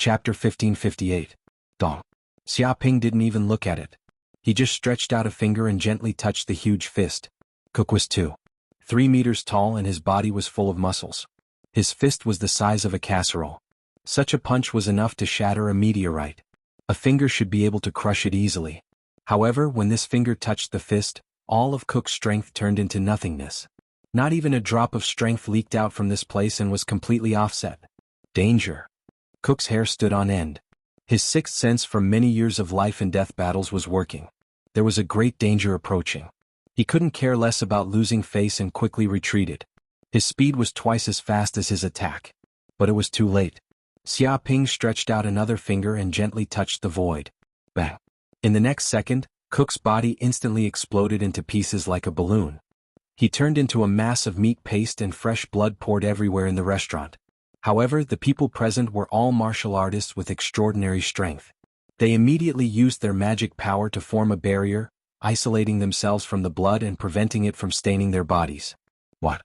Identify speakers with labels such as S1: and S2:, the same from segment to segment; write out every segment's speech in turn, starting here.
S1: Chapter 1558. Dong. Xiaoping didn't even look at it. He just stretched out a finger and gently touched the huge fist. Cook was 3 meters tall and his body was full of muscles. His fist was the size of a casserole. Such a punch was enough to shatter a meteorite. A finger should be able to crush it easily. However, when this finger touched the fist, all of Cook's strength turned into nothingness. Not even a drop of strength leaked out from this place and was completely offset. Danger. Cook's hair stood on end. His sixth sense from many years of life and death battles was working. There was a great danger approaching. He couldn't care less about losing face and quickly retreated. His speed was twice as fast as his attack. But it was too late. Xiaoping stretched out another finger and gently touched the void. Bang. In the next second, Cook's body instantly exploded into pieces like a balloon. He turned into a mass of meat paste and fresh blood poured everywhere in the restaurant. However, the people present were all martial artists with extraordinary strength. They immediately used their magic power to form a barrier, isolating themselves from the blood and preventing it from staining their bodies. What?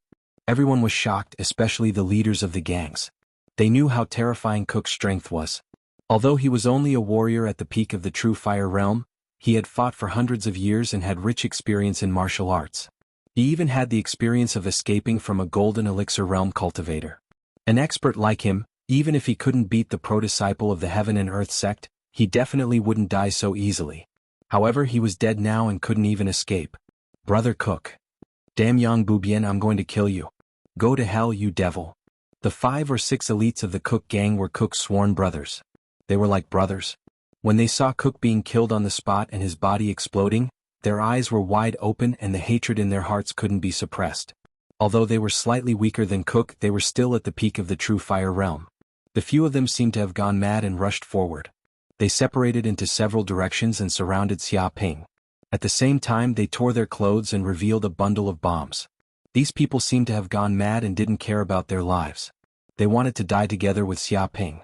S1: Everyone was shocked, especially the leaders of the gangs. They knew how terrifying Cook's strength was. Although he was only a warrior at the peak of the true fire realm, he had fought for hundreds of years and had rich experience in martial arts. He even had the experience of escaping from a golden elixir realm cultivator. An expert like him, even if he couldn't beat the pro-disciple of the Heaven and Earth sect, he definitely wouldn't die so easily. However, he was dead now and couldn't even escape. Brother Cook. Damn Yang Bubian, I'm going to kill you. Go to hell, you devil. The 5 or 6 elites of the Cook gang were Cook's sworn brothers. They were like brothers. When they saw Cook being killed on the spot and his body exploding, their eyes were wide open and the hatred in their hearts couldn't be suppressed. Although they were slightly weaker than Cook, they were still at the peak of the true fire realm. The few of them seemed to have gone mad and rushed forward. They separated into several directions and surrounded Xiaoping. At the same time, they tore their clothes and revealed a bundle of bombs. These people seemed to have gone mad and didn't care about their lives. They wanted to die together with Xiaoping.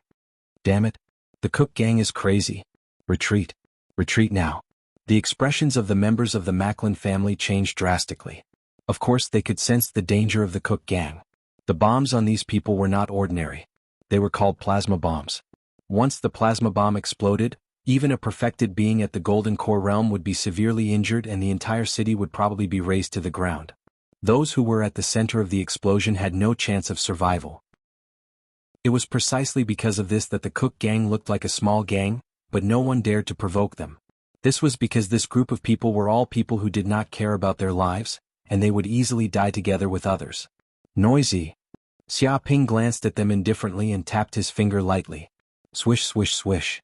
S1: Damn it. The Cook gang is crazy. Retreat. Retreat now. The expressions of the members of the Macklin family changed drastically. Of course, they could sense the danger of the Cook gang. The bombs on these people were not ordinary. They were called plasma bombs. Once the plasma bomb exploded, even a perfected being at the Golden Core realm would be severely injured and the entire city would probably be razed to the ground. Those who were at the center of the explosion had no chance of survival. It was precisely because of this that the Cook gang looked like a small gang, but no one dared to provoke them. This was because this group of people were all people who did not care about their lives, and they would easily die together with others. Noisy. Xiaoping glanced at them indifferently and tapped his finger lightly. Swish, swish, swish.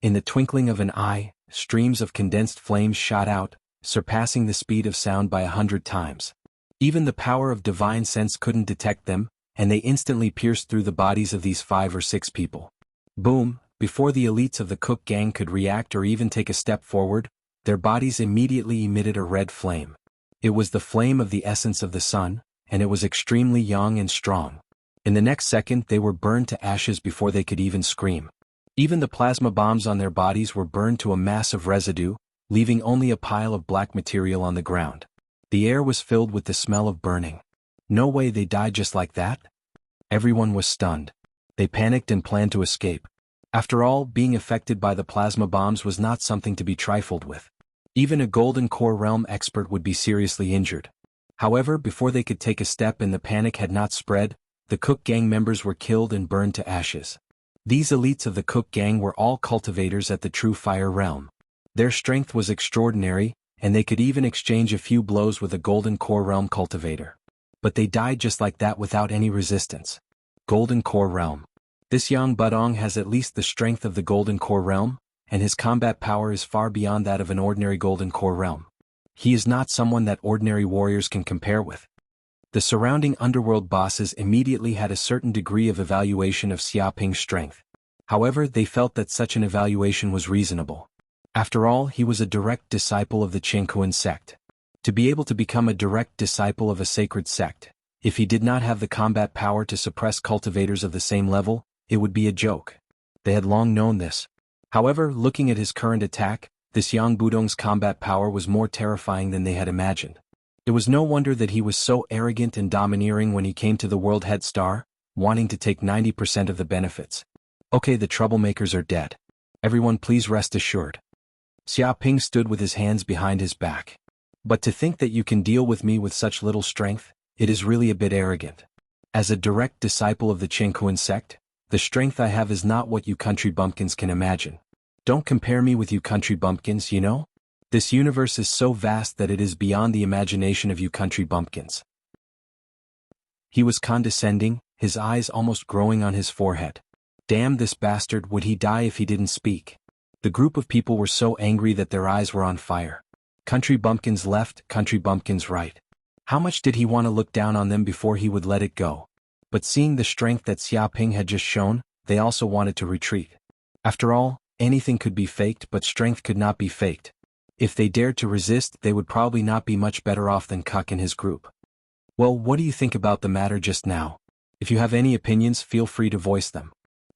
S1: In the twinkling of an eye, streams of condensed flames shot out, surpassing the speed of sound by 100 times. Even the power of divine sense couldn't detect them, and they instantly pierced through the bodies of these 5 or 6 people. Boom! Before the elites of the Cook gang could react or even take a step forward, their bodies immediately emitted a red flame. It was the flame of the essence of the sun, and it was extremely young and strong. In the next second they were burned to ashes before they could even scream. Even the plasma bombs on their bodies were burned to a mass of residue, leaving only a pile of black material on the ground. The air was filled with the smell of burning. No way they died just like that? Everyone was stunned. They panicked and planned to escape. After all, being affected by the plasma bombs was not something to be trifled with. Even a Golden Core realm expert would be seriously injured. However, before they could take a step and the panic had not spread, the Cook gang members were killed and burned to ashes. These elites of the Cook gang were all cultivators at the true fire realm. Their strength was extraordinary, and they could even exchange a few blows with a Golden Core realm cultivator. But they died just like that without any resistance. Golden Core realm. This Yang Budong has at least the strength of the Golden Core realm, and his combat power is far beyond that of an ordinary Golden Core realm. He is not someone that ordinary warriors can compare with. The surrounding underworld bosses immediately had a certain degree of evaluation of Xiaoping's strength. However, they felt that such an evaluation was reasonable. After all, he was a direct disciple of the Jianghu sect. To be able to become a direct disciple of a sacred sect, if he did not have the combat power to suppress cultivators of the same level, it would be a joke. They had long known this. However, looking at his current attack, this Yang Budong's combat power was more terrifying than they had imagined. It was no wonder that he was so arrogant and domineering when he came to the world head star, wanting to take 90% of the benefits. Okay, the troublemakers are dead. Everyone please rest assured. Xiaoping stood with his hands behind his back. But to think that you can deal with me with such little strength, it is really a bit arrogant. As a direct disciple of the Qingkuan sect, the strength I have is not what you country bumpkins can imagine. Don't compare me with you country bumpkins, you know? This universe is so vast that it is beyond the imagination of you country bumpkins. He was condescending, his eyes almost growing on his forehead. Damn this bastard, would he die if he didn't speak? The group of people were so angry that their eyes were on fire. Country bumpkins left, country bumpkins right. How much did he want to look down on them before he would let it go? But seeing the strength that Xiaoping had just shown, they also wanted to retreat. After all, anything could be faked, but strength could not be faked. If they dared to resist, they would probably not be much better off than Cuck and his group. Well, what do you think about the matter just now? If you have any opinions, feel free to voice them.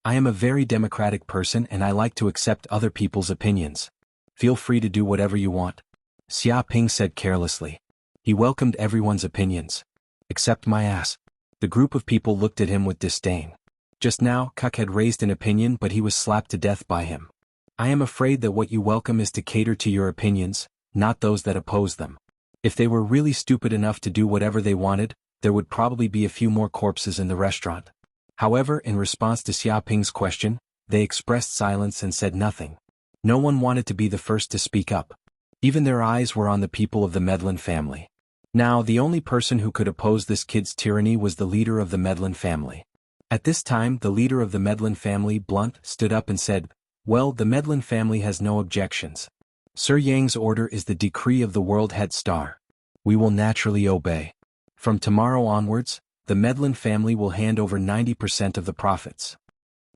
S1: I am a very democratic person and I like to accept other people's opinions. Feel free to do whatever you want. Xiaoping said carelessly. He welcomed everyone's opinions. Except my ass. The group of people looked at him with disdain. Just now, Cuck had raised an opinion, but he was slapped to death by him. I am afraid that what you welcome is to cater to your opinions, not those that oppose them. If they were really stupid enough to do whatever they wanted, there would probably be a few more corpses in the restaurant. However, in response to Xiaoping's question, they expressed silence and said nothing. No one wanted to be the first to speak up. Even their eyes were on the people of the Medlin family. Now, the only person who could oppose this kid's tyranny was the leader of the Medlin family. At this time, the leader of the Medlin family, Blunt, stood up and said, "Well, the Medlin family has no objections. Sir Yang's order is the decree of the World Head Star. We will naturally obey. From tomorrow onwards, the Medlin family will hand over 90% of the profits."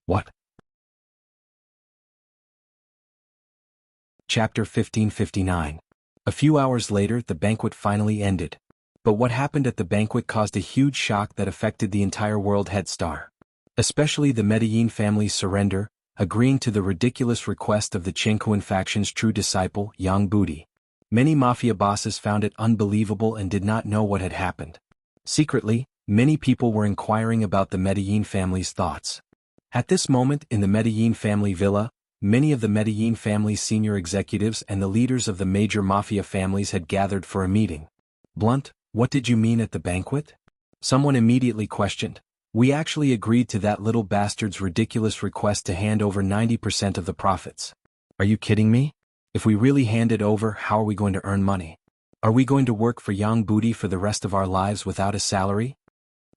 S1: What? Chapter 1559. A few hours later, the banquet finally ended. But what happened at the banquet caused a huge shock that affected the entire World Head Star. Especially the Medellin family's surrender, agreeing to the ridiculous request of the Qingkuan faction's true disciple, Yang Budi. Many mafia bosses found it unbelievable and did not know what had happened. Secretly, many people were inquiring about the Medellin family's thoughts. At this moment in the Medellin family villa, many of the Medellin family's senior executives and the leaders of the major mafia families had gathered for a meeting. "Blunt, what did you mean at the banquet?" Someone immediately questioned. "We actually agreed to that little bastard's ridiculous request to hand over 90% of the profits." "Are you kidding me? If we really hand it over, how are we going to earn money? Are we going to work for Yang Budi for the rest of our lives without a salary?"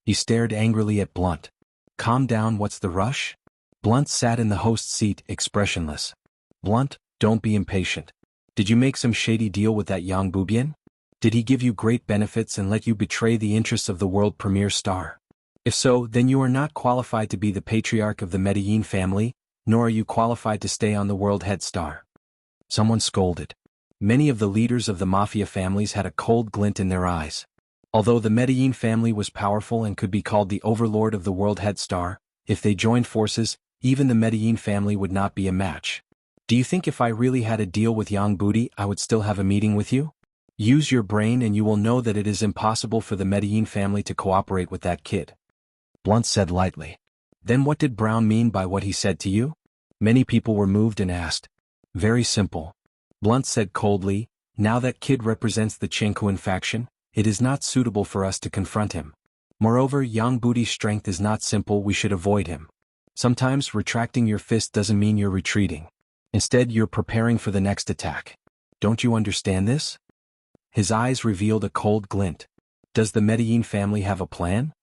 S1: He stared angrily at Blunt. "Calm down, what's the rush?" Blunt sat in the host's seat, expressionless. "Blunt, don't be impatient. Did you make some shady deal with that Yang Bubian? Did he give you great benefits and let you betray the interests of the world premier star? If so, then you are not qualified to be the patriarch of the Medellin family, nor are you qualified to stay on the World Head Star." Someone scolded. Many of the leaders of the mafia families had a cold glint in their eyes. Although the Medellin family was powerful and could be called the overlord of the World Head Star, if they joined forces, even the Medellin family would not be a match. "Do you think if I really had a deal with Yang Budi, I would still have a meeting with you? Use your brain and you will know that it is impossible for the Medellin family to cooperate with that kid." Blunt said lightly. "Then what did Brown mean by what he said to you?" Many people were moved and asked. "Very simple." Blunt said coldly, "Now that kid represents the Qingkuan faction, it is not suitable for us to confront him. Moreover, Yang Budi's strength is not simple, we should avoid him. Sometimes retracting your fist doesn't mean you're retreating. Instead, you're preparing for the next attack. Don't you understand this?" His eyes revealed a cold glint. "Does the Medellin family have a plan?"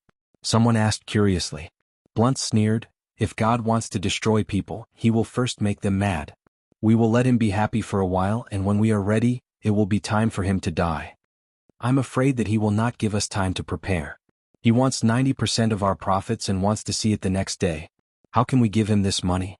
S1: Someone asked curiously. Blunt sneered, "If God wants to destroy people, he will first make them mad. We will let him be happy for a while, and when we are ready, it will be time for him to die. I'm afraid that he will not give us time to prepare. He wants 90% of our profits and wants to see it the next day. How can we give him this money?"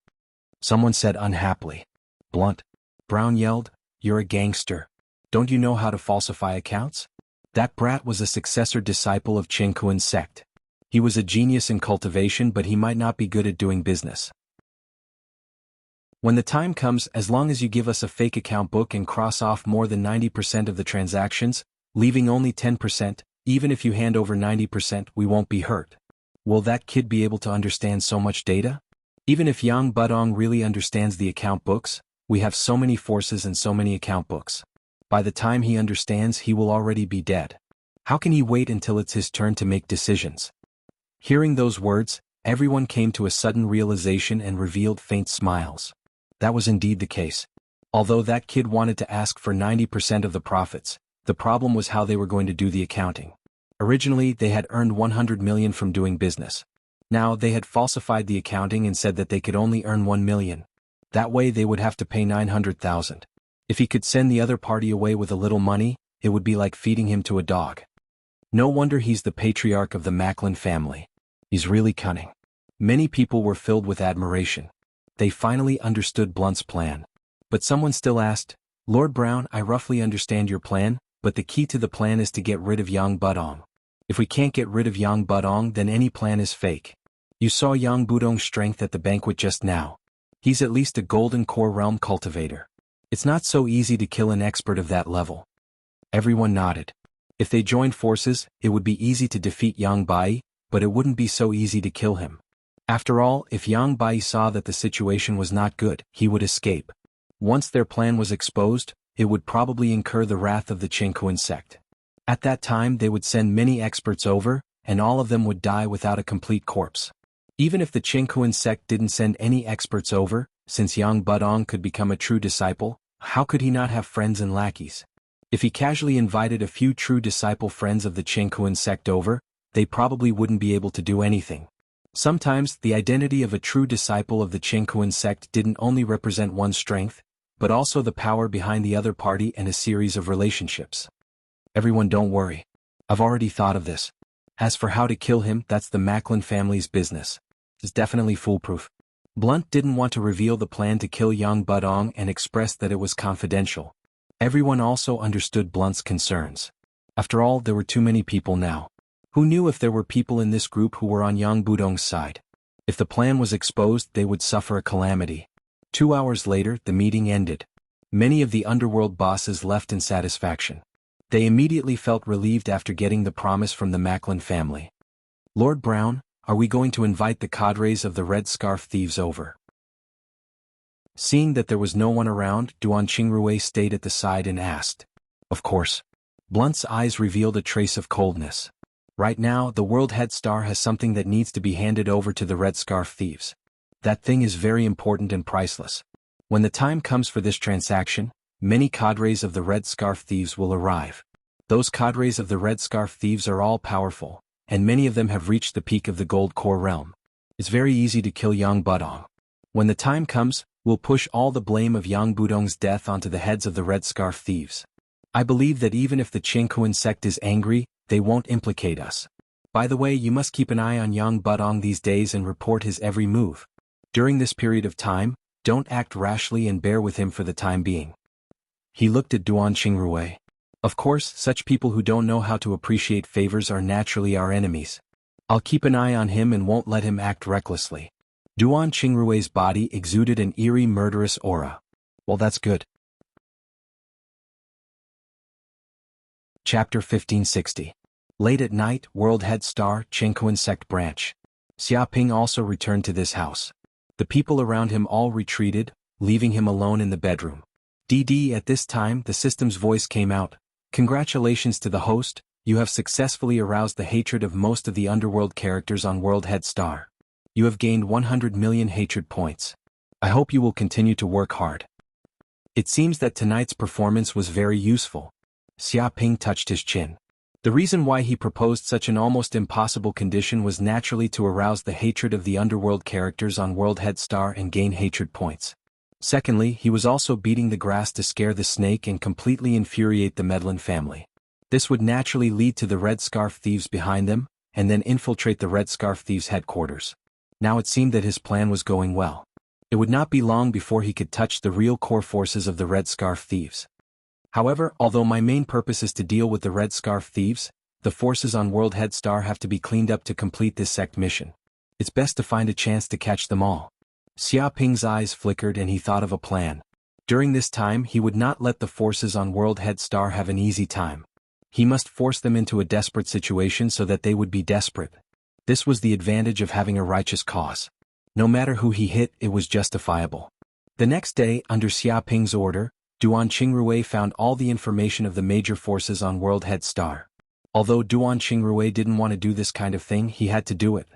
S1: Someone said unhappily. "Blunt," Brown yelled, "you're a gangster. Don't you know how to falsify accounts? That brat was a successor disciple of Qingkuan's sect. He was a genius in cultivation, but he might not be good at doing business. When the time comes, as long as you give us a fake account book and cross off more than 90% of the transactions, leaving only 10%, even if you hand over 90%, we won't be hurt. Will that kid be able to understand so much data? Even if Yang Budong really understands the account books, we have so many forces and so many account books. By the time he understands, he will already be dead. How can he wait until it's his turn to make decisions? Hearing those words, everyone came to a sudden realization and revealed faint smiles. That was indeed the case. Although that kid wanted to ask for 90% of the profits, the problem was how they were going to do the accounting. Originally, they had earned 100 million from doing business. Now, they had falsified the accounting and said that they could only earn 1 million. That way they would have to pay 900,000. If he could send the other party away with a little money, it would be like feeding him to a dog. No wonder he's the patriarch of the Macklin family. He's really cunning. Many people were filled with admiration. They finally understood Blunt's plan. But someone still asked, "Lord Brown, I roughly understand your plan, but the key to the plan is to get rid of Yang Budong. If we can't get rid of Yang Budong, then any plan is fake. You saw Yang Budong's strength at the banquet just now. He's at least a golden core realm cultivator. It's not so easy to kill an expert of that level." Everyone nodded. If they joined forces, it would be easy to defeat Yang Bai, but it wouldn't be so easy to kill him. After all, if Yang Bai saw that the situation was not good, he would escape. Once their plan was exposed, it would probably incur the wrath of the Jianghu sect. At that time they would send many experts over, and all of them would die without a complete corpse. Even if the Jianghu sect didn't send any experts over, since Yang Budong could become a true disciple, how could he not have friends and lackeys? If he casually invited a few true disciple friends of the Jianghu sect over, they probably wouldn't be able to do anything. Sometimes, the identity of a true disciple of the Jianghu sect didn't only represent one's strength, but also the power behind the other party and a series of relationships. Everyone, don't worry. I've already thought of this. As for how to kill him, that's the Macklin family's business. It's definitely foolproof. Blunt didn't want to reveal the plan to kill Yang Budong and expressed that it was confidential. Everyone also understood Blunt's concerns. After all, there were too many people now. Who knew if there were people in this group who were on Yang Budong's side? If the plan was exposed, they would suffer a calamity. 2 hours later, the meeting ended. Many of the underworld bosses left in satisfaction. They immediately felt relieved after getting the promise from the Macklin family. "Lord Brown, are we going to invite the cadres of the Red Scarf Thieves over?" Seeing that there was no one around, Duan Qingrui stayed at the side and asked. "Of course." Blunt's eyes revealed a trace of coldness. Right now, the World Head Star has something that needs to be handed over to the Red Scarf Thieves. That thing is very important and priceless. When the time comes for this transaction, many cadres of the Red Scarf Thieves will arrive. Those cadres of the Red Scarf Thieves are all powerful, and many of them have reached the peak of the Gold Core realm. It's very easy to kill Yang Budong. When the time comes, we'll push all the blame of Yang Budong's death onto the heads of the Red Scarf Thieves. I believe that even if the Jianghu sect is angry, they won't implicate us. By the way, you must keep an eye on Yang Budong these days and report his every move. During this period of time, don't act rashly and bear with him for the time being. He looked at Duan Qingrui. Of course, such people who don't know how to appreciate favors are naturally our enemies. I'll keep an eye on him and won't let him act recklessly. Duan Qingrui's body exuded an eerie murderous aura. Well, that's good. Chapter 1560. Late at night, World Head Star, Jianghu sect branch. Xiaoping also returned to this house. The people around him all retreated, leaving him alone in the bedroom. DD, at this time, the system's voice came out. "Congratulations to the host, you have successfully aroused the hatred of most of the underworld characters on World Head Star. You have gained 100 million hatred points. I hope you will continue to work hard." It seems that tonight's performance was very useful. Xiaoping touched his chin. The reason why he proposed such an almost impossible condition was naturally to arouse the hatred of the underworld characters on World Head Star and gain hatred points. Secondly, he was also beating the grass to scare the snake and completely infuriate the Medlin family. This would naturally lead to the Red Scarf Thieves behind them, and then infiltrate the Red Scarf Thieves' headquarters. Now it seemed that his plan was going well. It would not be long before he could touch the real core forces of the Red Scarf Thieves. However, although my main purpose is to deal with the Red Scarf Thieves, the forces on World Head Star have to be cleaned up to complete this sect mission. It's best to find a chance to catch them all. Xiaoping's eyes flickered and he thought of a plan. During this time he would not let the forces on World Head Star have an easy time. He must force them into a desperate situation so that they would be desperate. This was the advantage of having a righteous cause. No matter who he hit, it was justifiable. The next day, under Xiaoping's order, Duan Qingrui found all the information of the major forces on World Head Star. Although Duan Qingrui didn't want to do this kind of thing, he had to do it.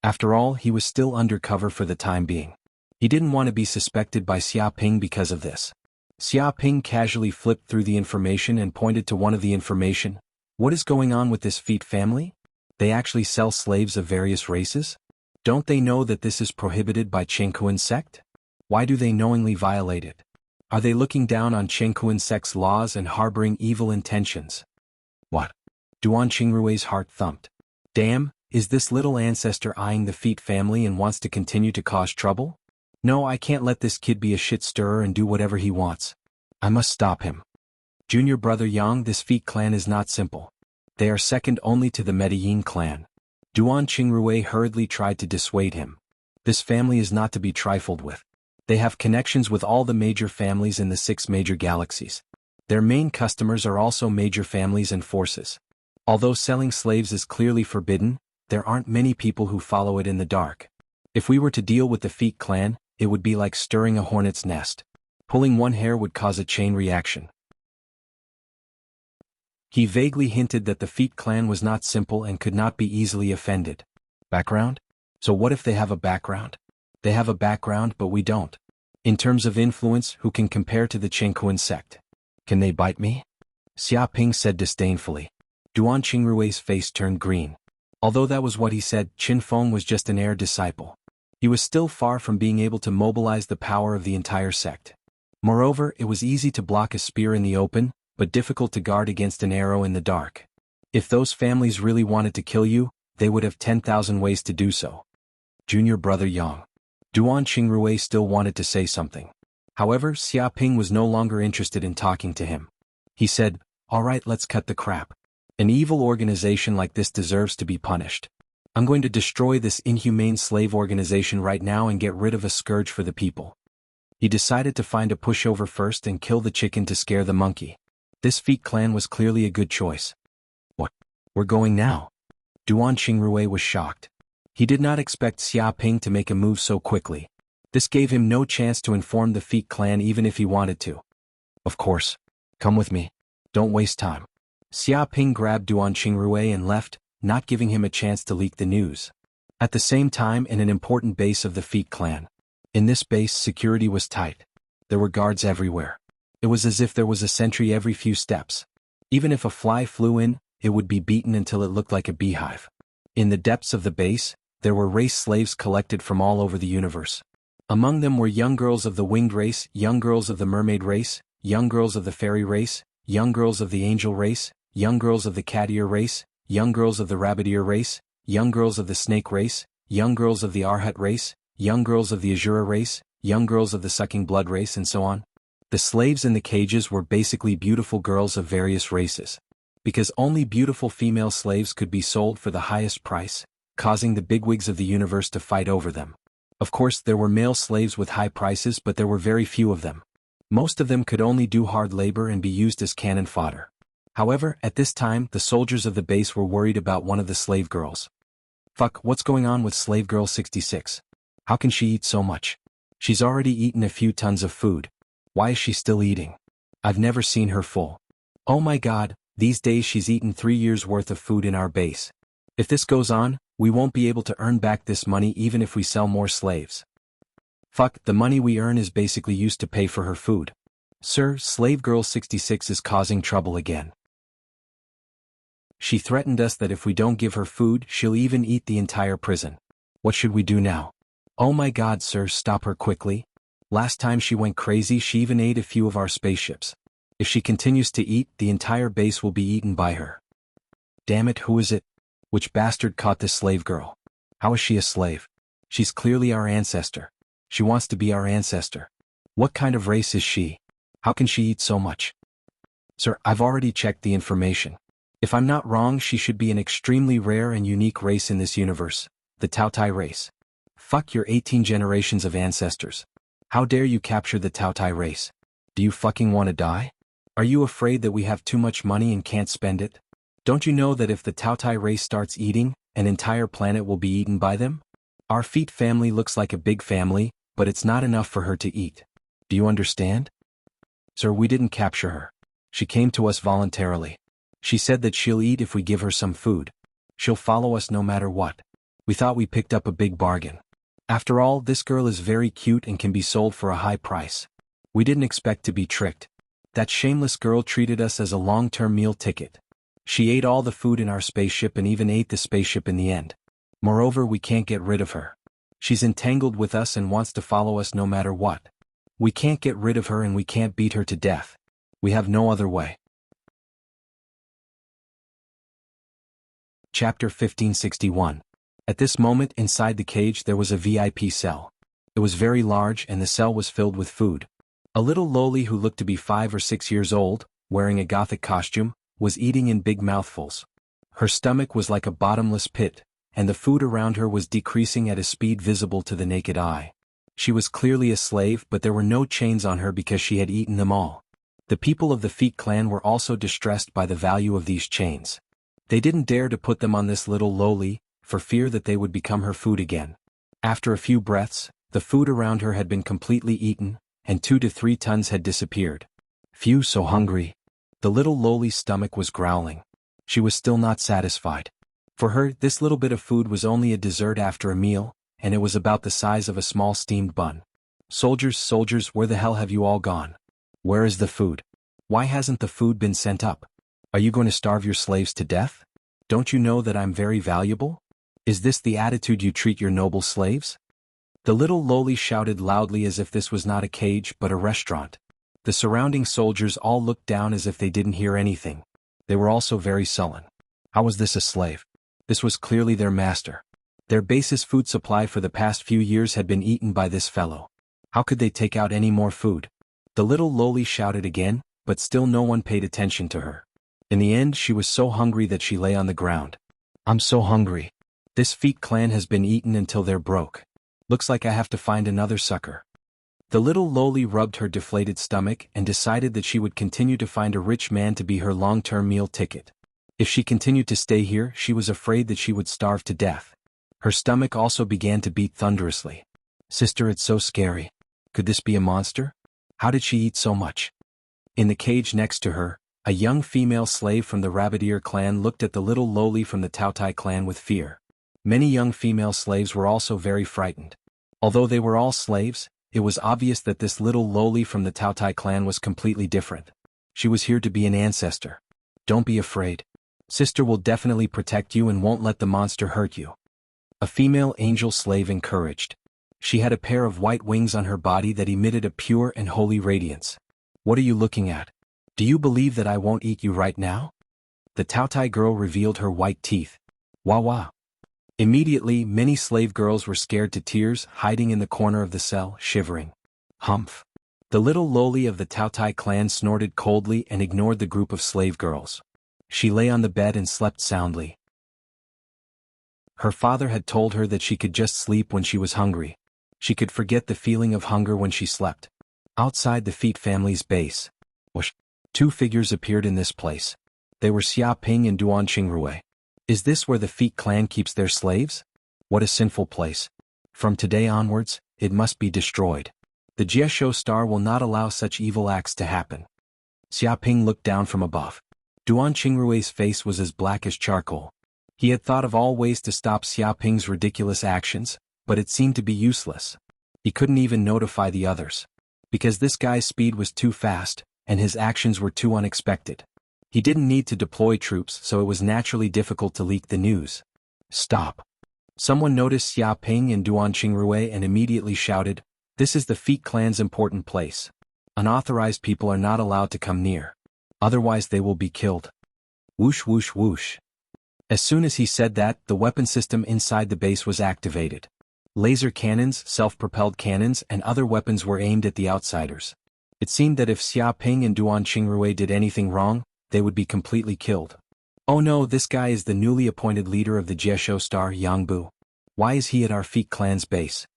S1: After all, he was still undercover for the time being. He didn't want to be suspected by Xiaoping because of this. Xiaoping casually flipped through the information and pointed to one of the information. What is going on with this Feet family? They actually sell slaves of various races? Don't they know that this is prohibited by Chengkuan sect? Why do they knowingly violate it? Are they looking down on Chengkuan sect's laws and harboring evil intentions? What? Duan Qingrui's heart thumped. Damn, is this little ancestor eyeing the Feet family and wants to continue to cause trouble? No, I can't let this kid be a shit stirrer and do whatever he wants. I must stop him. Junior brother Yang, this Feet clan is not simple. They are second only to the Medellin clan. Duan Qingrui hurriedly tried to dissuade him. This family is not to be trifled with. They have connections with all the major families in the 6 major galaxies. Their main customers are also major families and forces. Although selling slaves is clearly forbidden, there aren't many people who follow it in the dark. If we were to deal with the Feet clan, it would be like stirring a hornet's nest. Pulling one hair would cause a chain reaction. He vaguely hinted that the Feet clan was not simple and could not be easily offended. Background? So what if they have a background? They have a background, but we don't. In terms of influence, who can compare to the Chengkuan sect? Can they bite me? Xiaoping said disdainfully. Duan Qingrui's face turned green. Although that was what he said, Qin Feng was just an heir disciple. He was still far from being able to mobilize the power of the entire sect. Moreover, it was easy to block a spear in the open, but difficult to guard against an arrow in the dark. If those families really wanted to kill you, they would have 10,000 ways to do so. Junior brother Yang. Duan Qingrui still wanted to say something. However, Xiaoping was no longer interested in talking to him. He said, "All right, let's cut the crap. An evil organization like this deserves to be punished. I'm going to destroy this inhumane slave organization right now and get rid of a scourge for the people." He decided to find a pushover first and kill the chicken to scare the monkey. This Feet clan was clearly a good choice. What? We're going now? Duan Qingrui was shocked. He did not expect Xiaoping to make a move so quickly. This gave him no chance to inform the Feet clan even if he wanted to. Of course. Come with me. Don't waste time. Xiaoping grabbed Duan Qingrui and left, not giving him a chance to leak the news. At the same time, in an important base of the Feet clan. In this base, security was tight. There were guards everywhere. It was as if there was a sentry every few steps. Even if a fly flew in, it would be beaten until it looked like a beehive. In the depths of the base, there were race slaves collected from all over the universe. Among them were young girls of the winged race, young girls of the mermaid race, young girls of the fairy race, young girls of the angel race, young girls of the cat ear race, young girls of the rabbit ear race, young girls of the snake race, young girls of the Arhat race, young girls of the Azura race, young girls of the sucking blood race, and so on. The slaves in the cages were basically beautiful girls of various races. Because only beautiful female slaves could be sold for the highest price, causing the bigwigs of the universe to fight over them. Of course, there were male slaves with high prices, but there were very few of them. Most of them could only do hard labor and be used as cannon fodder. However, at this time, the soldiers of the base were worried about one of the slave girls. Fuck, what's going on with Slave Girl 66? How can she eat so much? She's already eaten a few tons of food. Why is she still eating? I've never seen her full. Oh my god, these days she's eaten 3 years worth of food in our base. If this goes on, we won't be able to earn back this money even if we sell more slaves. Fuck, the money we earn is basically used to pay for her food. Sir, Slave Girl 66 is causing trouble again. She threatened us that if we don't give her food, she'll even eat the entire prison. What should we do now? Oh my god, sir, stop her quickly. Last time she went crazy, she even ate a few of our spaceships. If she continues to eat, the entire base will be eaten by her. Damn it, who is it? Which bastard caught this slave girl? How is she a slave? She's clearly our ancestor. She wants to be our ancestor. What kind of race is she? How can she eat so much? Sir, I've already checked the information. If I'm not wrong, she should be an extremely rare and unique race in this universe, the Taotai race. Fuck your 18 generations of ancestors. How dare you capture the Taotai race? Do you fucking want to die? Are you afraid that we have too much money and can't spend it? Don't you know that if the Taotai race starts eating, an entire planet will be eaten by them? Our Feet family looks like a big family, but it's not enough for her to eat. Do you understand? Sir, we didn't capture her. She came to us voluntarily. She said that she'll eat if we give her some food. She'll follow us no matter what. We thought we picked up a big bargain. After all, this girl is very cute and can be sold for a high price. We didn't expect to be tricked. That shameless girl treated us as a long-term meal ticket. She ate all the food in our spaceship and even ate the spaceship in the end. Moreover, we can't get rid of her. She's entangled with us and wants to follow us no matter what. We can't get rid of her and we can't beat her to death. We have no other way. Chapter 1561. At this moment inside the cage there was a VIP cell. It was very large and the cell was filled with food. A little loli who looked to be 5 or 6 years old, wearing a gothic costume, was eating in big mouthfuls. Her stomach was like a bottomless pit, and the food around her was decreasing at a speed visible to the naked eye. She was clearly a slave, but there were no chains on her because she had eaten them all. The people of the Feet clan were also distressed by the value of these chains. They didn't dare to put them on this little loli, for fear that they would become her food again. After a few breaths, the food around her had been completely eaten, and 2 to 3 tons had disappeared. Phew, so hungry. The little loli's stomach was growling. She was still not satisfied. For her, this little bit of food was only a dessert after a meal, and it was about the size of a small steamed bun. Soldiers, where the hell have you all gone? Where is the food? Why hasn't the food been sent up? Are you going to starve your slaves to death? Don't you know that I'm very valuable? Is this the attitude you treat your noble slaves? The little loli shouted loudly as if this was not a cage but a restaurant. The surrounding soldiers all looked down as if they didn't hear anything. They were also very sullen. How was this a slave? This was clearly their master. Their basis food supply for the past few years had been eaten by this fellow. How could they take out any more food? The little loli shouted again, but still no one paid attention to her. In the end, she was so hungry that she lay on the ground. I'm so hungry. This Feet clan has been eaten until they're broke. Looks like I have to find another sucker. The little loli rubbed her deflated stomach and decided that she would continue to find a rich man to be her long-term meal ticket. If she continued to stay here, she was afraid that she would starve to death. Her stomach also began to beat thunderously. Sister, it's so scary. Could this be a monster? How did she eat so much? In the cage next to her, a young female slave from the Rabbit Ear clan looked at the little loli from the Tautai clan with fear. Many young female slaves were also very frightened. Although they were all slaves, it was obvious that this little loli from the Tautai clan was completely different. She was here to be an ancestor. Don't be afraid. Sister will definitely protect you and won't let the monster hurt you. A female angel slave encouraged. She had a pair of white wings on her body that emitted a pure and holy radiance. What are you looking at? Do you believe that I won't eat you right now? The Tautai girl revealed her white teeth. Wah wah. Immediately, many slave girls were scared to tears, hiding in the corner of the cell, shivering. Humph. The little loli of the Tautai clan snorted coldly and ignored the group of slave girls. She lay on the bed and slept soundly. Her father had told her that she could just sleep when she was hungry. She could forget the feeling of hunger when she slept. Outside the Feet family's base, whoosh, 2 figures appeared in this place. They were Xia Ping and Duan Qingrui. Is this where the Feet clan keeps their slaves? What a sinful place. From today onwards, it must be destroyed. The Jianghu star will not allow such evil acts to happen. Xia Ping looked down from above. Duan Qingrui's face was as black as charcoal. He had thought of all ways to stop Xia Ping's ridiculous actions, but it seemed to be useless. He couldn't even notify the others. Because this guy's speed was too fast, and his actions were too unexpected. He didn't need to deploy troops, so it was naturally difficult to leak the news. Stop. Someone noticed Xia Ping and Duan Qingrui and immediately shouted, "This is the Feet clan's important place. Unauthorized people are not allowed to come near. Otherwise they will be killed." Whoosh whoosh whoosh. As soon as he said that, the weapon system inside the base was activated. Laser cannons, self-propelled cannons, and other weapons were aimed at the outsiders. It seemed that if Xia Ping and Duan Qingrui did anything wrong, they would be completely killed. Oh no, this guy is the newly appointed leader of the Jianghu star, Jianghu. Why is he at our Feet clan's base?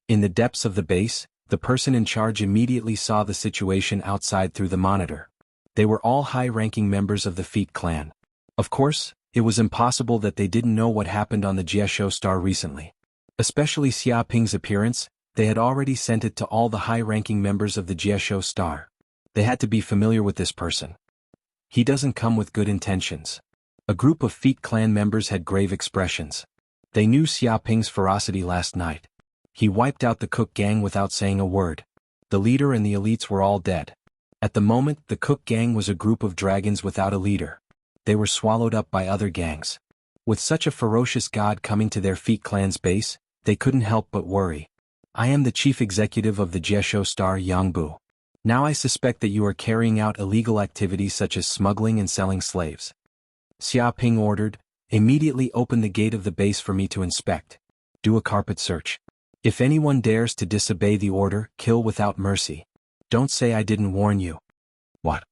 S1: In the depths of the base, the person in charge immediately saw the situation outside through the monitor. They were all high-ranking members of the Feet clan. Of course, it was impossible that they didn't know what happened on the Jianghu star recently. Especially Xiaoping's appearance, they had already sent it to all the high-ranking members of the Jianghu Star. They had to be familiar with this person. He doesn't come with good intentions. A group of Feet clan members had grave expressions. They knew Xiaoping's ferocity last night. He wiped out the Cook gang without saying a word. The leader and the elites were all dead. At the moment, the Cook gang was a group of dragons without a leader. They were swallowed up by other gangs. With such a ferocious god coming to their Feet clan's base, they couldn't help but worry. I am the chief executive of the Jianghu Star Jianghu. Now I suspect that you are carrying out illegal activities such as smuggling and selling slaves. Xiaoping ordered, immediately open the gate of the base for me to inspect. Do a carpet search. If anyone dares to disobey the order, kill without mercy. Don't say I didn't warn you. What?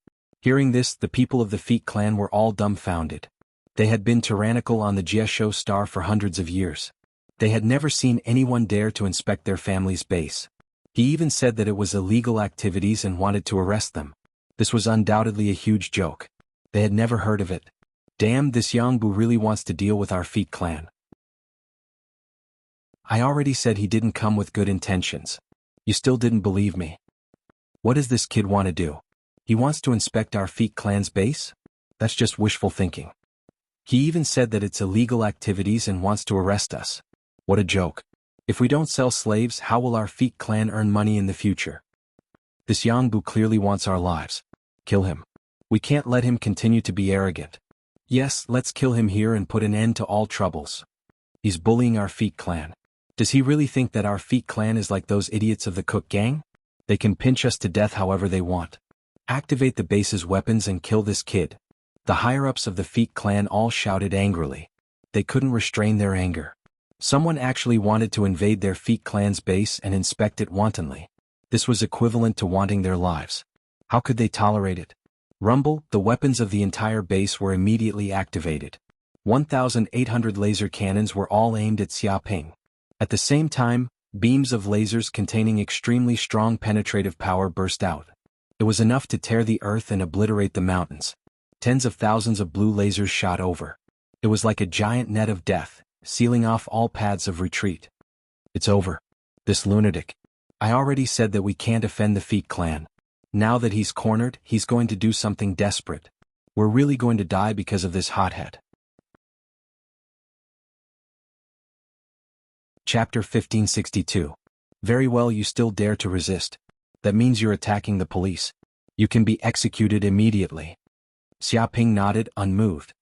S1: Hearing this, the people of the Feet clan were all dumbfounded. They had been tyrannical on the Jianghu Star for hundreds of years. They had never seen anyone dare to inspect their family's base. He even said that it was illegal activities and wanted to arrest them. This was undoubtedly a huge joke. They had never heard of it. Damn, this Jianghu really wants to deal with our Feet clan. I already said he didn't come with good intentions. You still didn't believe me. What does this kid want to do? He wants to inspect our Feet clan's base? That's just wishful thinking. He even said that it's illegal activities and wants to arrest us. What a joke. If we don't sell slaves, how will our Feet clan earn money in the future? This Jianghu clearly wants our lives. Kill him. We can't let him continue to be arrogant. Yes, let's kill him here and put an end to all troubles. He's bullying our Feet clan. Does he really think that our Feet clan is like those idiots of the Cook gang? They can pinch us to death however they want. Activate the base's weapons and kill this kid. The higher-ups of the Feet clan all shouted angrily. They couldn't restrain their anger. Someone actually wanted to invade their Feet clan's base and inspect it wantonly. This was equivalent to wanting their lives. How could they tolerate it? Rumble, the weapons of the entire base were immediately activated. 1,800 laser cannons were all aimed at Xiaoping. At the same time, beams of lasers containing extremely strong penetrative power burst out. It was enough to tear the earth and obliterate the mountains. Tens of thousands of blue lasers shot over. It was like a giant net of death, sealing off all paths of retreat. It's over. This lunatic. I already said that we can't offend the Feet clan. Now that he's cornered, he's going to do something desperate. We're really going to die because of this hothead. Chapter 1562. Very well, you still dare to resist. That means you're attacking the police. You can be executed immediately. Xiaoping nodded, unmoved.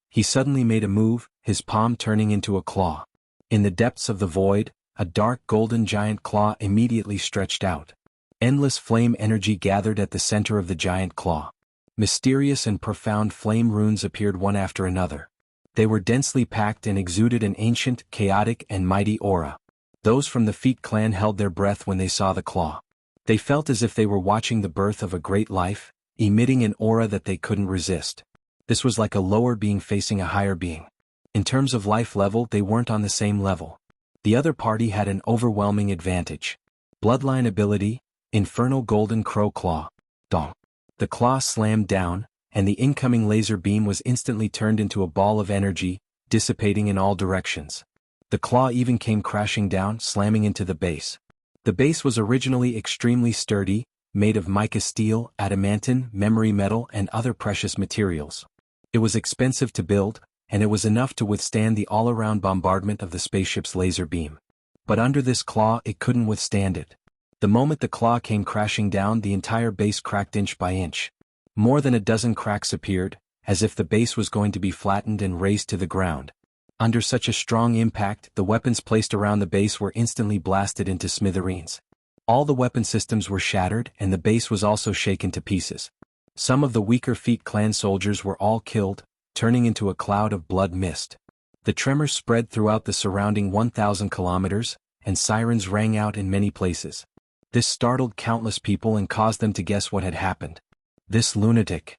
S1: He suddenly made a move, his palm turning into a claw. In the depths of the void, a dark golden giant claw immediately stretched out. Endless flame energy gathered at the center of the giant claw. Mysterious and profound flame runes appeared one after another. They were densely packed and exuded an ancient, chaotic, and mighty aura. Those from the Feet clan held their breath when they saw the claw. They felt as if they were watching the birth of a great life, emitting an aura that they couldn't resist. This was like a lower being facing a higher being. In terms of life level, they weren't on the same level. The other party had an overwhelming advantage. Bloodline ability, Infernal Golden Crow Claw. Dong. The claw slammed down, and the incoming laser beam was instantly turned into a ball of energy, dissipating in all directions. The claw even came crashing down, slamming into the base. The base was originally extremely sturdy, made of mica steel, adamantine, memory metal, and other precious materials. It was expensive to build, and it was enough to withstand the all-around bombardment of the spaceship's laser beam. But under this claw, it couldn't withstand it. The moment the claw came crashing down, the entire base cracked inch by inch. More than a dozen cracks appeared, as if the base was going to be flattened and razed to the ground. Under such a strong impact, the weapons placed around the base were instantly blasted into smithereens. All the weapon systems were shattered, and the base was also shaken to pieces. Some of the weaker Feet clan soldiers were all killed, turning into a cloud of blood mist. The tremors spread throughout the surrounding 1,000 kilometers, and sirens rang out in many places. This startled countless people and caused them to guess what had happened. This lunatic.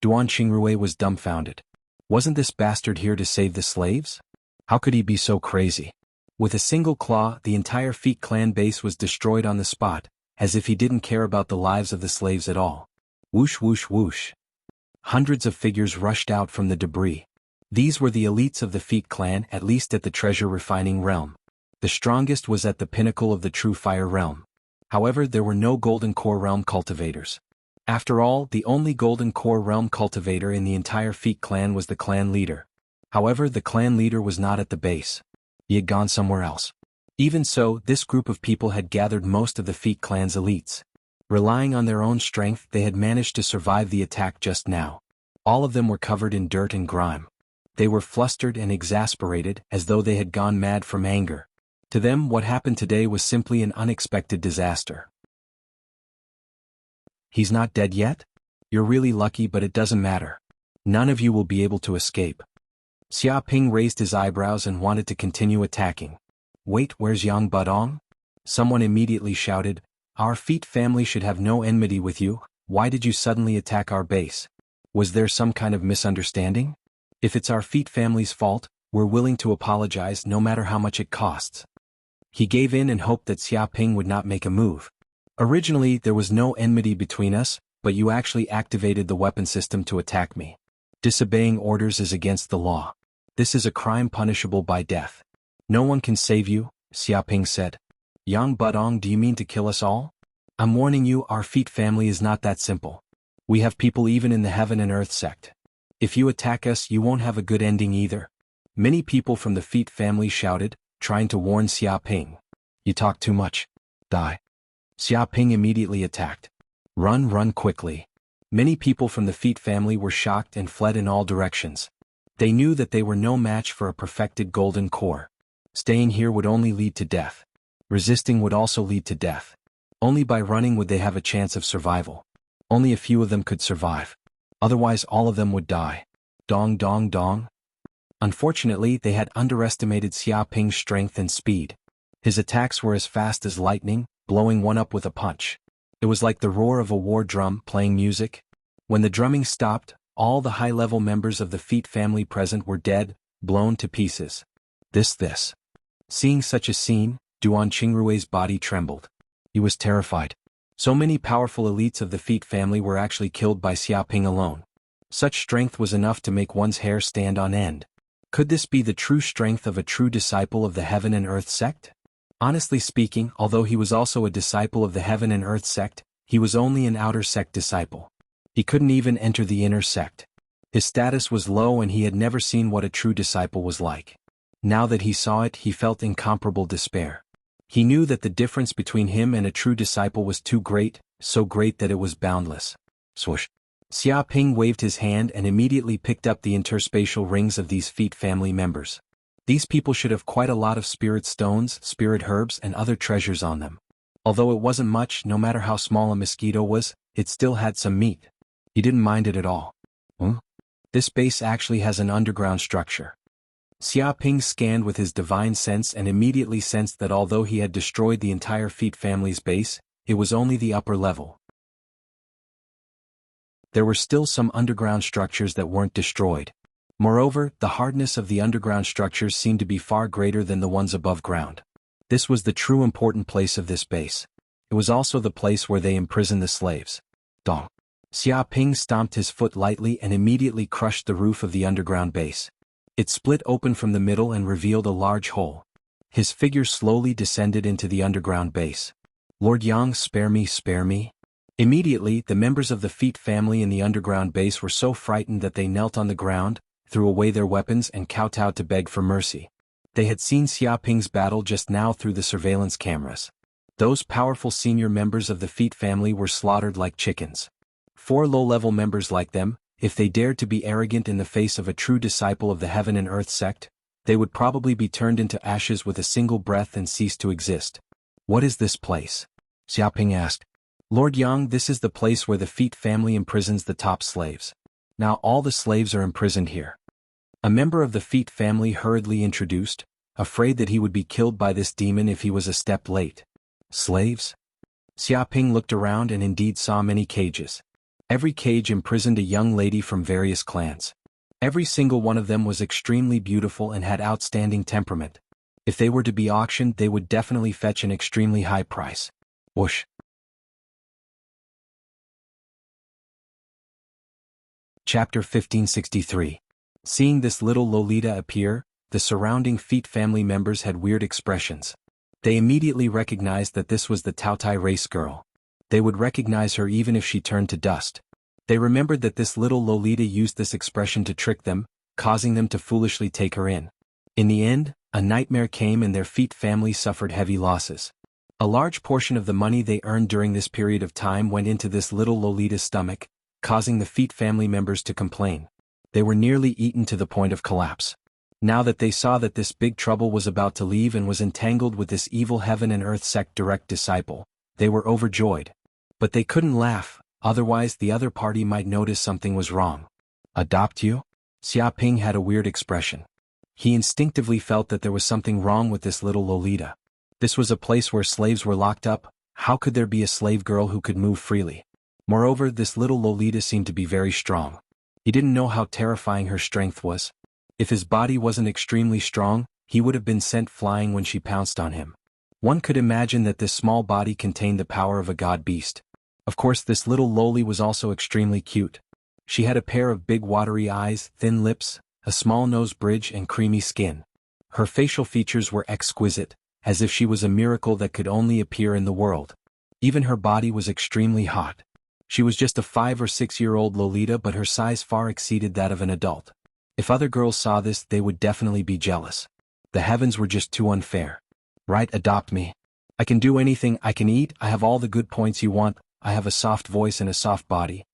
S1: Duan Qingrui was dumbfounded. Wasn't this bastard here to save the slaves? How could he be so crazy? With a single claw, the entire Feet clan base was destroyed on the spot, as if he didn't care about the lives of the slaves at all. Whoosh whoosh whoosh. Hundreds of figures rushed out from the debris. These were the elites of the Feet clan, at least at the treasure refining realm. The strongest was at the pinnacle of the true fire realm. However, there were no golden core realm cultivators. After all, the only golden core realm cultivator in the entire Feet clan was the clan leader. However, the clan leader was not at the base. He had gone somewhere else. Even so, this group of people had gathered most of the Feet clan's elites. Relying on their own strength, they had managed to survive the attack just now. All of them were covered in dirt and grime. They were flustered and exasperated, as though they had gone mad from anger. To them, what happened today was simply an unexpected disaster. He's not dead yet? You're really lucky, but it doesn't matter. None of you will be able to escape. Xiaoping raised his eyebrows and wanted to continue attacking. Wait, where's Yang Budong? Someone immediately shouted, Our Feet family should have no enmity with you. Why did you suddenly attack our base? Was there some kind of misunderstanding? If it's our Feet family's fault, we're willing to apologize no matter how much it costs. He gave in and hoped that Xiaoping would not make a move. Originally, there was no enmity between us, but you actually activated the weapon system to attack me. Disobeying orders is against the law. This is a crime punishable by death. No one can save you, Xiaoping said. Yang Budong, do you mean to kill us all? I'm warning you, our Feet family is not that simple. We have people even in the Heaven and Earth sect. If you attack us, you won't have a good ending either. Many people from the Feet family shouted, trying to warn Xiaoping. You talk too much. Die. Xiaoping immediately attacked. Run quickly. Many people from the Feet family were shocked and fled in all directions. They knew that they were no match for a perfected golden core. Staying here would only lead to death. Resisting would also lead to death. Only by running would they have a chance of survival. Only a few of them could survive. Otherwise all of them would die. Dong dong dong. Unfortunately, they had underestimated Xiaoping's strength and speed. His attacks were as fast as lightning, blowing one up with a punch. It was like the roar of a war drum playing music. When the drumming stopped, all the high-level members of the Feet family present were dead, blown to pieces. This. Seeing such a scene, Duan Qingrui's body trembled. He was terrified. So many powerful elites of the Feet family were actually killed by Xiaoping alone. Such strength was enough to make one's hair stand on end. Could this be the true strength of a true disciple of the Heaven and Earth sect? Honestly speaking, although he was also a disciple of the Heaven and Earth sect, he was only an outer sect disciple. He couldn't even enter the inner sect. His status was low and he had never seen what a true disciple was like. Now that he saw it, he felt incomparable despair. He knew that the difference between him and a true disciple was too great, so great that it was boundless. Swoosh. Xiaoping waved his hand and immediately picked up the interspatial rings of these Feet family members. These people should have quite a lot of spirit stones, spirit herbs, and other treasures on them. Although it wasn't much, no matter how small a mosquito was, it still had some meat. He didn't mind it at all. This base actually has an underground structure. Xiaoping scanned with his divine sense and immediately sensed that although he had destroyed the entire Feet family's base, it was only the upper level. There were still some underground structures that weren't destroyed. Moreover, the hardness of the underground structures seemed to be far greater than the ones above ground. This was the true important place of this base. It was also the place where they imprisoned the slaves. Dong. Xiaoping stomped his foot lightly and immediately crushed the roof of the underground base. It split open from the middle and revealed a large hole. His figure slowly descended into the underground base. Lord Yang, spare me. Immediately, the members of the Feet family in the underground base were so frightened that they knelt on the ground, threw away their weapons and kowtowed to beg for mercy. They had seen Xiaoping's battle just now through the surveillance cameras. Those powerful senior members of the Feet family were slaughtered like chickens. 4 low-level members like them, if they dared to be arrogant in the face of a true disciple of the Heaven and Earth sect, they would probably be turned into ashes with a single breath and cease to exist. What is this place? Xiaoping asked. Lord Yang, this is the place where the Feet family imprisons the top slaves. Now all the slaves are imprisoned here. A member of the Feet family hurriedly introduced, afraid that he would be killed by this demon if he was a step late. Slaves? Xiaoping looked around and indeed saw many cages. Every cage imprisoned a young lady from various clans. Every single one of them was extremely beautiful and had outstanding temperament. If they were to be auctioned, they would definitely fetch an extremely high price. Whoosh. Chapter 1563. Seeing this little Lolita appear, the surrounding Feet family members had weird expressions. They immediately recognized that this was the Taotai race girl. They would recognize her even if she turned to dust. They remembered that this little Lolita used this expression to trick them, causing them to foolishly take her in. In the end, a nightmare came and their Feet family suffered heavy losses. A large portion of the money they earned during this period of time went into this little Lolita's stomach, causing the Feet family members to complain. They were nearly eaten to the point of collapse. Now that they saw that this big trouble was about to leave and was entangled with this evil heaven and earth sect direct disciple, they were overjoyed. But they couldn't laugh, otherwise the other party might notice something was wrong. Adopt you? Xiaoping had a weird expression. He instinctively felt that there was something wrong with this little Lolita. This was a place where slaves were locked up. How could there be a slave girl who could move freely? Moreover, this little Lolita seemed to be very strong. He didn't know how terrifying her strength was. If his body wasn't extremely strong, he would have been sent flying when she pounced on him. One could imagine that this small body contained the power of a god beast. Of course, this little Loli was also extremely cute. She had a pair of big watery eyes, thin lips, a small nose bridge and creamy skin. Her facial features were exquisite, as if she was a miracle that could only appear in the world. Even her body was extremely hot. She was just a 5 or 6-year-old Lolita, but her size far exceeded that of an adult. If other girls saw this, they would definitely be jealous. The heavens were just too unfair. Right, adopt me. I can do anything, I can eat, I have all the good points you want, I have a soft voice and a soft body.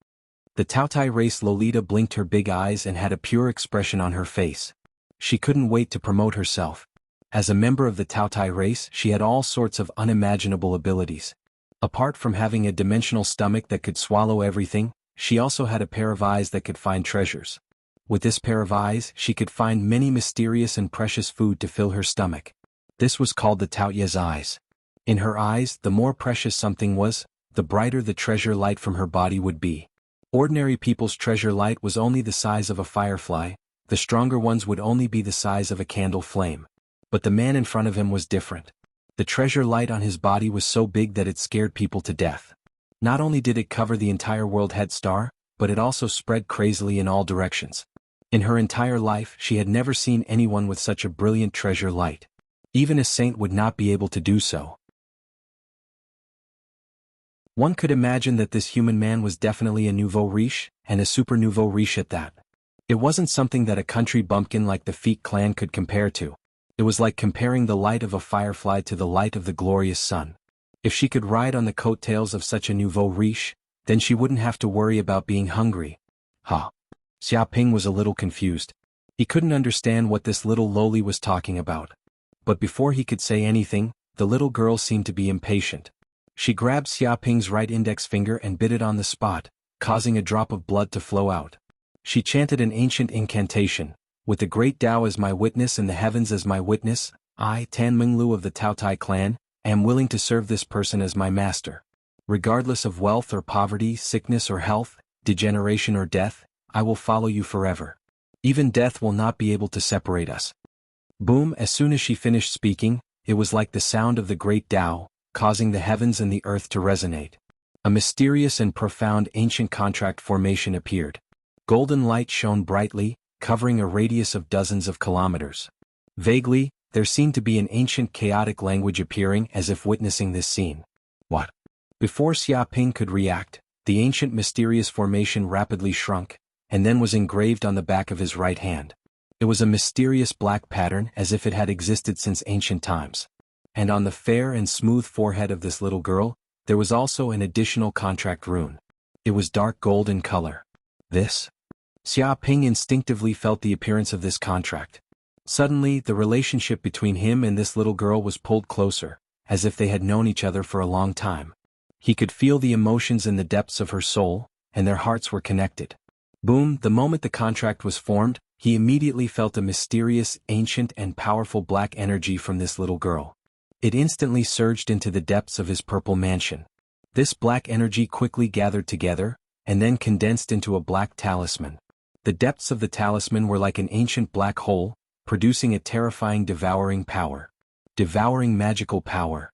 S1: The Taotai race Lolita blinked her big eyes and had a pure expression on her face. She couldn't wait to promote herself. As a member of the Taotai race, she had all sorts of unimaginable abilities. Apart from having a dimensional stomach that could swallow everything, she also had a pair of eyes that could find treasures. With this pair of eyes, she could find many mysterious and precious food to fill her stomach. This was called the Taoya's eyes. In her eyes, the more precious something was, the brighter the treasure light from her body would be. Ordinary people's treasure light was only the size of a firefly, the stronger ones would only be the size of a candle flame. But the man in front of him was different. The treasure light on his body was so big that it scared people to death. Not only did it cover the entire world head star, but it also spread crazily in all directions. In her entire life, she had never seen anyone with such a brilliant treasure light. Even a saint would not be able to do so. One could imagine that this human man was definitely a nouveau riche, and a super nouveau riche at that. It wasn't something that a country bumpkin like the Feet clan could compare to. It was like comparing the light of a firefly to the light of the glorious sun. If she could ride on the coattails of such a nouveau riche, then she wouldn't have to worry about being hungry. Xiaoping was a little confused. He couldn't understand what this little Loli was talking about. But before he could say anything, the little girl seemed to be impatient. She grabbed Xiaoping's right index finger and bit it on the spot, causing a drop of blood to flow out. She chanted an ancient incantation, with the great Tao as my witness and the heavens as my witness, I, Tan Minglu of the Taotai clan, am willing to serve this person as my master. Regardless of wealth or poverty, sickness or health, degeneration or death, I will follow you forever. Even death will not be able to separate us. Boom! As soon as she finished speaking, it was like the sound of the great Tao, causing the heavens and the earth to resonate. A mysterious and profound ancient contract formation appeared. Golden light shone brightly, covering a radius of dozens of kilometers. Vaguely, there seemed to be an ancient chaotic language appearing as if witnessing this scene. What? Before Xiaoping could react, the ancient mysterious formation rapidly shrunk, and then was engraved on the back of his right hand. It was a mysterious black pattern as if it had existed since ancient times. And on the fair and smooth forehead of this little girl, there was also an additional contract rune. It was dark gold in color. This? Xiaoping instinctively felt the appearance of this contract. Suddenly, the relationship between him and this little girl was pulled closer, as if they had known each other for a long time. He could feel the emotions in the depths of her soul, and their hearts were connected. Boom! The moment the contract was formed, he immediately felt a mysterious, ancient and powerful black energy from this little girl. It instantly surged into the depths of his purple mansion. This black energy quickly gathered together, and then condensed into a black talisman. The depths of the talisman were like an ancient black hole, producing a terrifying devouring power. Devouring magical power.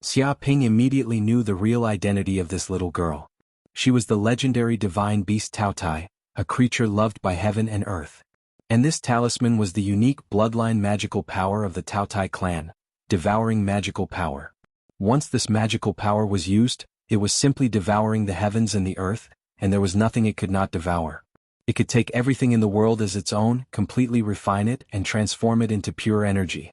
S1: Xiaoping immediately knew the real identity of this little girl. She was the legendary divine beast Taotai, a creature loved by heaven and earth. And this talisman was the unique bloodline magical power of the Taotai clan, devouring magical power. Once this magical power was used, it was simply devouring the heavens and the earth, and there was nothing it could not devour. It could take everything in the world as its own, completely refine it, and transform it into pure energy.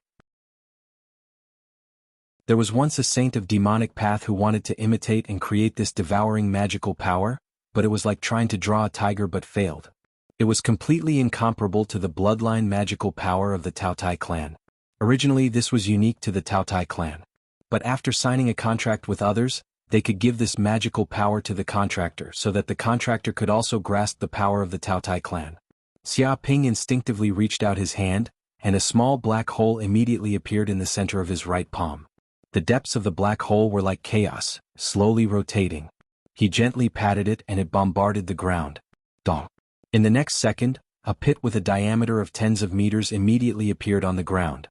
S1: There was once a saint of demonic path who wanted to imitate and create this devouring magical power, but it was like trying to draw a tiger but failed. It was completely incomparable to the bloodline magical power of the Taotai clan. Originally this was unique to the Taotai clan. But after signing a contract with others, they could give this magical power to the contractor so that the contractor could also grasp the power of the Taotai clan. Xia Ping instinctively reached out his hand, and a small black hole immediately appeared in the center of his right palm. The depths of the black hole were like chaos, slowly rotating. He gently patted it and it bombarded the ground. Dong. In the next second, a pit with a diameter of tens of meters immediately appeared on the ground.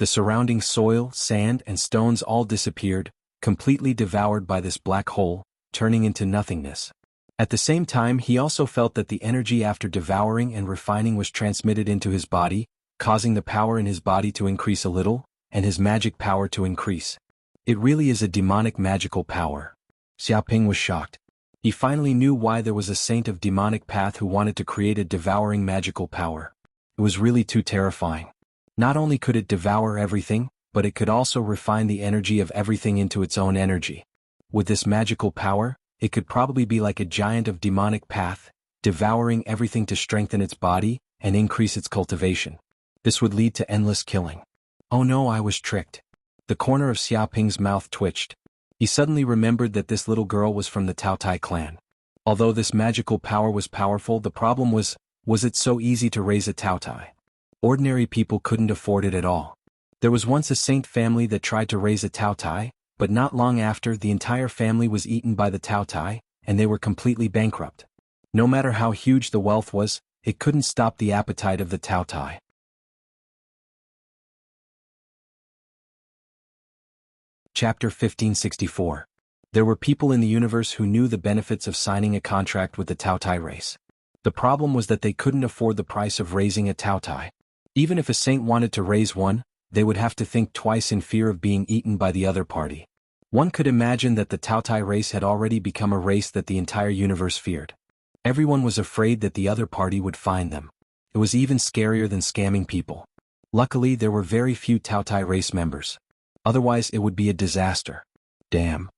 S1: The surrounding soil, sand, and stones all disappeared, completely devoured by this black hole, turning into nothingness. At the same time, he also felt that the energy after devouring and refining was transmitted into his body, causing the power in his body to increase a little, and his magic power to increase. It really is a demonic magical power. Xiaoping was shocked. He finally knew why there was a saint of demonic path who wanted to create a devouring magical power. It was really too terrifying. Not only could it devour everything, but it could also refine the energy of everything into its own energy. With this magical power, it could probably be like a giant of demonic path, devouring everything to strengthen its body and increase its cultivation. This would lead to endless killing. Oh no, I was tricked. The corner of Xiaoping's mouth twitched. He suddenly remembered that this little girl was from the Taotai clan. Although this magical power was powerful, the problem was it so easy to raise a Taotai? Ordinary people couldn't afford it at all. There was once a saint family that tried to raise a Taotai, but not long after the entire family was eaten by the Taotai, and they were completely bankrupt. No matter how huge the wealth was, it couldn't stop the appetite of the Taotai. Chapter 1564. There were people in the universe who knew the benefits of signing a contract with the Taotai race. The problem was that they couldn't afford the price of raising a Taotai. Even if a saint wanted to raise one, they would have to think twice in fear of being eaten by the other party. One could imagine that the Taotai race had already become a race that the entire universe feared. Everyone was afraid that the other party would find them. It was even scarier than scamming people. Luckily, there were very few Taotai race members. Otherwise, it would be a disaster. Damn.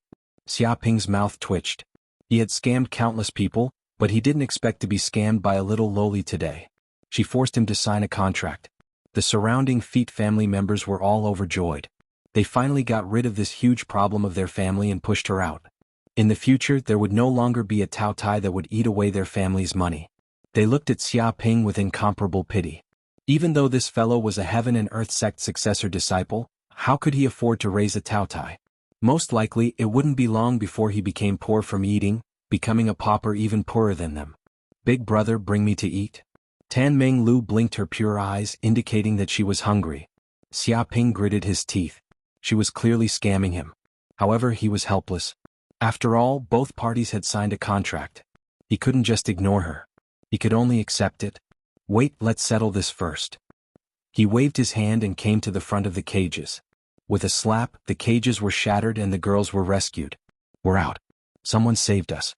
S1: Xiaoping's mouth twitched. He had scammed countless people, but he didn't expect to be scammed by a little loli today. She forced him to sign a contract. The surrounding Feet family members were all overjoyed. They finally got rid of this huge problem of their family and pushed her out. In the future, there would no longer be a Taotai that would eat away their family's money. They looked at Xiaoping with incomparable pity. Even though this fellow was a heaven and earth sect successor disciple, how could he afford to raise a Taotai? Most likely, it wouldn't be long before he became poor from eating, becoming a pauper even poorer than them. Big brother, bring me to eat. Tan Meng Lu blinked her pure eyes, indicating that she was hungry. Xiaoping gritted his teeth. She was clearly scamming him. However, he was helpless. After all, both parties had signed a contract. He couldn't just ignore her. He could only accept it. Wait, let's settle this first. He waved his hand and came to the front of the cages. With a slap, the cages were shattered and the girls were rescued. We're out. Someone saved us.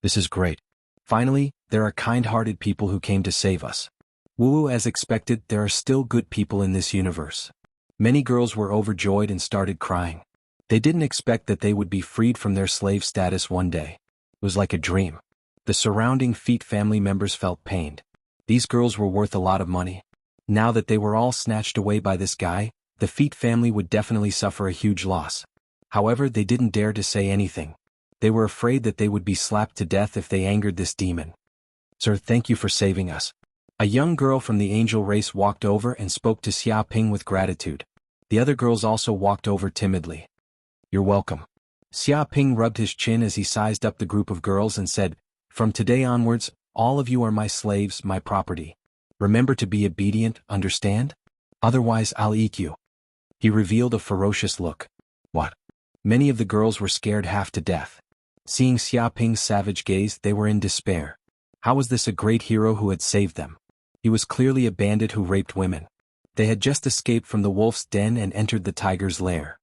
S1: This is great. Finally, there are kind-hearted people who came to save us. Woo, as expected, there are still good people in this universe. Many girls were overjoyed and started crying. They didn't expect that they would be freed from their slave status one day. It was like a dream. The surrounding Feet family members felt pained. These girls were worth a lot of money. Now that they were all snatched away by this guy, the Feet family would definitely suffer a huge loss. However, they didn't dare to say anything. They were afraid that they would be slapped to death if they angered this demon. Sir, thank you for saving us. A young girl from the angel race walked over and spoke to Xiaoping with gratitude. The other girls also walked over timidly. You're welcome. Xiaoping rubbed his chin as he sized up the group of girls and said, From today onwards, all of you are my slaves, my property. Remember to be obedient, understand? Otherwise I'll eat you. He revealed a ferocious look. What? Many of the girls were scared half to death. Seeing Xiaoping's savage gaze, they were in despair. How was this a great hero who had saved them? He was clearly a bandit who raped women. They had just escaped from the wolf's den and entered the tiger's lair.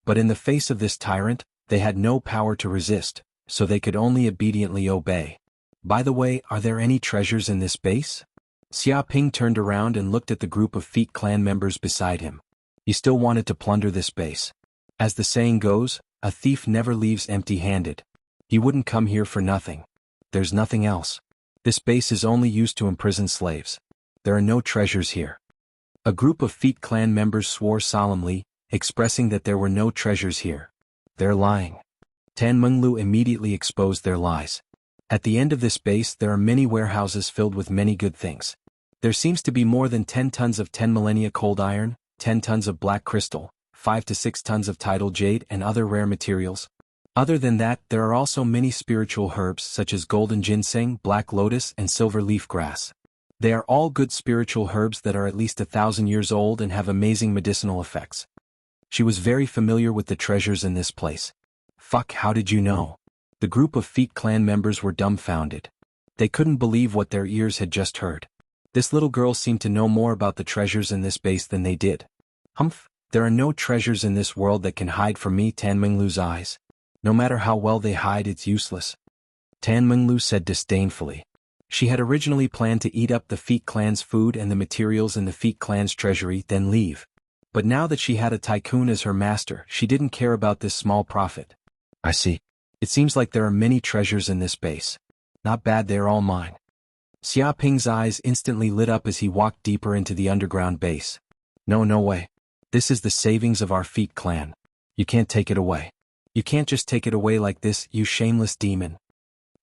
S1: But in the face of this tyrant, they had no power to resist, so they could only obediently obey. By the way, are there any treasures in this base? Xia Ping turned around and looked at the group of Feet clan members beside him. He still wanted to plunder this base. As the saying goes, a thief never leaves empty-handed. He wouldn't come here for nothing. There's nothing else. This base is only used to imprison slaves. There are no treasures here. A group of Feet clan members swore solemnly, expressing that there were no treasures here. They're lying. Tan Menglu immediately exposed their lies. At the end of this base there are many warehouses filled with many good things. There seems to be more than 10 tons of 10 millennia cold iron, 10 tons of black crystal, 5 to 6 tons of tidal jade and other rare materials. Other than that, there are also many spiritual herbs such as golden ginseng, black lotus and silver leaf grass. They are all good spiritual herbs that are at least 1,000 years old and have amazing medicinal effects. She was very familiar with the treasures in this place. Fuck, how did you know? The group of Feet clan members were dumbfounded. They couldn't believe what their ears had just heard. This little girl seemed to know more about the treasures in this base than they did. Humph, there are no treasures in this world that can hide from me, Tan Menglu's eyes. No matter how well they hide, it's useless. Tan Menglu said disdainfully. She had originally planned to eat up the Feet clan's food and the materials in the Feet clan's treasury, then leave. But now that she had a tycoon as her master, she didn't care about this small profit. I see. It seems like there are many treasures in this base. Not bad, they're all mine. Xia Ping's eyes instantly lit up as he walked deeper into the underground base. No way. This is the savings of our Feet clan. You can't take it away. You can't just take it away like this, you shameless demon.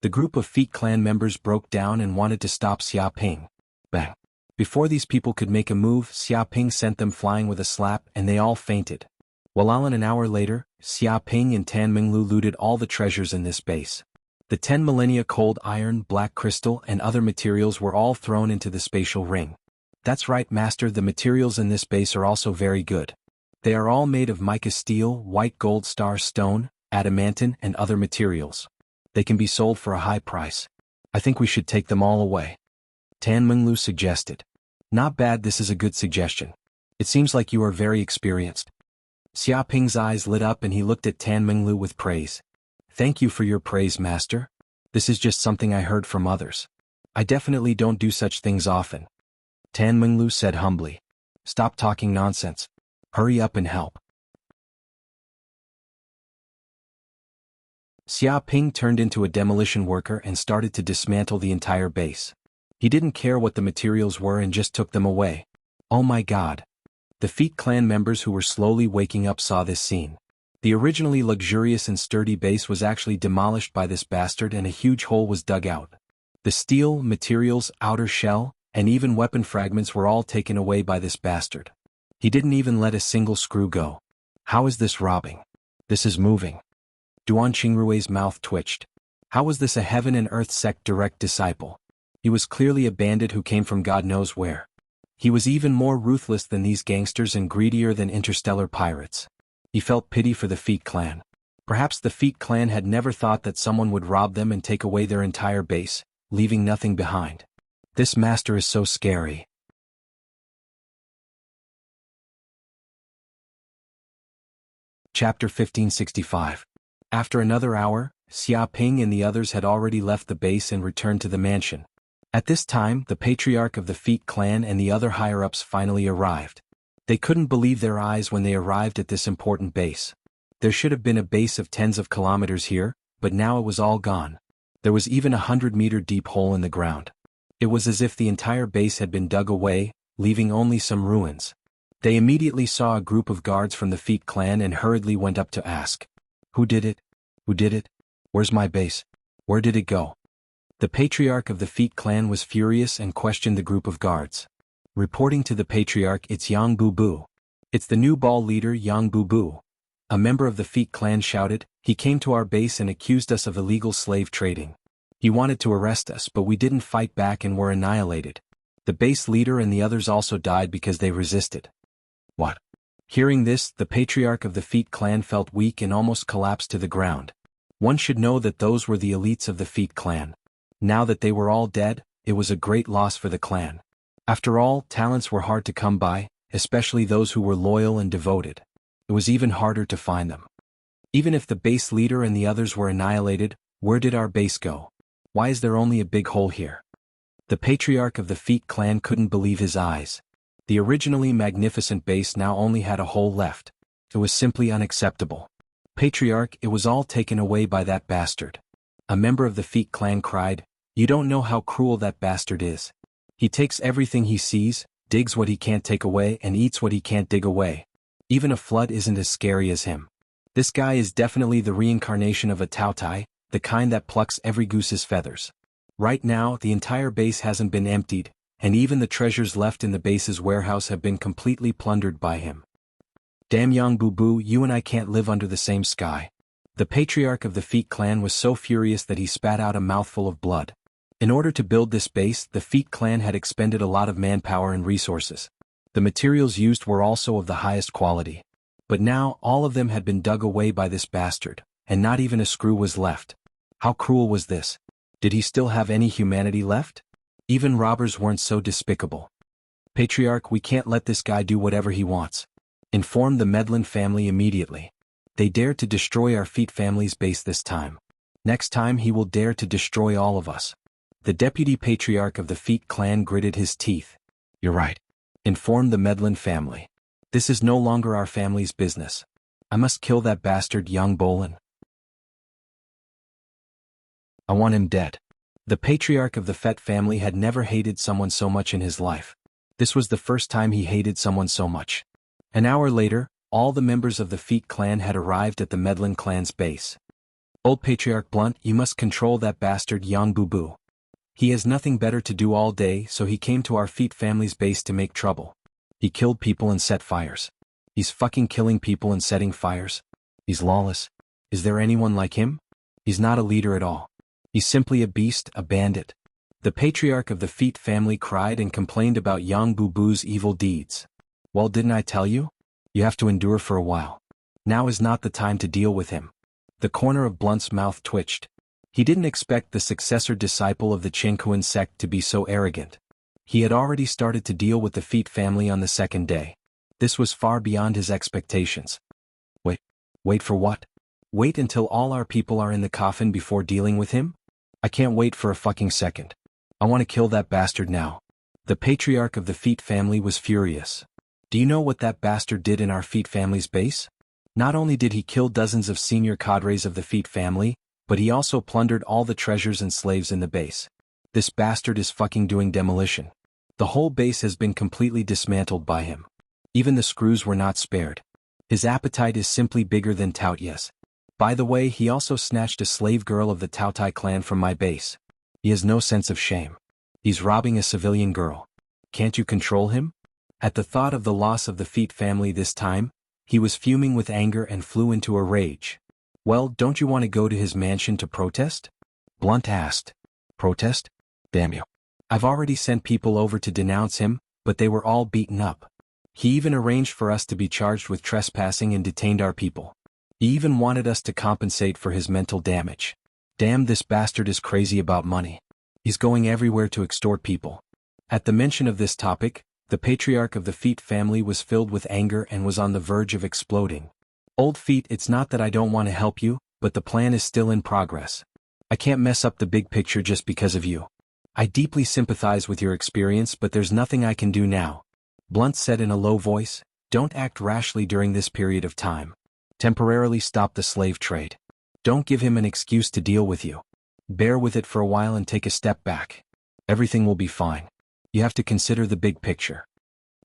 S1: The group of Feet clan members broke down and wanted to stop Xia Ping. Bang. Before these people could make a move, Xia Ping sent them flying with a slap and they all fainted. Well, an hour later, Xia Ping and Tan Menglu looted all the treasures in this base. The 10 millennia cold iron, black crystal and other materials were all thrown into the spatial ring. That's right, master, the materials in this base are also very good. They are all made of mica steel, white gold star stone, adamantine and other materials. They can be sold for a high price. I think we should take them all away. Tan Menglu suggested. Not bad, this is a good suggestion. It seems like you are very experienced. Xia Ping's eyes lit up and he looked at Tan Menglu with praise. Thank you for your praise, master. This is just something I heard from others. I definitely don't do such things often. Tan Menglu said humbly. Stop talking nonsense. Hurry up and help. Xia Ping turned into a demolition worker and started to dismantle the entire base. He didn't care what the materials were and just took them away. Oh my god. The Feet clan members who were slowly waking up saw this scene. The originally luxurious and sturdy base was actually demolished by this bastard and a huge hole was dug out. The steel, materials, outer shell, and even weapon fragments were all taken away by this bastard. He didn't even let a single screw go. How is this robbing? This is moving. Duan Qingrui's mouth twitched. How was this a heaven and earth sect direct disciple? He was clearly a bandit who came from God knows where. He was even more ruthless than these gangsters and greedier than interstellar pirates. He felt pity for the Feet clan. Perhaps the Feet clan had never thought that someone would rob them and take away their entire base, leaving nothing behind. This master is so scary. Chapter 1565. After another hour, Xia Ping and the others had already left the base and returned to the mansion. At this time, the patriarch of the Feet clan and the other higher-ups finally arrived. They couldn't believe their eyes when they arrived at this important base. There should have been a base of tens of kilometers here, but now it was all gone. There was even a 100-meter deep hole in the ground. It was as if the entire base had been dug away, leaving only some ruins. They immediately saw a group of guards from the Feet clan and hurriedly went up to ask. Who did it? Who did it? Where's my base? Where did it go? The patriarch of the Feet clan was furious and questioned the group of guards. Reporting to the patriarch, it's Yang Bu. It's the new ball leader Yang Bu. A member of the Feet clan shouted, he came to our base and accused us of illegal slave trading. He wanted to arrest us but we didn't fight back and were annihilated. The base leader and the others also died because they resisted. What? Hearing this, the patriarch of the Feet clan felt weak and almost collapsed to the ground. One should know that those were the elites of the Feet clan. Now that they were all dead, it was a great loss for the clan. After all, talents were hard to come by, especially those who were loyal and devoted. It was even harder to find them. Even if the base leader and the others were annihilated, where did our base go? Why is there only a big hole here? The patriarch of the Feet clan couldn't believe his eyes. The originally magnificent base now only had a hole left. It was simply unacceptable. Patriarch, it was all taken away by that bastard. A member of the Feet clan cried, "You don't know how cruel that bastard is. He takes everything he sees, digs what he can't take away and eats what he can't dig away. Even a flood isn't as scary as him. This guy is definitely the reincarnation of a Taotai, the kind that plucks every goose's feathers." Right now, the entire base hasn't been emptied, and even the treasures left in the base's warehouse have been completely plundered by him. Damn Jianghu, you and I can't live under the same sky. The patriarch of the Feet clan was so furious that he spat out a mouthful of blood. In order to build this base, the Feet clan had expended a lot of manpower and resources. The materials used were also of the highest quality. But now, all of them had been dug away by this bastard, and not even a screw was left. How cruel was this? Did he still have any humanity left? Even robbers weren't so despicable. Patriarch, we can't let this guy do whatever he wants. Inform the Medlin family immediately. They dared to destroy our Feet family's base this time. Next time he will dare to destroy all of us. The deputy patriarch of the Feet clan gritted his teeth. You're right. Inform the Medlin family. This is no longer our family's business. I must kill that bastard young Bolin. I want him dead. The patriarch of the Fett family had never hated someone so much in his life. This was the first time he hated someone so much. An hour later, all the members of the Feet clan had arrived at the Medlin clan's base. Old Patriarch Blunt, you must control that bastard Jianghu. He has nothing better to do all day, so he came to our Feet family's base to make trouble. He killed people and set fires. He's fucking killing people and setting fires. He's lawless. Is there anyone like him? He's not a leader at all. He's simply a beast, a bandit. The patriarch of the Feet family cried and complained about Jianghu's evil deeds. Well, didn't I tell you? You have to endure for a while. Now is not the time to deal with him. The corner of Blunt's mouth twitched. He didn't expect the successor disciple of the Jianghu sect to be so arrogant. He had already started to deal with the Feet family on the second day. This was far beyond his expectations. Wait for what? Wait until all our people are in the coffin before dealing with him? I can't wait for a fucking second. I want to kill that bastard now. The patriarch of the Feet family was furious. Do you know what that bastard did in our Feet family's base? Not only did he kill dozens of senior cadres of the Feet family, but he also plundered all the treasures and slaves in the base. This bastard is fucking doing demolition. The whole base has been completely dismantled by him. Even the screws were not spared. His appetite is simply bigger than Taotyes. By the way, he also snatched a slave girl of the Taotai clan from my base. He has no sense of shame. He's robbing a civilian girl. Can't you control him? At the thought of the loss of the Feet family this time, he was fuming with anger and flew into a rage. Well, don't you want to go to his mansion to protest? Blunt asked. Protest? Damn you. I've already sent people over to denounce him, but they were all beaten up. He even arranged for us to be charged with trespassing and detained our people. He even wanted us to compensate for his mental damage. Damn, this bastard is crazy about money. He's going everywhere to extort people. At the mention of this topic, the patriarch of the Feet family was filled with anger and was on the verge of exploding. Old Feet, it's not that I don't want to help you, but the plan is still in progress. I can't mess up the big picture just because of you. I deeply sympathize with your experience, but there's nothing I can do now. Blunt said in a low voice, don't act rashly during this period of time. Temporarily stop the slave trade. Don't give him an excuse to deal with you. Bear with it for a while and take a step back. Everything will be fine. You have to consider the big picture.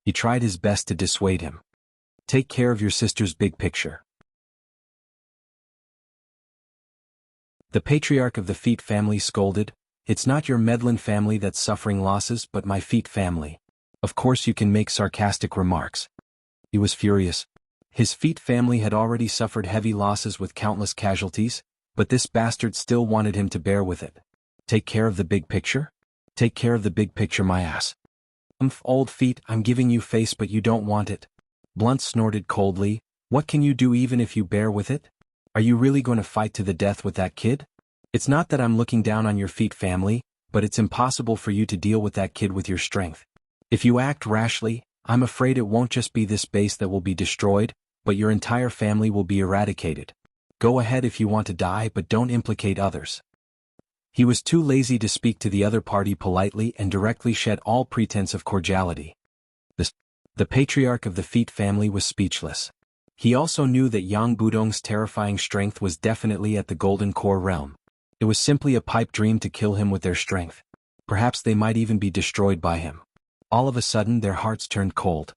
S1: He tried his best to dissuade him. Take care of your sister's big picture. The patriarch of the Feet family scolded, it's not your Medlin family that's suffering losses but my Feet family. Of course you can make sarcastic remarks. He was furious. His Feet family had already suffered heavy losses with countless casualties, but this bastard still wanted him to bear with it. Take care of the big picture? Take care of the big picture, my ass. Old Feet, I'm giving you face but you don't want it. Blunt snorted coldly, what can you do even if you bear with it? Are you really going to fight to the death with that kid? It's not that I'm looking down on your Feet family, but it's impossible for you to deal with that kid with your strength. If you act rashly, I'm afraid it won't just be this base that will be destroyed, but your entire family will be eradicated. Go ahead if you want to die, but don't implicate others. He was too lazy to speak to the other party politely and directly shed all pretense of cordiality. The patriarch of the Feet family was speechless. He also knew that Yang Budong's terrifying strength was definitely at the Golden Core realm. It was simply a pipe dream to kill him with their strength. Perhaps they might even be destroyed by him. All of a sudden their hearts turned cold.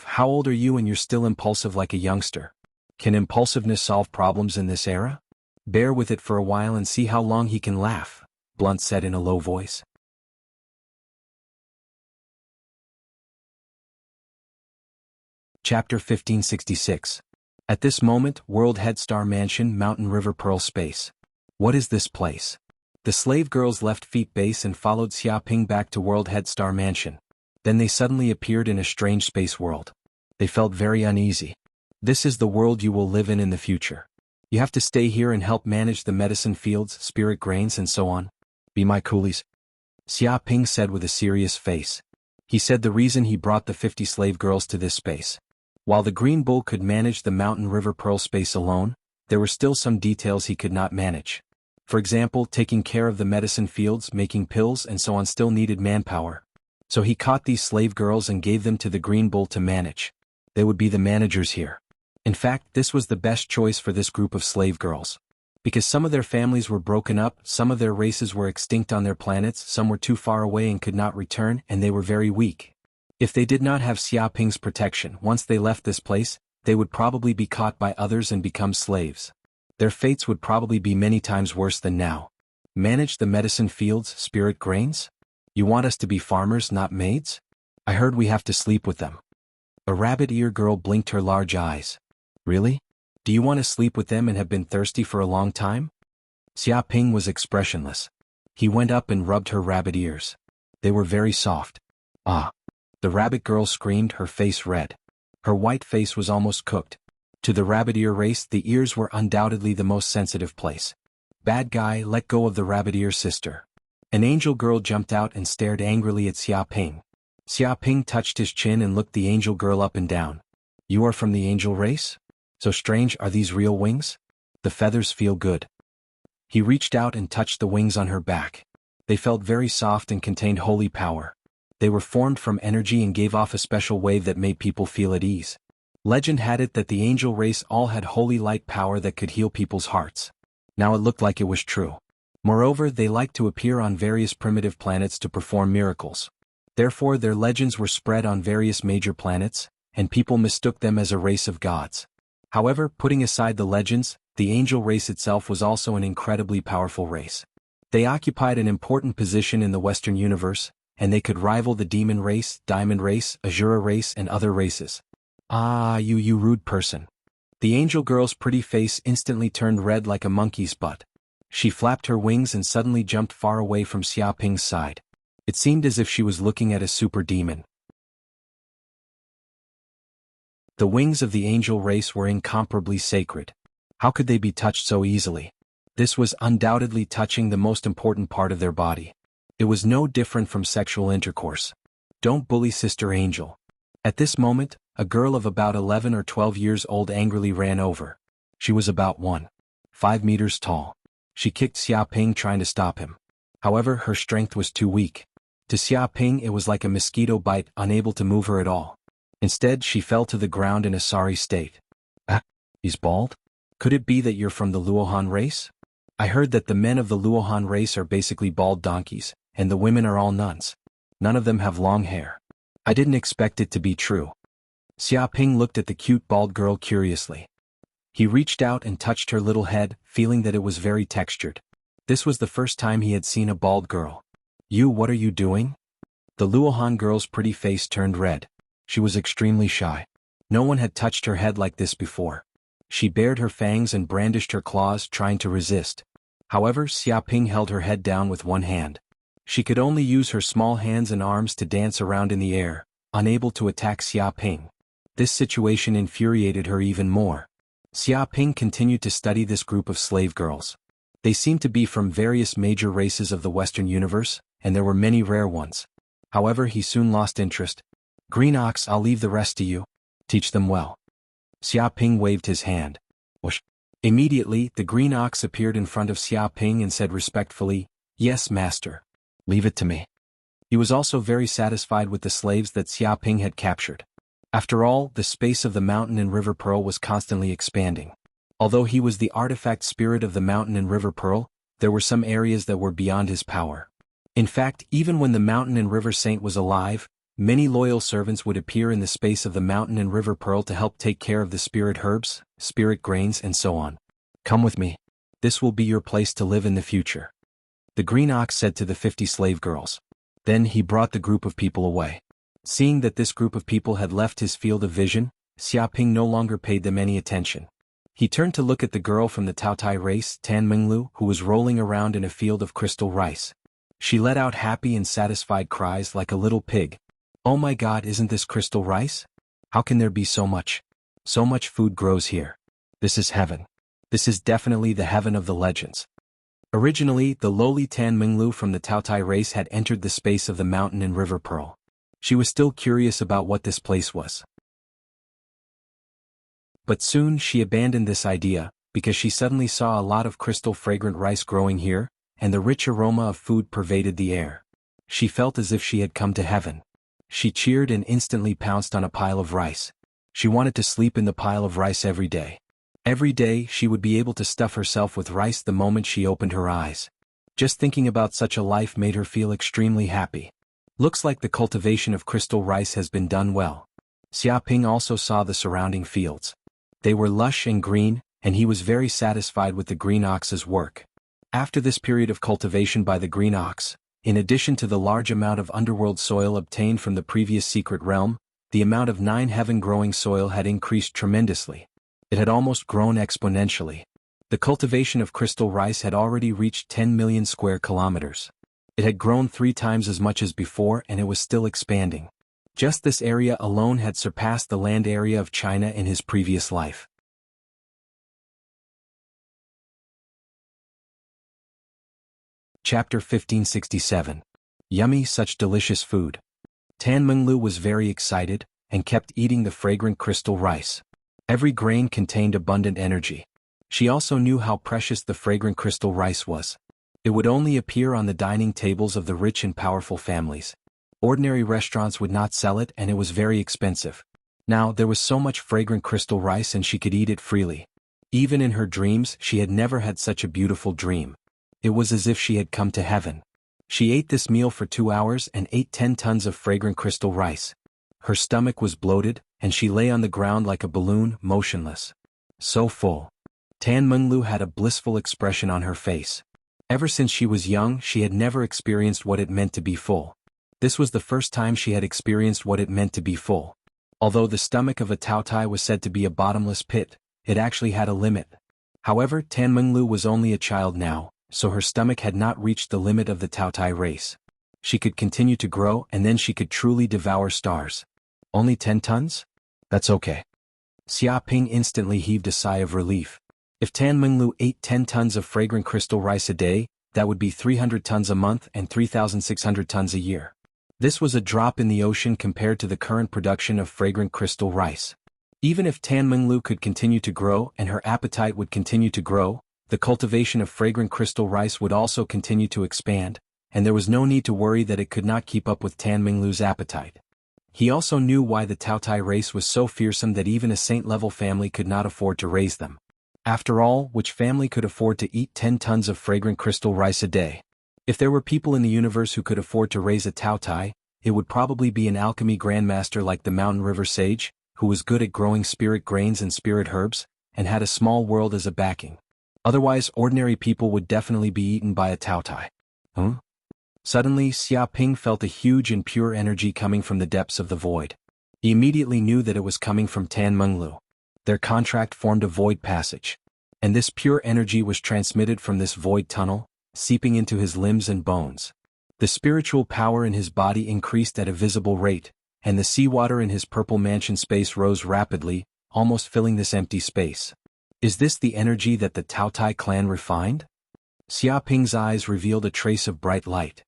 S1: How old are you and you're still impulsive like a youngster? Can impulsiveness solve problems in this era? Bear with it for a while and see how long he can laugh, Blunt said in a low voice. Chapter 1566. At this moment, World Headstar Mansion, Mountain River Pearl Space. What is this place? The slave girls left Feet Base and followed Xiaoping back to World Headstar Mansion. Then they suddenly appeared in a strange space world. They felt very uneasy. This is the world you will live in the future. You have to stay here and help manage the medicine fields, spirit grains and so on. Be my coolies. Xiaoping said with a serious face. He said the reason he brought the 50 slave girls to this space. While the Green Bull could manage the Mountain River Pearl Space alone, there were still some details he could not manage. For example, taking care of the medicine fields, making pills and so on still needed manpower. So he caught these slave girls and gave them to the Green Bull to manage. They would be the managers here. In fact, this was the best choice for this group of slave girls. Because some of their families were broken up, some of their races were extinct on their planets, some were too far away and could not return, and they were very weak. If they did not have Xiaoping's protection once they left this place, they would probably be caught by others and become slaves. Their fates would probably be many times worse than now. Manage the medicine fields, spirit grains? You want us to be farmers, not maids? I heard we have to sleep with them. A rabbit-ear girl blinked her large eyes. Really? Do you want to sleep with them and have been thirsty for a long time? Xiaoping was expressionless. He went up and rubbed her rabbit ears. They were very soft. Ah! The rabbit girl screamed, her face red. Her white face was almost cooked. To the rabbit ear race, the ears were undoubtedly the most sensitive place. Bad guy, let go of the rabbit ear sister. An angel girl jumped out and stared angrily at Xiaoping. Xiaoping touched his chin and looked the angel girl up and down. You are from the angel race? So strange, are these real wings? The feathers feel good. He reached out and touched the wings on her back. They felt very soft and contained holy power. They were formed from energy and gave off a special wave that made people feel at ease. Legend had it that the angel race all had holy light power that could heal people's hearts. Now it looked like it was true. Moreover, they liked to appear on various primitive planets to perform miracles. Therefore their legends were spread on various major planets, and people mistook them as a race of gods. However, putting aside the legends, the angel race itself was also an incredibly powerful race. They occupied an important position in the Western universe, and they could rival the demon race, diamond race, azura race and other races. Ah, you rude person. The angel girl's pretty face instantly turned red like a monkey's butt. She flapped her wings and suddenly jumped far away from Xiaoping's side. It seemed as if she was looking at a super demon. The wings of the angel race were incomparably sacred. How could they be touched so easily? This was undoubtedly touching the most important part of their body. It was no different from sexual intercourse. Don't bully Sister Angel. At this moment, a girl of about 11 or 12 years old angrily ran over. She was about 1.5 meters tall. She kicked Xiaoping trying to stop him. However, her strength was too weak. To Xiaoping it was like a mosquito bite, unable to move her at all. Instead, she fell to the ground in a sorry state. He's bald? Could it be that you're from the Luohan race? I heard that the men of the Luohan race are basically bald donkeys, and the women are all nuns. None of them have long hair. I didn't expect it to be true. Xiaoping looked at the cute bald girl curiously. He reached out and touched her little head, feeling that it was very textured. This was the first time he had seen a bald girl. What are you doing? The Luohan girl's pretty face turned red. She was extremely shy. No one had touched her head like this before. She bared her fangs and brandished her claws, trying to resist. However, Xiaoping held her head down with one hand. She could only use her small hands and arms to dance around in the air, unable to attack Xiaoping. This situation infuriated her even more. Xiaoping continued to study this group of slave girls. They seemed to be from various major races of the Western universe, and there were many rare ones. However, he soon lost interest. Green Ox, I'll leave the rest to you. Teach them well. Xiaoping waved his hand. Whoosh. Immediately, the Green Ox appeared in front of Xiaoping and said respectfully, "Yes, master. Leave it to me." He was also very satisfied with the slaves that Xiaoping had captured. After all, the space of the mountain and river pearl was constantly expanding. Although he was the artifact spirit of the mountain and river pearl, there were some areas that were beyond his power. In fact, even when the mountain and river saint was alive, many loyal servants would appear in the space of the mountain and river pearl to help take care of the spirit herbs, spirit grains, and so on. Come with me. This will be your place to live in the future. The Green Ox said to the 50 slave girls. Then he brought the group of people away. Seeing that this group of people had left his field of vision, Xiaoping no longer paid them any attention. He turned to look at the girl from the Taotai race, Tan Minglu, who was rolling around in a field of crystal rice. She let out happy and satisfied cries like a little pig. Oh my God, isn't this crystal rice? How can there be so much? So much food grows here. This is heaven. This is definitely the heaven of the legends. Originally, the lowly Tan Minglu from the Taotai race had entered the space of the mountain and river pearl. She was still curious about what this place was. But soon she abandoned this idea, because she suddenly saw a lot of crystal fragrant rice growing here, and the rich aroma of food pervaded the air. She felt as if she had come to heaven. She cheered and instantly pounced on a pile of rice. She wanted to sleep in the pile of rice every day. Every day she would be able to stuff herself with rice the moment she opened her eyes. Just thinking about such a life made her feel extremely happy. Looks like the cultivation of crystal rice has been done well. Xiaoping also saw the surrounding fields. They were lush and green, and he was very satisfied with the Green Ox's work. After this period of cultivation by the Green Ox, in addition to the large amount of underworld soil obtained from the previous secret realm, the amount of 9 heaven-growing soil had increased tremendously. It had almost grown exponentially. The cultivation of crystal rice had already reached 10 million square kilometers. It had grown 3 times as much as before, and it was still expanding. Just this area alone had surpassed the land area of China in his previous life. Chapter 1567. Yummy, such delicious food. Tan Minglu was very excited, and kept eating the fragrant crystal rice. Every grain contained abundant energy. She also knew how precious the fragrant crystal rice was. It would only appear on the dining tables of the rich and powerful families. Ordinary restaurants would not sell it, and it was very expensive. Now, there was so much fragrant crystal rice and she could eat it freely. Even in her dreams, she had never had such a beautiful dream. It was as if she had come to heaven. She ate this meal for 2 hours and ate 10 tons of fragrant crystal rice. Her stomach was bloated, and she lay on the ground like a balloon, motionless. So full. Tan Minglu had a blissful expression on her face. Ever since she was young, she had never experienced what it meant to be full. This was the first time she had experienced what it meant to be full. Although the stomach of a Taotai was said to be a bottomless pit, it actually had a limit. However, Tan Minglu was only a child now, so her stomach had not reached the limit of the Taotai race. She could continue to grow, and then she could truly devour stars. Only 10 tons? That's okay. Xiaoping instantly heaved a sigh of relief. If Tan Minglu ate 10 tons of fragrant crystal rice a day, that would be 300 tons a month and 3,600 tons a year. This was a drop in the ocean compared to the current production of fragrant crystal rice. Even if Tan Minglu could continue to grow and her appetite would continue to grow, the cultivation of fragrant crystal rice would also continue to expand, and there was no need to worry that it could not keep up with Tan Minglu's appetite. He also knew why the Taotai race was so fearsome that even a saint-level family could not afford to raise them. After all, which family could afford to eat 10 tons of fragrant crystal rice a day? If there were people in the universe who could afford to raise a Taotai, it would probably be an alchemy grandmaster like the Mountain River Sage, who was good at growing spirit grains and spirit herbs, and had a small world as a backing. Otherwise, ordinary people would definitely be eaten by a Taotai. Suddenly, Xiaoping felt a huge and pure energy coming from the depths of the void. He immediately knew that it was coming from Tan Minglu. Their contract formed a void passage. And this pure energy was transmitted from this void tunnel, seeping into his limbs and bones. The spiritual power in his body increased at a visible rate, and the seawater in his purple mansion space rose rapidly, almost filling this empty space. Is this the energy that the Taotai clan refined? Xiaoping's eyes revealed a trace of bright light.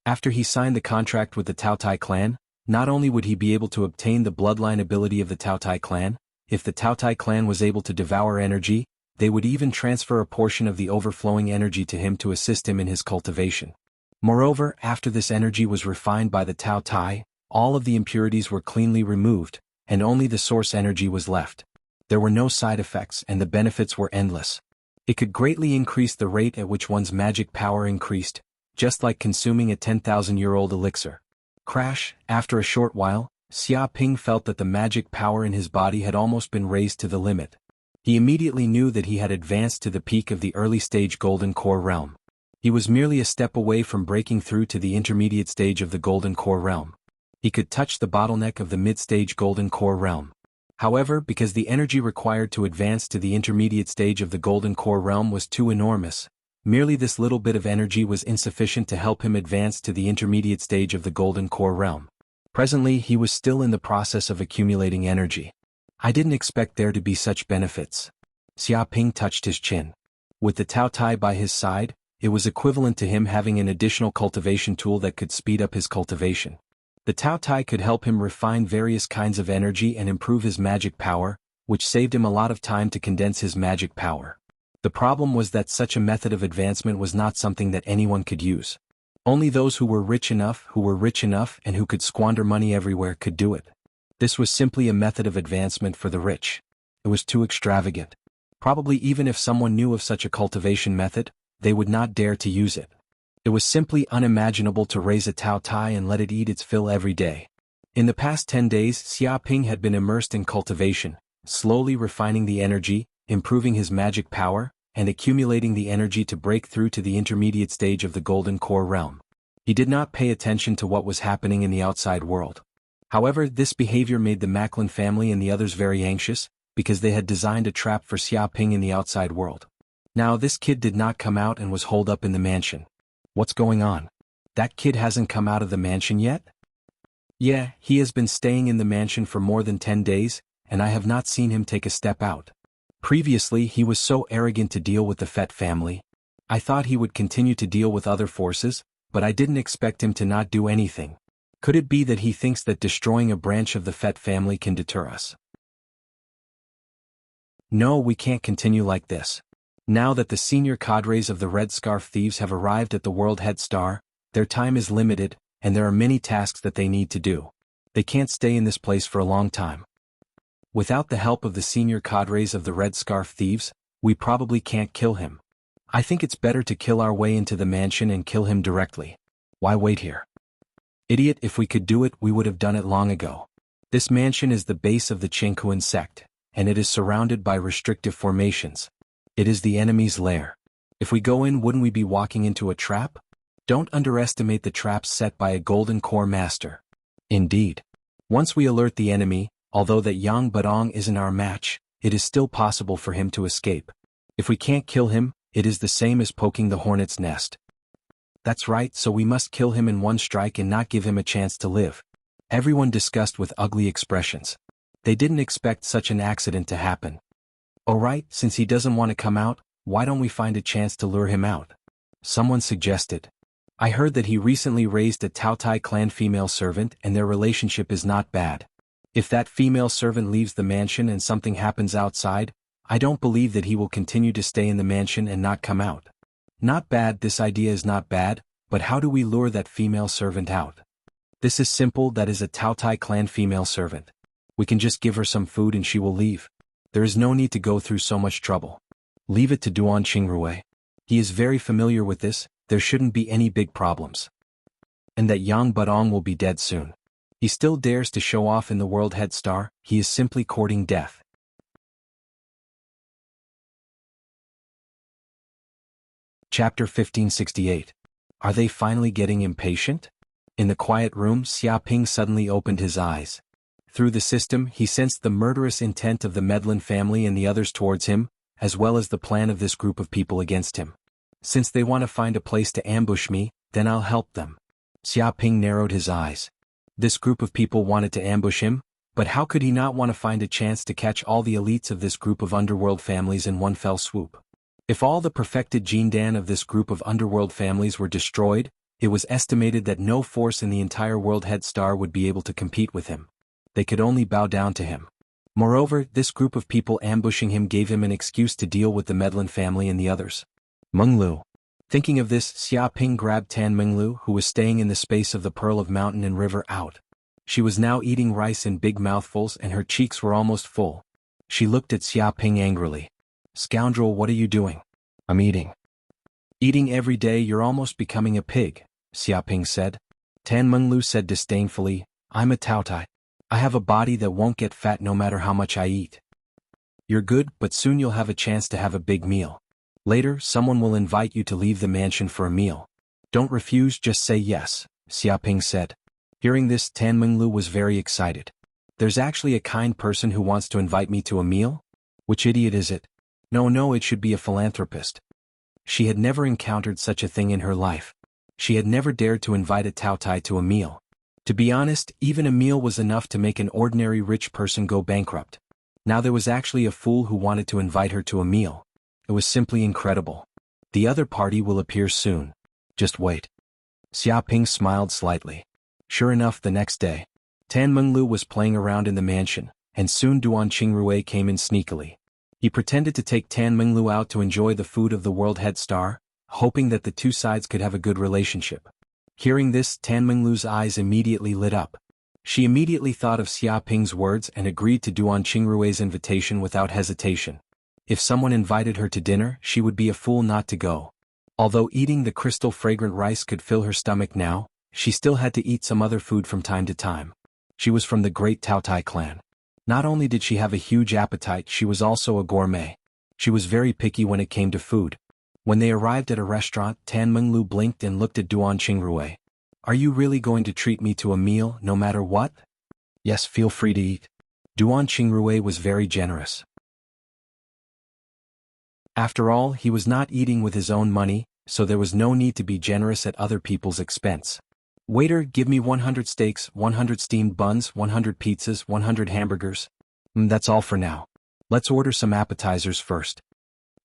S1: After he signed the contract with the Taotai clan, not only would he be able to obtain the bloodline ability of the Taotai clan, if the Taotai clan was able to devour energy, they would even transfer a portion of the overflowing energy to him to assist him in his cultivation. Moreover, after this energy was refined by the Taotai, all of the impurities were cleanly removed, and only the source energy was left. There were no side effects and the benefits were endless. It could greatly increase the rate at which one's magic power increased, just like consuming a 10,000-year-old elixir. Crash, after a short while, Xia Ping felt that the magic power in his body had almost been raised to the limit. He immediately knew that he had advanced to the peak of the early-stage Golden Core realm. He was merely a step away from breaking through to the intermediate stage of the Golden Core realm. He could touch the bottleneck of the mid-stage Golden Core realm. However, because the energy required to advance to the intermediate stage of the Golden Core realm was too enormous, merely this little bit of energy was insufficient to help him advance to the intermediate stage of the Golden Core realm. Presently, he was still in the process of accumulating energy. I didn't expect there to be such benefits. Xia Ping touched his chin. With the Taotai by his side, it was equivalent to him having an additional cultivation tool that could speed up his cultivation. The Taotai could help him refine various kinds of energy and improve his magic power, which saved him a lot of time to condense his magic power. The problem was that such a method of advancement was not something that anyone could use. Only those who were rich enough, and who could squander money everywhere could do it. This was simply a method of advancement for the rich. It was too extravagant. Probably even if someone knew of such a cultivation method, they would not dare to use it. It was simply unimaginable to raise a Taotai and let it eat its fill every day. In the past 10 days, Xia Ping had been immersed in cultivation, slowly refining the energy, improving his magic power, and accumulating the energy to break through to the intermediate stage of the Golden Core realm. He did not pay attention to what was happening in the outside world. However, this behavior made the Macklin family and the others very anxious, because they had designed a trap for Xia Ping in the outside world. Now this kid did not come out and was holed up in the mansion. What's going on? That kid hasn't come out of the mansion yet? Yeah, he has been staying in the mansion for more than 10 days, and I have not seen him take a step out. Previously he was so arrogant to deal with the Fett family. I thought he would continue to deal with other forces, but I didn't expect him to not do anything. Could it be that he thinks that destroying a branch of the Fett family can deter us? No, we can't continue like this. Now that the senior cadres of the Red Scarf Thieves have arrived at the World Head Star, their time is limited, and there are many tasks that they need to do. They can't stay in this place for a long time. Without the help of the senior cadres of the Red Scarf Thieves, we probably can't kill him. I think it's better to kill our way into the mansion and kill him directly. Why wait here? Idiot, if we could do it, we would have done it long ago. This mansion is the base of the Jianghu sect, and it is surrounded by restrictive formations. It is the enemy's lair. If we go in, wouldn't we be walking into a trap? Don't underestimate the traps set by a Golden Core master. Indeed. Once we alert the enemy, although that Yang Badong isn't our match, it is still possible for him to escape. If we can't kill him, it is the same as poking the hornet's nest. That's right, so we must kill him in one strike and not give him a chance to live. Everyone discussed with ugly expressions. They didn't expect such an accident to happen. Alright, since he doesn't want to come out, why don't we find a chance to lure him out? Someone suggested. I heard that he recently raised a Taotai clan female servant and their relationship is not bad. If that female servant leaves the mansion and something happens outside, I don't believe that he will continue to stay in the mansion and not come out. Not bad, this idea is not bad, but how do we lure that female servant out? This is simple, that is a Taotai clan female servant. We can just give her some food and she will leave. There is no need to go through so much trouble. Leave it to Duan Qingrui. He is very familiar with this, there shouldn't be any big problems. And that Yang Badong will be dead soon. He still dares to show off in the World Head Star, he is simply courting death. Chapter 1568. Are they finally getting impatient? In the quiet room, Xia Ping suddenly opened his eyes. Through the system, he sensed the murderous intent of the Medlin family and the others towards him, as well as the plan of this group of people against him. Since they want to find a place to ambush me, then I'll help them. Xia Ping narrowed his eyes. This group of people wanted to ambush him, but how could he not want to find a chance to catch all the elites of this group of underworld families in one fell swoop? If all the perfected Jindan of this group of underworld families were destroyed, It was estimated that no force in the entire world head star would be able to compete with him. They could only bow down to him. Moreover, this group of people ambushing him gave him an excuse to deal with the Medlin family and the others. Menglu. Thinking of this, Xiaoping grabbed Tan Menglu, who was staying in the space of the Pearl of Mountain and River, out. She was now eating rice in big mouthfuls and her cheeks were almost full. She looked at Xiaoping angrily. "Scoundrel, what are you doing?" "I'm eating." "Eating every day, you're almost becoming a pig," Xiaoping said. Tan Menglu said disdainfully, "I'm a Taotai. I have a body that won't get fat no matter how much I eat." "You're good, but soon you'll have a chance to have a big meal. Later, someone will invite you to leave the mansion for a meal. Don't refuse, just say yes," Xiaoping said. Hearing this, Tan Menglu was very excited. "There's actually a kind person who wants to invite me to a meal? Which idiot is it? No, it should be a philanthropist." She had never encountered such a thing in her life. She had never dared to invite a Taotai to a meal. To be honest, even a meal was enough to make an ordinary rich person go bankrupt. Now there was actually a fool who wanted to invite her to a meal. It was simply incredible. "The other party will appear soon. Just wait." Xiaoping smiled slightly. Sure enough, the next day, Tan Menglu was playing around in the mansion, and soon Duan Qingrui came in sneakily. He pretended to take Tan Menglu out to enjoy the food of the world head star, hoping that the two sides could have a good relationship. Hearing this, Tan Menglu's eyes immediately lit up. She immediately thought of Xiaoping's words and agreed to Duan Qingrui's invitation without hesitation. If someone invited her to dinner, she would be a fool not to go. Although eating the crystal fragrant rice could fill her stomach now, she still had to eat some other food from time to time. She was from the great Taotai clan. Not only did she have a huge appetite, she was also a gourmet. She was very picky when it came to food. When they arrived at a restaurant, Tan Menglu blinked and looked at Duan Qingrui. "Are you really going to treat me to a meal, no matter what?" "Yes, feel free to eat." Duan Qingrui was very generous. After all, he was not eating with his own money, so there was no need to be generous at other people's expense. "Waiter, give me 100 steaks, 100 steamed buns, 100 pizzas, 100 hamburgers." That's all for now. Let's order some appetizers first."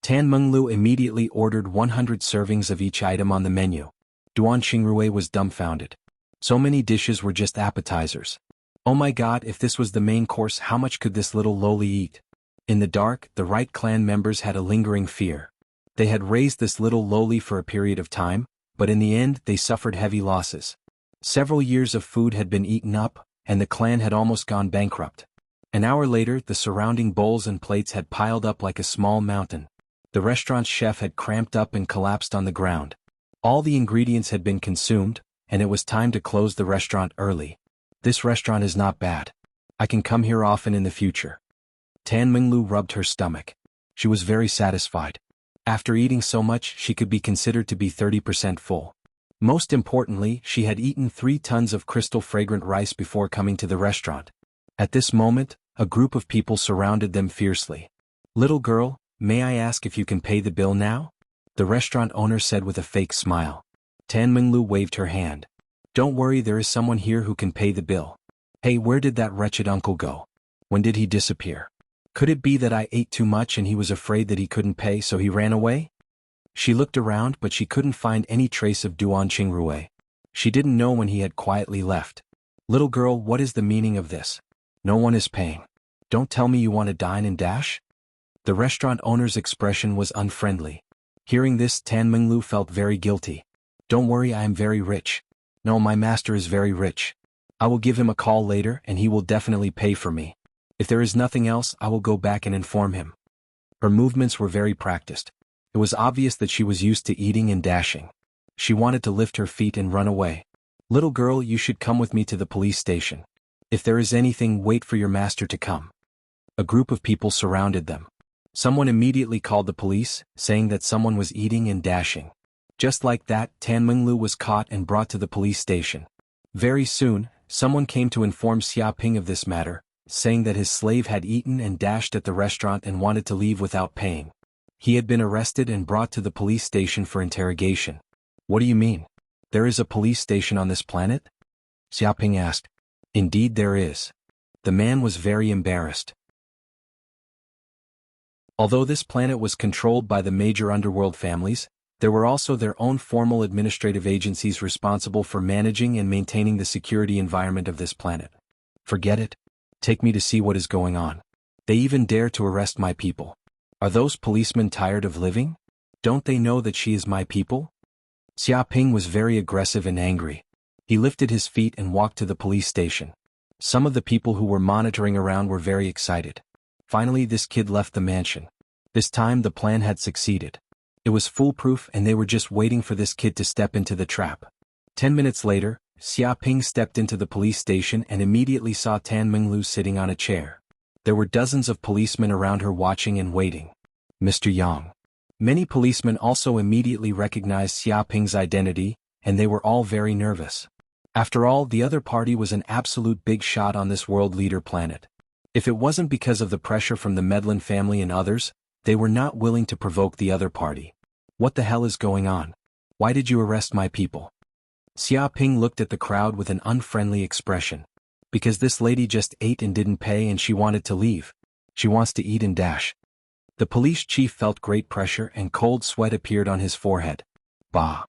S1: Tan Menglu immediately ordered 100 servings of each item on the menu. Duan Qingrui was dumbfounded. So many dishes were just appetizers. Oh my god, if this was the main course, how much could this little lowly eat? In the dark, the right clan members had a lingering fear. They had raised this little lowly for a period of time, but in the end they suffered heavy losses. Several years of food had been eaten up, and the clan had almost gone bankrupt. An hour later, the surrounding bowls and plates had piled up like a small mountain. The restaurant's chef had cramped up and collapsed on the ground. All the ingredients had been consumed, and it was time to close the restaurant early. "This restaurant is not bad. I can come here often in the future." Tan Menglu rubbed her stomach. She was very satisfied. After eating so much, she could be considered to be 30% full. Most importantly, she had eaten 3 tons of crystal fragrant rice before coming to the restaurant. At this moment, a group of people surrounded them fiercely. "Little girl, may I ask if you can pay the bill now?" the restaurant owner said with a fake smile. Tan Menglu waved her hand. "Don't worry, there is someone here who can pay the bill." "Hey, where did that wretched uncle go? When did he disappear? Could it be that I ate too much and he was afraid that he couldn't pay, so he ran away?" She looked around, but she couldn't find any trace of Duan Qingrui. She didn't know when he had quietly left. "Little girl, what is the meaning of this? No one is paying. Don't tell me you want to dine and dash?" The restaurant owner's expression was unfriendly. Hearing this, Tan Menglu felt very guilty. "Don't worry, I am very rich. No, my master is very rich. I will give him a call later and he will definitely pay for me. If there is nothing else, I will go back and inform him." Her movements were very practiced. It was obvious that she was used to eating and dashing. She wanted to lift her feet and run away. "Little girl, you should come with me to the police station. If there is anything, wait for your master to come." A group of people surrounded them. Someone immediately called the police, saying that someone was eating and dashing. Just like that, Tan Menglu was caught and brought to the police station. Very soon, someone came to inform Xiaoping of this matter, saying that his slave had eaten and dashed at the restaurant and wanted to leave without paying. He had been arrested and brought to the police station for interrogation. "What do you mean? There is a police station on this planet?" Xiaoping asked. "Indeed there is." The man was very embarrassed. Although this planet was controlled by the major underworld families, There were also their own formal administrative agencies responsible for managing and maintaining the security environment of this planet. Forget it. Take me to see what is going on. They even dare to arrest my people. Are those policemen tired of living? Don't they know that she is my people? Xiaoping was very aggressive and angry. He lifted his feet and walked to the police station. Some of the people who were monitoring around were very excited. Finally, this kid left the mansion. This time the plan had succeeded. It was foolproof and they were just waiting for this kid to step into the trap. 10 minutes later, Xiaoping stepped into the police station and immediately saw Tan Minglu sitting on a chair. There were dozens of policemen around her watching and waiting. Mr. Yang. Many policemen also immediately recognized Xiaoping's identity, and they were all very nervous. After all, the other party was an absolute big shot on this world leader planet. If it wasn't because of the pressure from the Medlin family and others, they were not willing to provoke the other party. What the hell is going on? Why did you arrest my people? Xiaoping looked at the crowd with an unfriendly expression. Because this lady just ate and didn't pay and she wanted to leave. She wants to eat and dash. The police chief felt great pressure and cold sweat appeared on his forehead. Bah.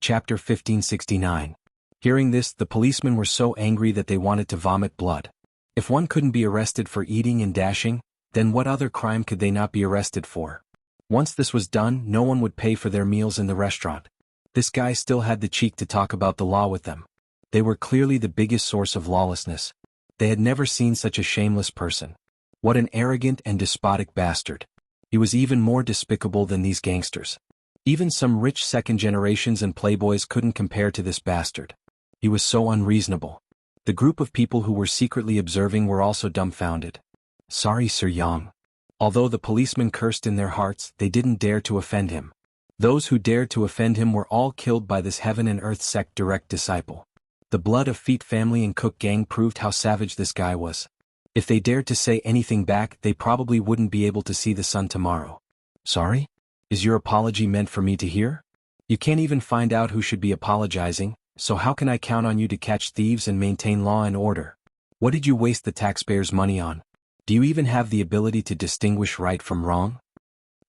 S1: Chapter 1569. Hearing this, the policemen were so angry that they wanted to vomit blood. If one couldn't be arrested for eating and dashing, then what other crime could they not be arrested for? Once this was done, no one would pay for their meals in the restaurant. This guy still had the cheek to talk about the law with them. They were clearly the biggest source of lawlessness. They had never seen such a shameless person. What an arrogant and despotic bastard. He was even more despicable than these gangsters. Even some rich second generations and playboys couldn't compare to this bastard. He was so unreasonable. The group of people who were secretly observing were also dumbfounded. Sorry, Sir Yang. Although the policemen cursed in their hearts, they didn't dare to offend him. Those who dared to offend him were all killed by this heaven and earth sect direct disciple. The blood of Feet family and Cook gang proved how savage this guy was. If they dared to say anything back, they probably wouldn't be able to see the sun tomorrow. Sorry? Is your apology meant for me to hear? You can't even find out who should be apologizing, so how can I count on you to catch thieves and maintain law and order? What did you waste the taxpayers' money on? Do you even have the ability to distinguish right from wrong?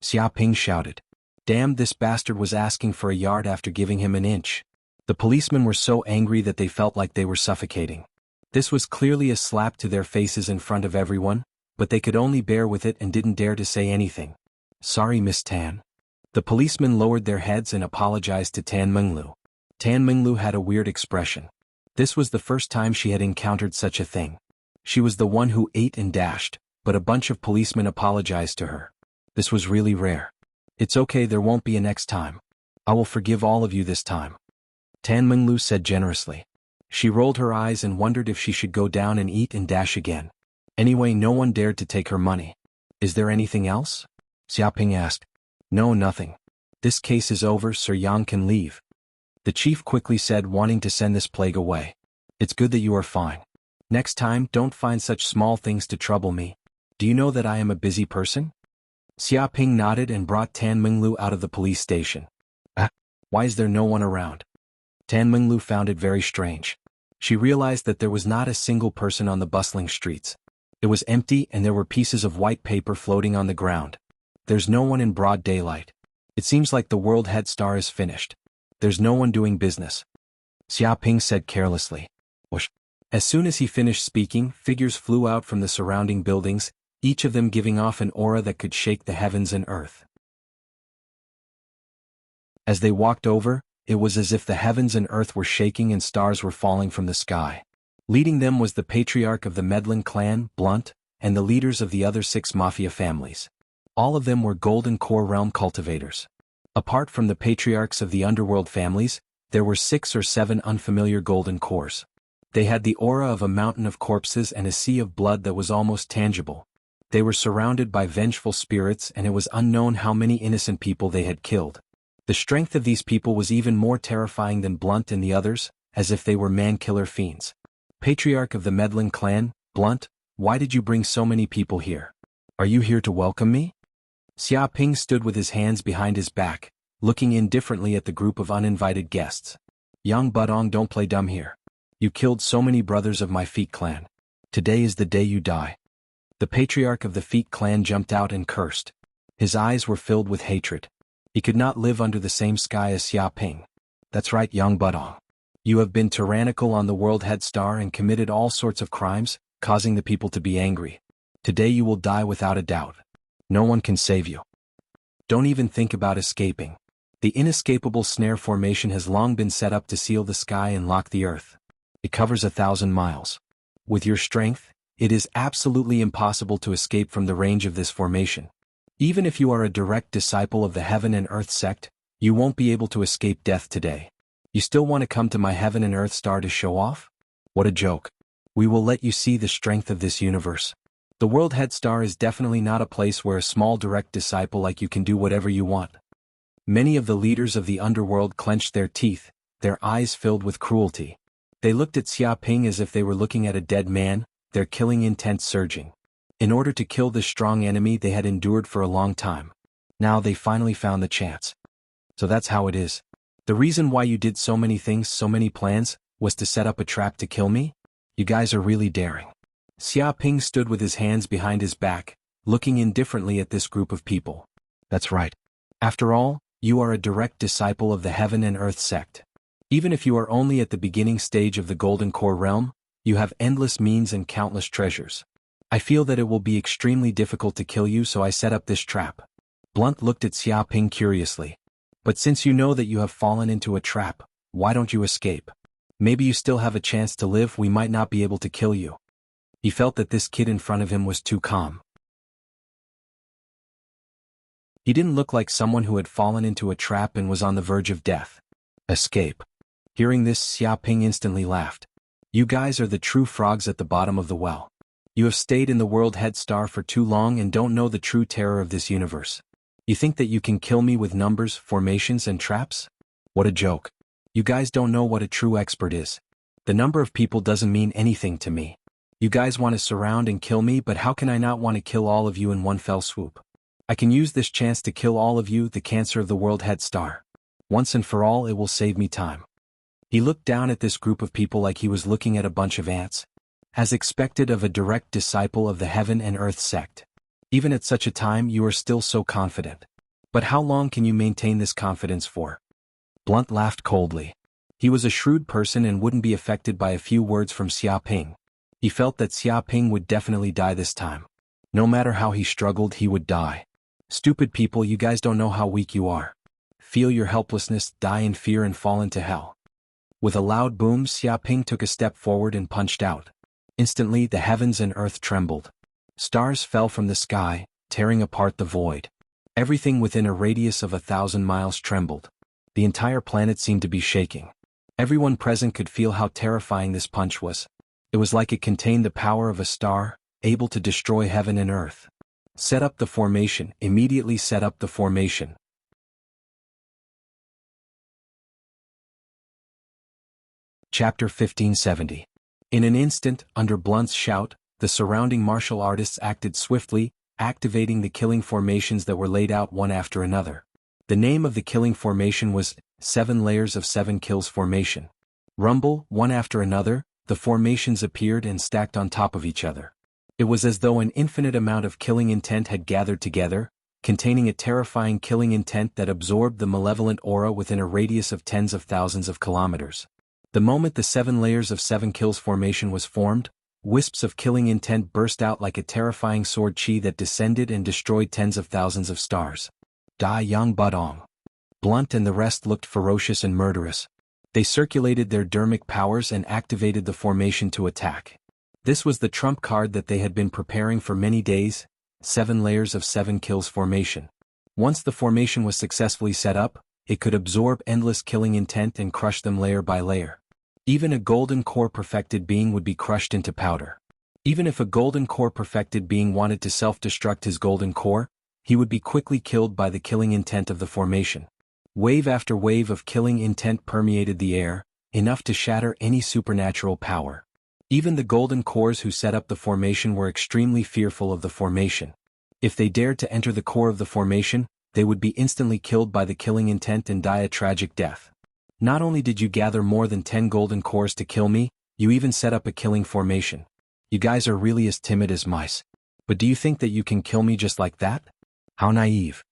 S1: Xiaoping shouted. Damn, this bastard was asking for a yard after giving him an inch. The policemen were so angry that they felt like they were suffocating. This was clearly a slap to their faces in front of everyone, but they could only bear with it and didn't dare to say anything. Sorry, Miss Tan. The policemen lowered their heads and apologized to Tan Minglu. Tan Minglu had a weird expression. This was the first time she had encountered such a thing. She was the one who ate and dashed, but a bunch of policemen apologized to her. This was really rare. It's okay, there won't be a next time. I will forgive all of you this time. Tan Minglu said generously. She rolled her eyes and wondered if she should go down and eat and dash again. Anyway, no one dared to take her money. Is there anything else? Xiaoping asked. No, nothing. This case is over, Sir Yang can leave. The chief quickly said, wanting to send this plague away. It's good that you are fine. Next time, don't find such small things to trouble me. Do you know that I am a busy person? Xiaoping nodded and brought Tan Minglu out of the police station. Why is there no one around? Tan Minglu found it very strange. She realized that there was not a single person on the bustling streets. It was empty and there were pieces of white paper floating on the ground. There's no one in broad daylight. It seems like the world head star is finished. There's no one doing business. Xiaoping said carelessly. Whoosh. As soon as he finished speaking, figures flew out from the surrounding buildings, each of them giving off an aura that could shake the heavens and earth. As they walked over, it was as if the heavens and earth were shaking and stars were falling from the sky. Leading them was the patriarch of the Medlin clan, Blunt, and the leaders of the other 6 mafia families. All of them were Golden Core realm cultivators. Apart from the patriarchs of the underworld families, there were 6 or 7 unfamiliar Golden Cores. They had the aura of a mountain of corpses and a sea of blood that was almost tangible. They were surrounded by vengeful spirits and it was unknown how many innocent people they had killed. The strength of these people was even more terrifying than Blunt and the others, as if they were man-killer fiends. Patriarch of the Medlin clan, Blunt, why did you bring so many people here? Are you here to welcome me? Xiaoping stood with his hands behind his back, looking indifferently at the group of uninvited guests. Yang Budong, don't play dumb here. You killed so many brothers of my Feet clan. Today is the day you die. The patriarch of the Feet clan jumped out and cursed. His eyes were filled with hatred. He could not live under the same sky as Xia Ping. That's right, young Budong. You have been tyrannical on the World Head Star and committed all sorts of crimes, causing the people to be angry. Today you will die without a doubt. No one can save you. Don't even think about escaping. The inescapable snare formation has long been set up to seal the sky and lock the earth. It covers 1,000 miles. With your strength, it is absolutely impossible to escape from the range of this formation. Even if you are a direct disciple of the Heaven and Earth sect, you won't be able to escape death today. You still want to come to my Heaven and Earth star to show off? What a joke. We will let you see the strength of this universe. The World Head Star is definitely not a place where a small direct disciple like you can do whatever you want. Many of the leaders of the underworld clenched their teeth, their eyes filled with cruelty. They looked at Xia Ping as if they were looking at a dead man, their killing intent surging. In order to kill this strong enemy they had endured for a long time. Now they finally found the chance. So that's how it is. The reason why you did so many things, so many plans, was to set up a trap to kill me? You guys are really daring. Xia Ping stood with his hands behind his back, looking indifferently at this group of people. That's right. After all, you are a direct disciple of the Heaven and Earth sect. Even if you are only at the beginning stage of the Golden Core realm, you have endless means and countless treasures. I feel that it will be extremely difficult to kill you, so I set up this trap. Blunt looked at Xia Ping curiously. But since you know that you have fallen into a trap, why don't you escape? Maybe you still have a chance to live, we might not be able to kill you. He felt that this kid in front of him was too calm. He didn't look like someone who had fallen into a trap and was on the verge of death. Escape. Hearing this, Xia Ping instantly laughed. You guys are the true frogs at the bottom of the well. You have stayed in the World Head Star for too long and don't know the true terror of this universe. You think that you can kill me with numbers, formations, and traps? What a joke. You guys don't know what a true expert is. The number of people doesn't mean anything to me. You guys want to surround and kill me, but how can I not want to kill all of you in one fell swoop? I can use this chance to kill all of you, the cancer of the World Head Star. Once and for all, it will save me time. He looked down at this group of people like he was looking at a bunch of ants. As expected of a direct disciple of the Heaven and Earth sect. Even at such a time you are still so confident. But how long can you maintain this confidence for? Blunt laughed coldly. He was a shrewd person and wouldn't be affected by a few words from Xia Ping. He felt that Xia Ping would definitely die this time. No matter how he struggled, he would die. Stupid people, you guys don't know how weak you are. Feel your helplessness, die in fear and fall into hell. With a loud boom, Xia Ping took a step forward and punched out. Instantly the heavens and earth trembled. Stars fell from the sky, tearing apart the void. Everything within a radius of 1,000 miles trembled. The entire planet seemed to be shaking. Everyone present could feel how terrifying this punch was. It was like it contained the power of a star, able to destroy heaven and earth. Set up the formation, immediately set up the formation. Chapter 1570. In an instant, under Blunt's shout, the surrounding martial artists acted swiftly, activating the killing formations that were laid out one after another. The name of the killing formation was 7 Layers of 7 Kills Formation. Rumble, one after another, the formations appeared and stacked on top of each other. It was as though an infinite amount of killing intent had gathered together, containing a terrifying killing intent that absorbed the malevolent aura within a radius of tens of thousands of kilometers. The moment the 7 Layers of 7 Kills formation was formed, wisps of killing intent burst out like a terrifying sword chi that descended and destroyed tens of thousands of stars. Da Yang Budong. Blunt and the rest looked ferocious and murderous. They circulated their dermic powers and activated the formation to attack. This was the trump card that they had been preparing for many days, 7 Layers of 7 Kills formation. Once the formation was successfully set up, it could absorb endless killing intent and crush them layer by layer. Even a golden core perfected being would be crushed into powder. Even if a golden core perfected being wanted to self-destruct his golden core, he would be quickly killed by the killing intent of the formation. Wave after wave of killing intent permeated the air, enough to shatter any supernatural power. Even the golden cores who set up the formation were extremely fearful of the formation. If they dared to enter the core of the formation, they would be instantly killed by the killing intent and die a tragic death. Not only did you gather more than 10 golden cores to kill me, you even set up a killing formation. You guys are really as timid as mice. But do you think that you can kill me just like that? How naive.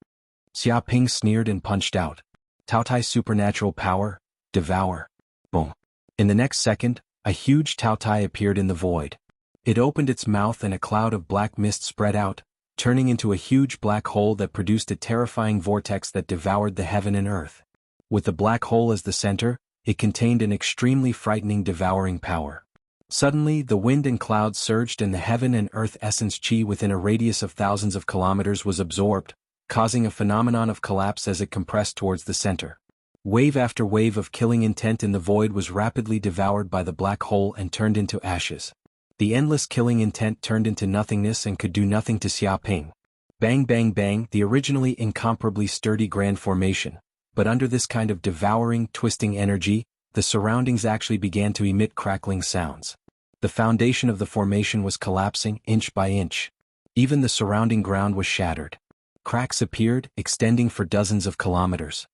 S1: Xia Ping sneered and punched out. Tao Tai's supernatural power, devour. Boom. In the next second, a huge Tao Tai appeared in the void. It opened its mouth and a cloud of black mist spread out, turning into a huge black hole that produced a terrifying vortex that devoured the heaven and earth. With the black hole as the center, it contained an extremely frightening devouring power. Suddenly, the wind and clouds surged and the heaven and earth essence chi within a radius of thousands of kilometers was absorbed, causing a phenomenon of collapse as it compressed towards the center. Wave after wave of killing intent in the void was rapidly devoured by the black hole and turned into ashes. The endless killing intent turned into nothingness and could do nothing to Xia Ping. Bang bang bang, the originally incomparably sturdy grand formation, but under this kind of devouring, twisting energy, the surroundings actually began to emit crackling sounds. The foundation of the formation was collapsing inch by inch. Even the surrounding ground was shattered. Cracks appeared, extending for dozens of kilometers.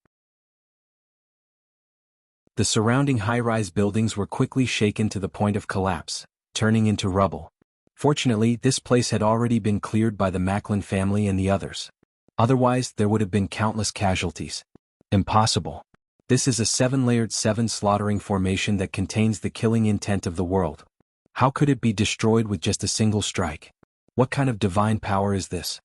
S1: The surrounding high-rise buildings were quickly shaken to the point of collapse, turning into rubble. Fortunately, this place had already been cleared by the Macklin family and the others. Otherwise, there would have been countless casualties. Impossible. This is a 7-layered 7-slaughtering formation that contains the killing intent of the world. How could it be destroyed with just a single strike? What kind of divine power is this?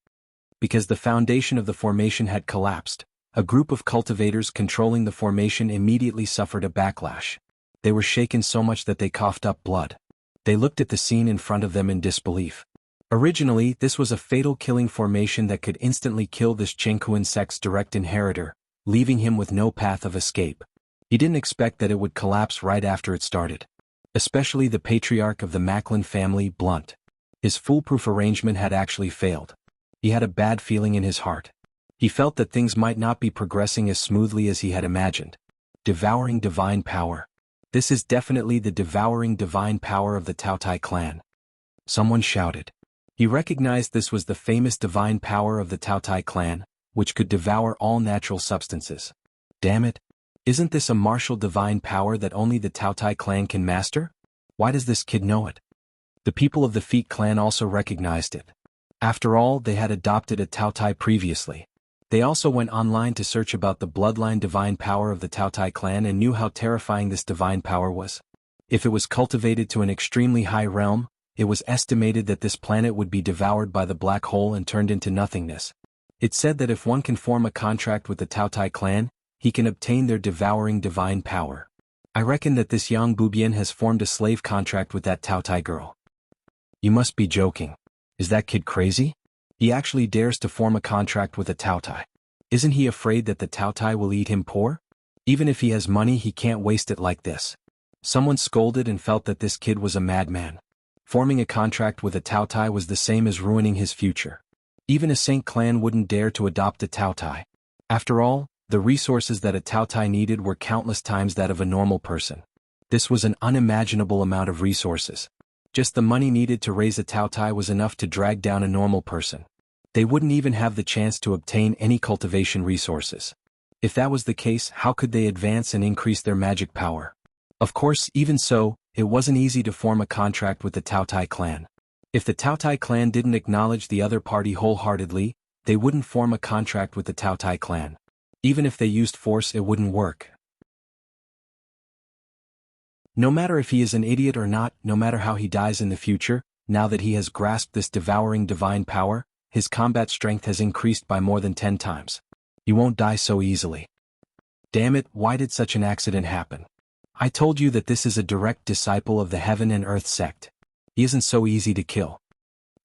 S1: Because the foundation of the formation had collapsed, a group of cultivators controlling the formation immediately suffered a backlash. They were shaken so much that they coughed up blood. They looked at the scene in front of them in disbelief. Originally, this was a fatal killing formation that could instantly kill this Jianghu sect's direct inheritor, leaving him with no path of escape. He didn't expect that it would collapse right after it started. Especially the patriarch of the Macklin family, Blunt. His foolproof arrangement had actually failed. He had a bad feeling in his heart. He felt that things might not be progressing as smoothly as he had imagined. Devouring divine power. This is definitely the devouring divine power of the Tao Tai clan. Someone shouted. He recognized this was the famous divine power of the Tao Tai clan, which could devour all natural substances. Damn it! Isn't this a martial divine power that only the Tao Tai clan can master? Why does this kid know it? The people of the Feet clan also recognized it. After all, they had adopted a Tao Tai previously. They also went online to search about the bloodline divine power of the Tao Tai clan and knew how terrifying this divine power was. If it was cultivated to an extremely high realm, it was estimated that this planet would be devoured by the black hole and turned into nothingness. It said that if one can form a contract with the Tao Tai clan, he can obtain their devouring divine power. I reckon that this Yang Bubian has formed a slave contract with that Tao Tai girl. You must be joking. Is that kid crazy? He actually dares to form a contract with a Tao Tai. Isn't he afraid that the Tao Tai will eat him poor? Even if he has money, he can't waste it like this. Someone scolded and felt that this kid was a madman. Forming a contract with a Tao Tai was the same as ruining his future. Even a Saint clan wouldn't dare to adopt a Tao Tai. After all, the resources that a Tao Tai needed were countless times that of a normal person. This was an unimaginable amount of resources. Just the money needed to raise a Tao Tai was enough to drag down a normal person. They wouldn't even have the chance to obtain any cultivation resources. If that was the case, how could they advance and increase their magic power? Of course, even so, it wasn't easy to form a contract with the Tao Tai clan. If the Tao Tai clan didn't acknowledge the other party wholeheartedly, they wouldn't form a contract with the Tao Tai clan. Even if they used force, it wouldn't work. No matter if he is an idiot or not, no matter how he dies in the future, now that he has grasped this devouring divine power, his combat strength has increased by more than 10 times. He won't die so easily. Damn it, why did such an accident happen? I told you that this is a direct disciple of the Heaven and Earth sect. He isn't so easy to kill.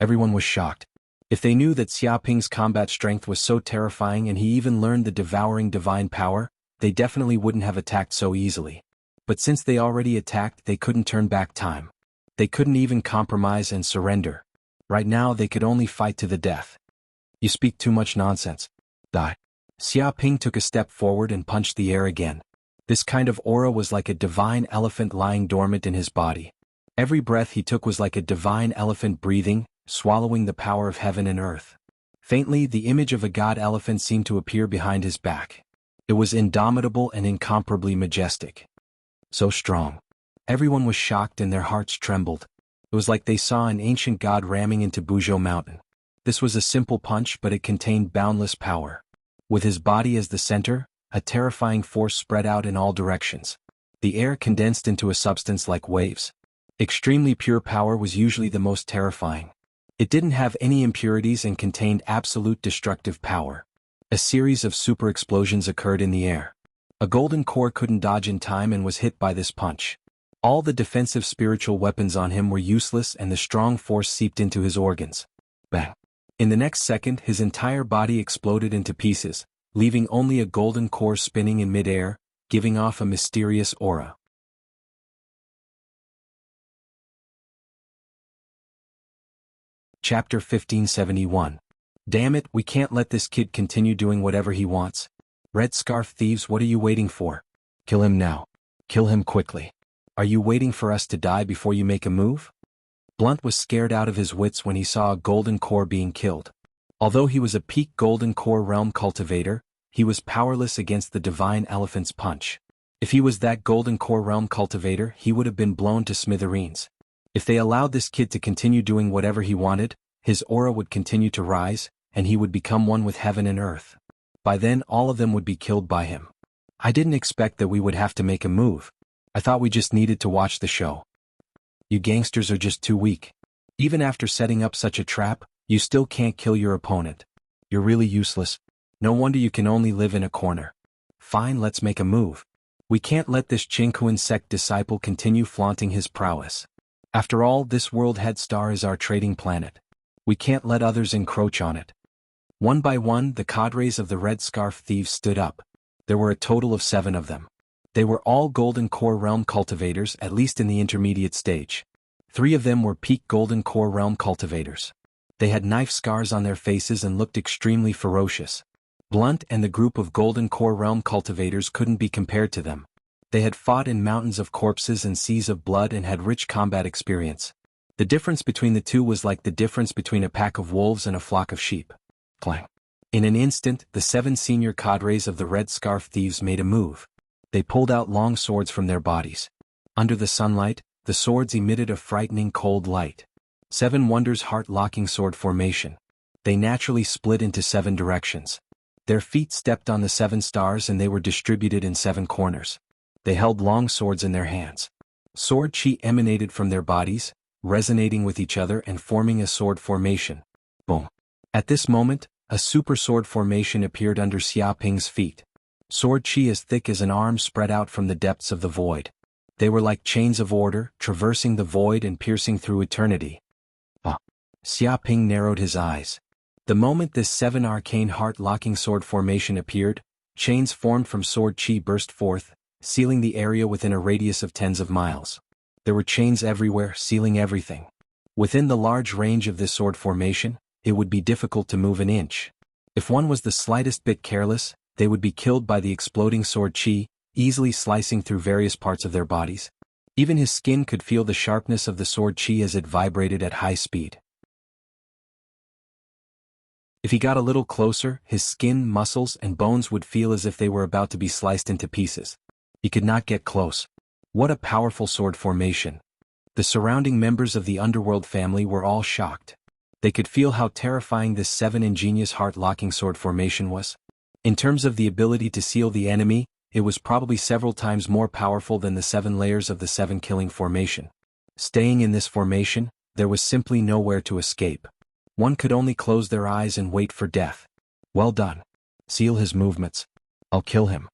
S1: Everyone was shocked. If they knew that Xia Ping's combat strength was so terrifying and he even learned the devouring divine power, they definitely wouldn't have attacked so easily. But since they already attacked, they couldn't turn back time. They couldn't even compromise and surrender. Right now they could only fight to the death. You speak too much nonsense. Die. Xia Ping took a step forward and punched the air again. This kind of aura was like a divine elephant lying dormant in his body. Every breath he took was like a divine elephant breathing, swallowing the power of heaven and earth. Faintly, the image of a god elephant seemed to appear behind his back. It was indomitable and incomparably majestic. So strong. Everyone was shocked and their hearts trembled. It was like they saw an ancient god ramming into Buzhou Mountain. This was a simple punch, but it contained boundless power. With his body as the center, a terrifying force spread out in all directions. The air condensed into a substance like waves. Extremely pure power was usually the most terrifying. It didn't have any impurities and contained absolute destructive power. A series of super explosions occurred in the air. A golden core couldn't dodge in time and was hit by this punch. All the defensive spiritual weapons on him were useless and the strong force seeped into his organs. Bang! In the next second, his entire body exploded into pieces, leaving only a golden core spinning in mid-air, giving off a mysterious aura. Chapter 1571. Damn it, we can't let this kid continue doing whatever he wants. Red Scarf thieves, what are you waiting for? Kill him now. Kill him quickly. Are you waiting for us to die before you make a move? Blunt was scared out of his wits when he saw a golden core being killed. Although he was a peak golden core realm cultivator, he was powerless against the divine elephant's punch. If he was that golden core realm cultivator, he would have been blown to smithereens. If they allowed this kid to continue doing whatever he wanted, his aura would continue to rise, and he would become one with heaven and earth. By then all of them would be killed by him. I didn't expect that we would have to make a move. I thought we just needed to watch the show. You gangsters are just too weak. Even after setting up such a trap, you still can't kill your opponent. You're really useless. No wonder you can only live in a corner. Fine, let's make a move. We can't let this Jianghu sect disciple continue flaunting his prowess. After all, this world head star is our trading planet. We can't let others encroach on it. One by one, the cadres of the Red Scarf thieves stood up. There were a total of 7 of them. They were all golden core realm cultivators, at least in the intermediate stage. 3 of them were peak golden core realm cultivators. They had knife scars on their faces and looked extremely ferocious. Blunt and the group of golden core realm cultivators couldn't be compared to them. They had fought in mountains of corpses and seas of blood and had rich combat experience. The difference between the two was like the difference between a pack of wolves and a flock of sheep. Clang. In an instant, the 7 senior cadres of the Red Scarf thieves made a move. They pulled out long swords from their bodies. Under the sunlight, the swords emitted a frightening cold light. 7 Wonders heart-locking sword formation. They naturally split into 7 directions. Their feet stepped on the 7 stars and they were distributed in 7 corners. They held long swords in their hands. Sword chi emanated from their bodies, resonating with each other and forming a sword formation. Boom. At this moment, a super sword formation appeared under Xia Ping's feet. Sword chi as thick as an arm spread out from the depths of the void. They were like chains of order, traversing the void and piercing through eternity. Xia Ping narrowed his eyes. The moment this 7 arcane heart-locking sword formation appeared, chains formed from sword chi burst forth, sealing the area within a radius of tens of miles. There were chains everywhere, sealing everything. Within the large range of this sword formation, it would be difficult to move an inch. If one was the slightest bit careless, they would be killed by the exploding sword chi, easily slicing through various parts of their bodies. Even his skin could feel the sharpness of the sword chi as it vibrated at high speed. If he got a little closer, his skin, muscles, and bones would feel as if they were about to be sliced into pieces. He could not get close. What a powerful sword formation. The surrounding members of the underworld family were all shocked. They could feel how terrifying this 7 ingenious heart-locking sword formation was. In terms of the ability to seal the enemy, it was probably several times more powerful than the 7 layers of the 7 killing formation. Staying in this formation, there was simply nowhere to escape. One could only close their eyes and wait for death. Well done. Seal his movements. I'll kill him.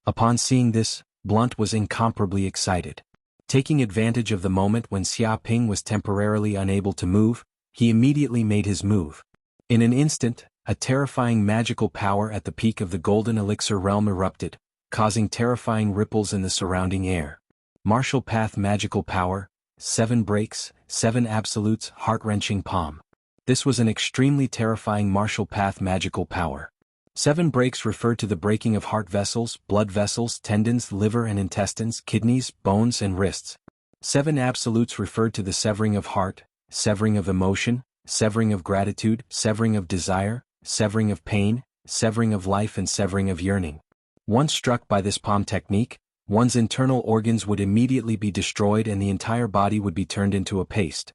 S1: Upon seeing this, Blunt was incomparably excited. Taking advantage of the moment when Xia Ping was temporarily unable to move, he immediately made his move. In an instant, a terrifying magical power at the peak of the golden elixir realm erupted, causing terrifying ripples in the surrounding air. Martial path magical power, 7 breaks, 7 absolutes, heart-wrenching palm. This was an extremely terrifying martial path magical power. 7 breaks referred to the breaking of heart vessels, blood vessels, tendons, liver and intestines, kidneys, bones and wrists. 7 absolutes referred to the severing of heart, severing of emotion, severing of gratitude, severing of desire, severing of pain, severing of life and severing of yearning. Once struck by this palm technique, one's internal organs would immediately be destroyed and the entire body would be turned into a paste.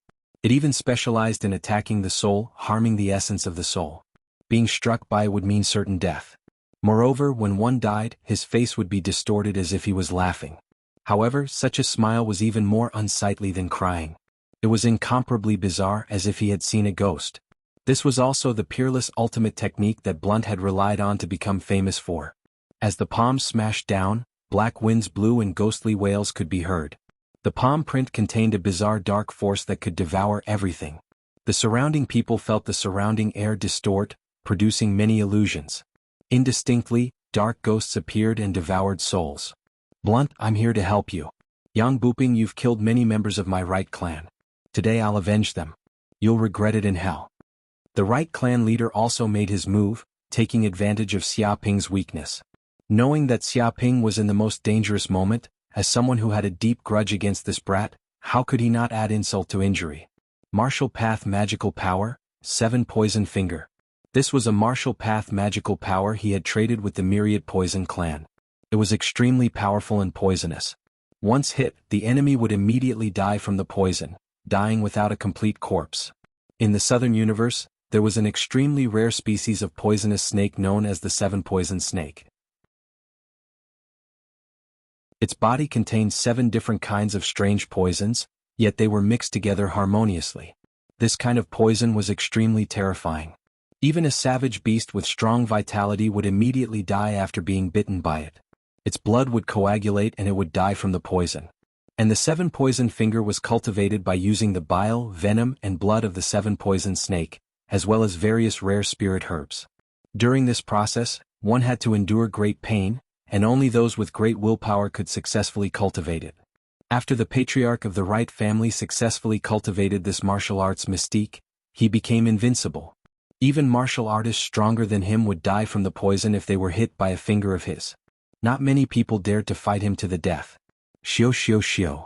S1: It even specialized in attacking the soul, harming the essence of the soul. Being struck by it would mean certain death. Moreover, when one died, his face would be distorted as if he was laughing. However, such a smile was even more unsightly than crying. It was incomparably bizarre, as if he had seen a ghost. This was also the peerless ultimate technique that Blunt had relied on to become famous for. As the palms smashed down, black winds blew and ghostly wails could be heard. The palm print contained a bizarre dark force that could devour everything. The surrounding people felt the surrounding air distort, producing many illusions. Indistinctly, dark ghosts appeared and devoured souls. Blunt, I'm here to help you. Yang Buping, you've killed many members of my right clan. Today I'll avenge them. You'll regret it in hell. The right clan leader also made his move, taking advantage of Xiaoping's weakness. Knowing that Xiaoping was in the most dangerous moment, as someone who had a deep grudge against this brat, how could he not add insult to injury? Martial Path Magical Power, 7 Poison Finger. This was a martial path magical power he had traded with the Myriad Poison clan. It was extremely powerful and poisonous. Once hit, the enemy would immediately die from the poison, dying without a complete corpse. In the Southern Universe, there was an extremely rare species of poisonous snake known as the 7 Poison Snake. Its body contained 7 different kinds of strange poisons, yet they were mixed together harmoniously. This kind of poison was extremely terrifying. Even a savage beast with strong vitality would immediately die after being bitten by it. Its blood would coagulate and it would die from the poison. And the 7 Poison Finger was cultivated by using the bile, venom, and blood of the 7 Poison Snake, as well as various rare spirit herbs. During this process, one had to endure great pain, and only those with great willpower could successfully cultivate it. After the patriarch of the Wright family successfully cultivated this martial arts mystique, he became invincible. Even martial artists stronger than him would die from the poison if they were hit by a finger of his. Not many people dared to fight him to the death. Xiao xiao xiao.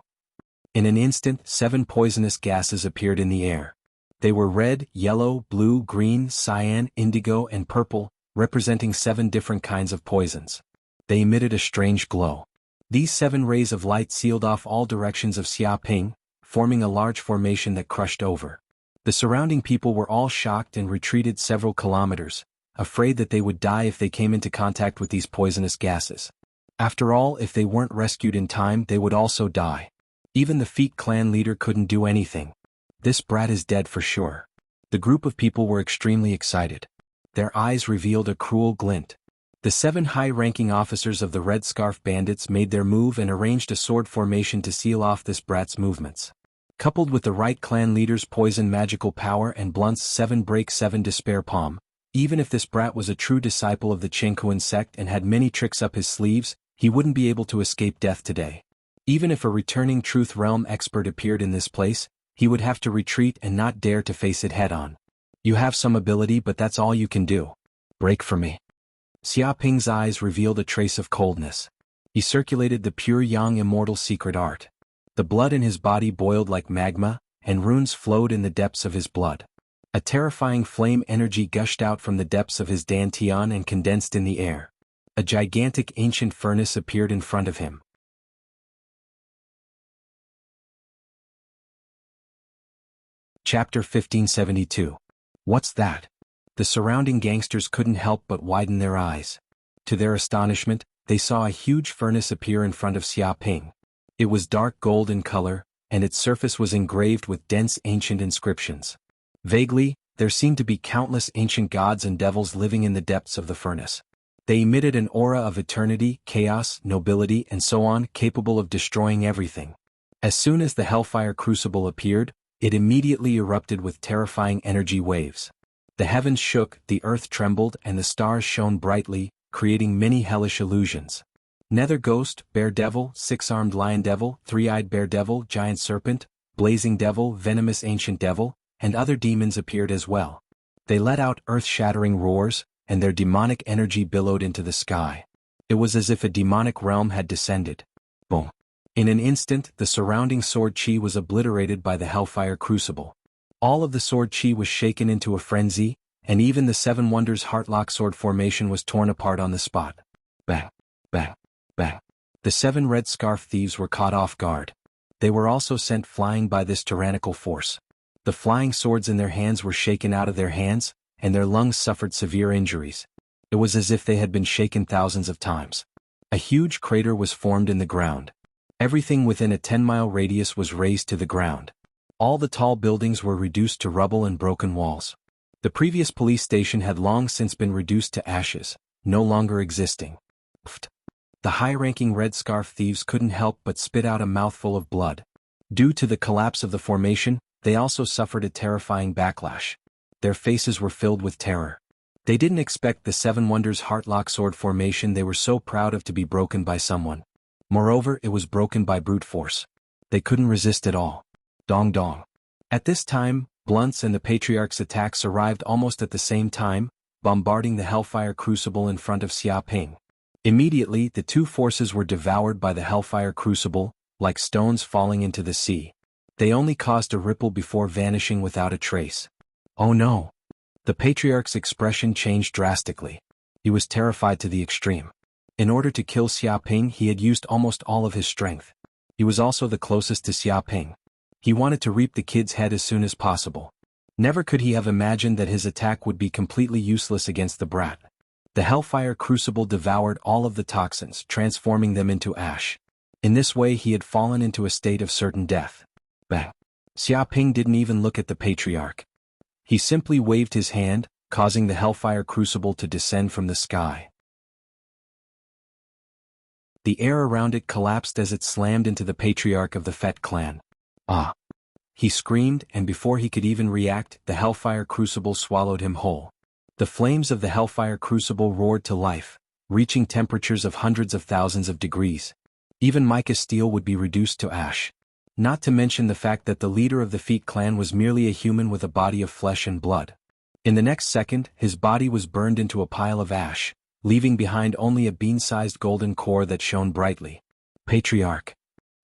S1: In an instant, 7 poisonous gases appeared in the air. They were red, yellow, blue, green, cyan, indigo, and purple, representing 7 different kinds of poisons. They emitted a strange glow. These 7 rays of light sealed off all directions of Xiaoping, forming a large formation that crushed over. The surrounding people were all shocked and retreated several kilometers, afraid that they would die if they came into contact with these poisonous gases. After all, if they weren't rescued in time, they would also die. Even the Feet clan leader couldn't do anything. This brat is dead for sure. The group of people were extremely excited. Their eyes revealed a cruel glint. The 7 high-ranking officers of the Red Scarf Bandits made their move and arranged a sword formation to seal off this brat's movements. Coupled with the Wright clan leader's poison magical power and Blunt's 7 Break 7 Despair Palm, even if this brat was a true disciple of the Chengkuan sect and had many tricks up his sleeves, he wouldn't be able to escape death today. Even if a returning Truth Realm expert appeared in this place, he would have to retreat and not dare to face it head-on. You have some ability, but that's all you can do. Break for me. Xiaoping's eyes revealed a trace of coldness. He circulated the pure yang immortal secret art. The blood in his body boiled like magma, and runes flowed in the depths of his blood. A terrifying flame energy gushed out from the depths of his dantian and condensed in the air. A gigantic ancient furnace appeared in front of him. Chapter 1572. What's that? The surrounding gangsters couldn't help but widen their eyes. To their astonishment, they saw a huge furnace appear in front of Xiaoping. It was dark gold in color, and its surface was engraved with dense ancient inscriptions. Vaguely, there seemed to be countless ancient gods and devils living in the depths of the furnace. They emitted an aura of eternity, chaos, nobility, and so on, capable of destroying everything. As soon as the Hellfire Crucible appeared, it immediately erupted with terrifying energy waves. The heavens shook, the earth trembled, and the stars shone brightly, creating many hellish illusions. Nether Ghost, Bear Devil, 6-armed Lion Devil, 3-eyed Bear Devil, Giant Serpent, Blazing Devil, Venomous Ancient Devil, and other demons appeared as well. They let out earth-shattering roars, and their demonic energy billowed into the sky. It was as if a demonic realm had descended. Boom. In an instant, the surrounding sword chi was obliterated by the Hellfire Crucible. All of the sword chi was shaken into a frenzy, and even the 7 Wonders Heartlock sword formation was torn apart on the spot. Bang, bang, bang. The 7 Red Scarf thieves were caught off guard. They were also sent flying by this tyrannical force. The flying swords in their hands were shaken out of their hands, and their lungs suffered severe injuries. It was as if they had been shaken thousands of times. A huge crater was formed in the ground. Everything within a 10-mile radius was razed to the ground. All the tall buildings were reduced to rubble and broken walls. The previous police station had long since been reduced to ashes, no longer existing. The high-ranking Red Scarf thieves couldn't help but spit out a mouthful of blood. Due to the collapse of the formation, they also suffered a terrifying backlash. Their faces were filled with terror. They didn't expect the Seven Wonders Heartlock sword formation they were so proud of to be broken by someone. Moreover, it was broken by brute force. They couldn't resist at all. Dong dong. At this time, Blunt's and the Patriarch's attacks arrived almost at the same time, bombarding the Hellfire Crucible in front of Xiaoping. Immediately, the two forces were devoured by the Hellfire Crucible, like stones falling into the sea. They only caused a ripple before vanishing without a trace. Oh no! The Patriarch's expression changed drastically. He was terrified to the extreme. In order to kill Xiaoping, he had used almost all of his strength. He was also the closest to Xiaoping. He wanted to reap the kid's head as soon as possible. Never could he have imagined that his attack would be completely useless against the brat. The Hellfire Crucible devoured all of the toxins, transforming them into ash. In this way he had fallen into a state of certain death. Bang! Xiaoping didn't even look at the Patriarch. He simply waved his hand, causing the Hellfire Crucible to descend from the sky. The air around it collapsed as it slammed into the Patriarch of the Fett clan. Ah! He screamed, and before he could even react, the Hellfire Crucible swallowed him whole. The flames of the Hellfire Crucible roared to life, reaching temperatures of hundreds of thousands of degrees. Even mica steel would be reduced to ash. Not to mention the fact that the leader of the Fett clan was merely a human with a body of flesh and blood. In the next second, his body was burned into a pile of ash, leaving behind only a bean-sized golden core that shone brightly. Patriarch!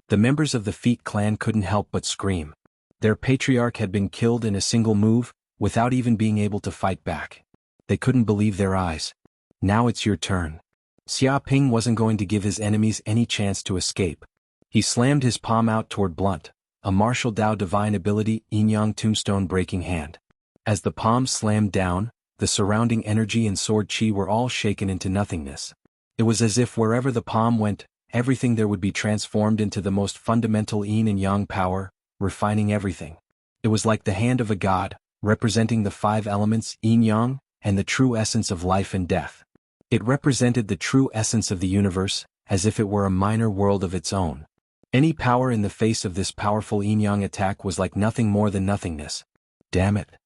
S1: The members of the Fett clan couldn't help but scream. Their Patriarch had been killed in a single move, without even being able to fight back. They couldn't believe their eyes. Now it's your turn. Xiaoping wasn't going to give his enemies any chance to escape. He slammed his palm out toward Blunt, a martial Dao divine ability Yin-Yang Tombstone breaking hand. As the palm slammed down, the surrounding energy and sword chi were all shaken into nothingness. It was as if wherever the palm went, everything there would be transformed into the most fundamental Yin and Yang power, refining everything. It was like the hand of a god, representing the five elements Yin-Yang, and the true essence of life and death. It represented the true essence of the universe, as if it were a minor world of its own. Any power in the face of this powerful Yin-Yang attack was like nothing more than nothingness. Damn it!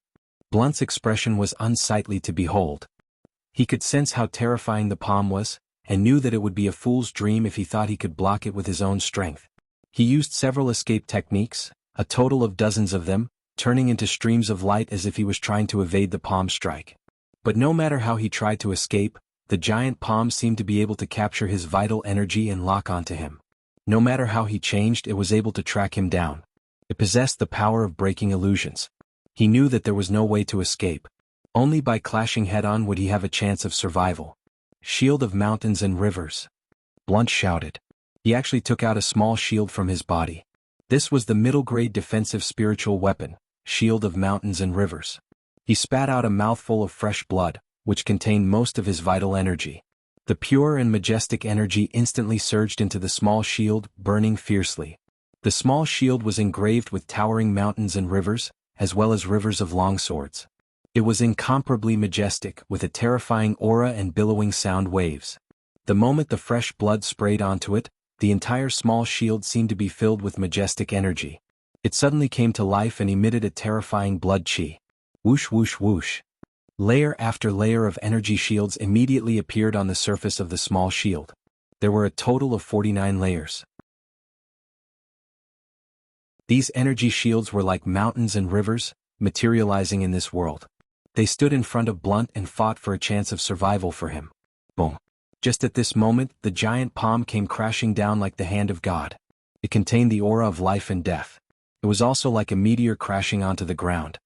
S1: Blunt's expression was unsightly to behold. He could sense how terrifying the palm was, and knew that it would be a fool's dream if he thought he could block it with his own strength. He used several escape techniques, a total of dozens of them, turning into streams of light as if he was trying to evade the palm strike. But no matter how he tried to escape, the giant palm seemed to be able to capture his vital energy and lock onto him. No matter how he changed, it was able to track him down. It possessed the power of breaking illusions. He knew that there was no way to escape. Only by clashing head-on would he have a chance of survival. Shield of mountains and rivers. Blunt shouted. He actually took out a small shield from his body. This was the middle-grade defensive spiritual weapon, Shield of Mountains and Rivers. He spat out a mouthful of fresh blood, which contained most of his vital energy. The pure and majestic energy instantly surged into the small shield, burning fiercely. The small shield was engraved with towering mountains and rivers, as well as rivers of long swords. It was incomparably majestic, with a terrifying aura and billowing sound waves. The moment the fresh blood sprayed onto it, the entire small shield seemed to be filled with majestic energy. It suddenly came to life and emitted a terrifying blood chi. Whoosh whoosh whoosh. Layer after layer of energy shields immediately appeared on the surface of the small shield. There were a total of 49 layers. These energy shields were like mountains and rivers, materializing in this world. They stood in front of Blunt and fought for a chance of survival for him. Boom. Just at this moment, the giant palm came crashing down like the hand of God. It contained the aura of life and death. It was also like a meteor crashing onto the ground.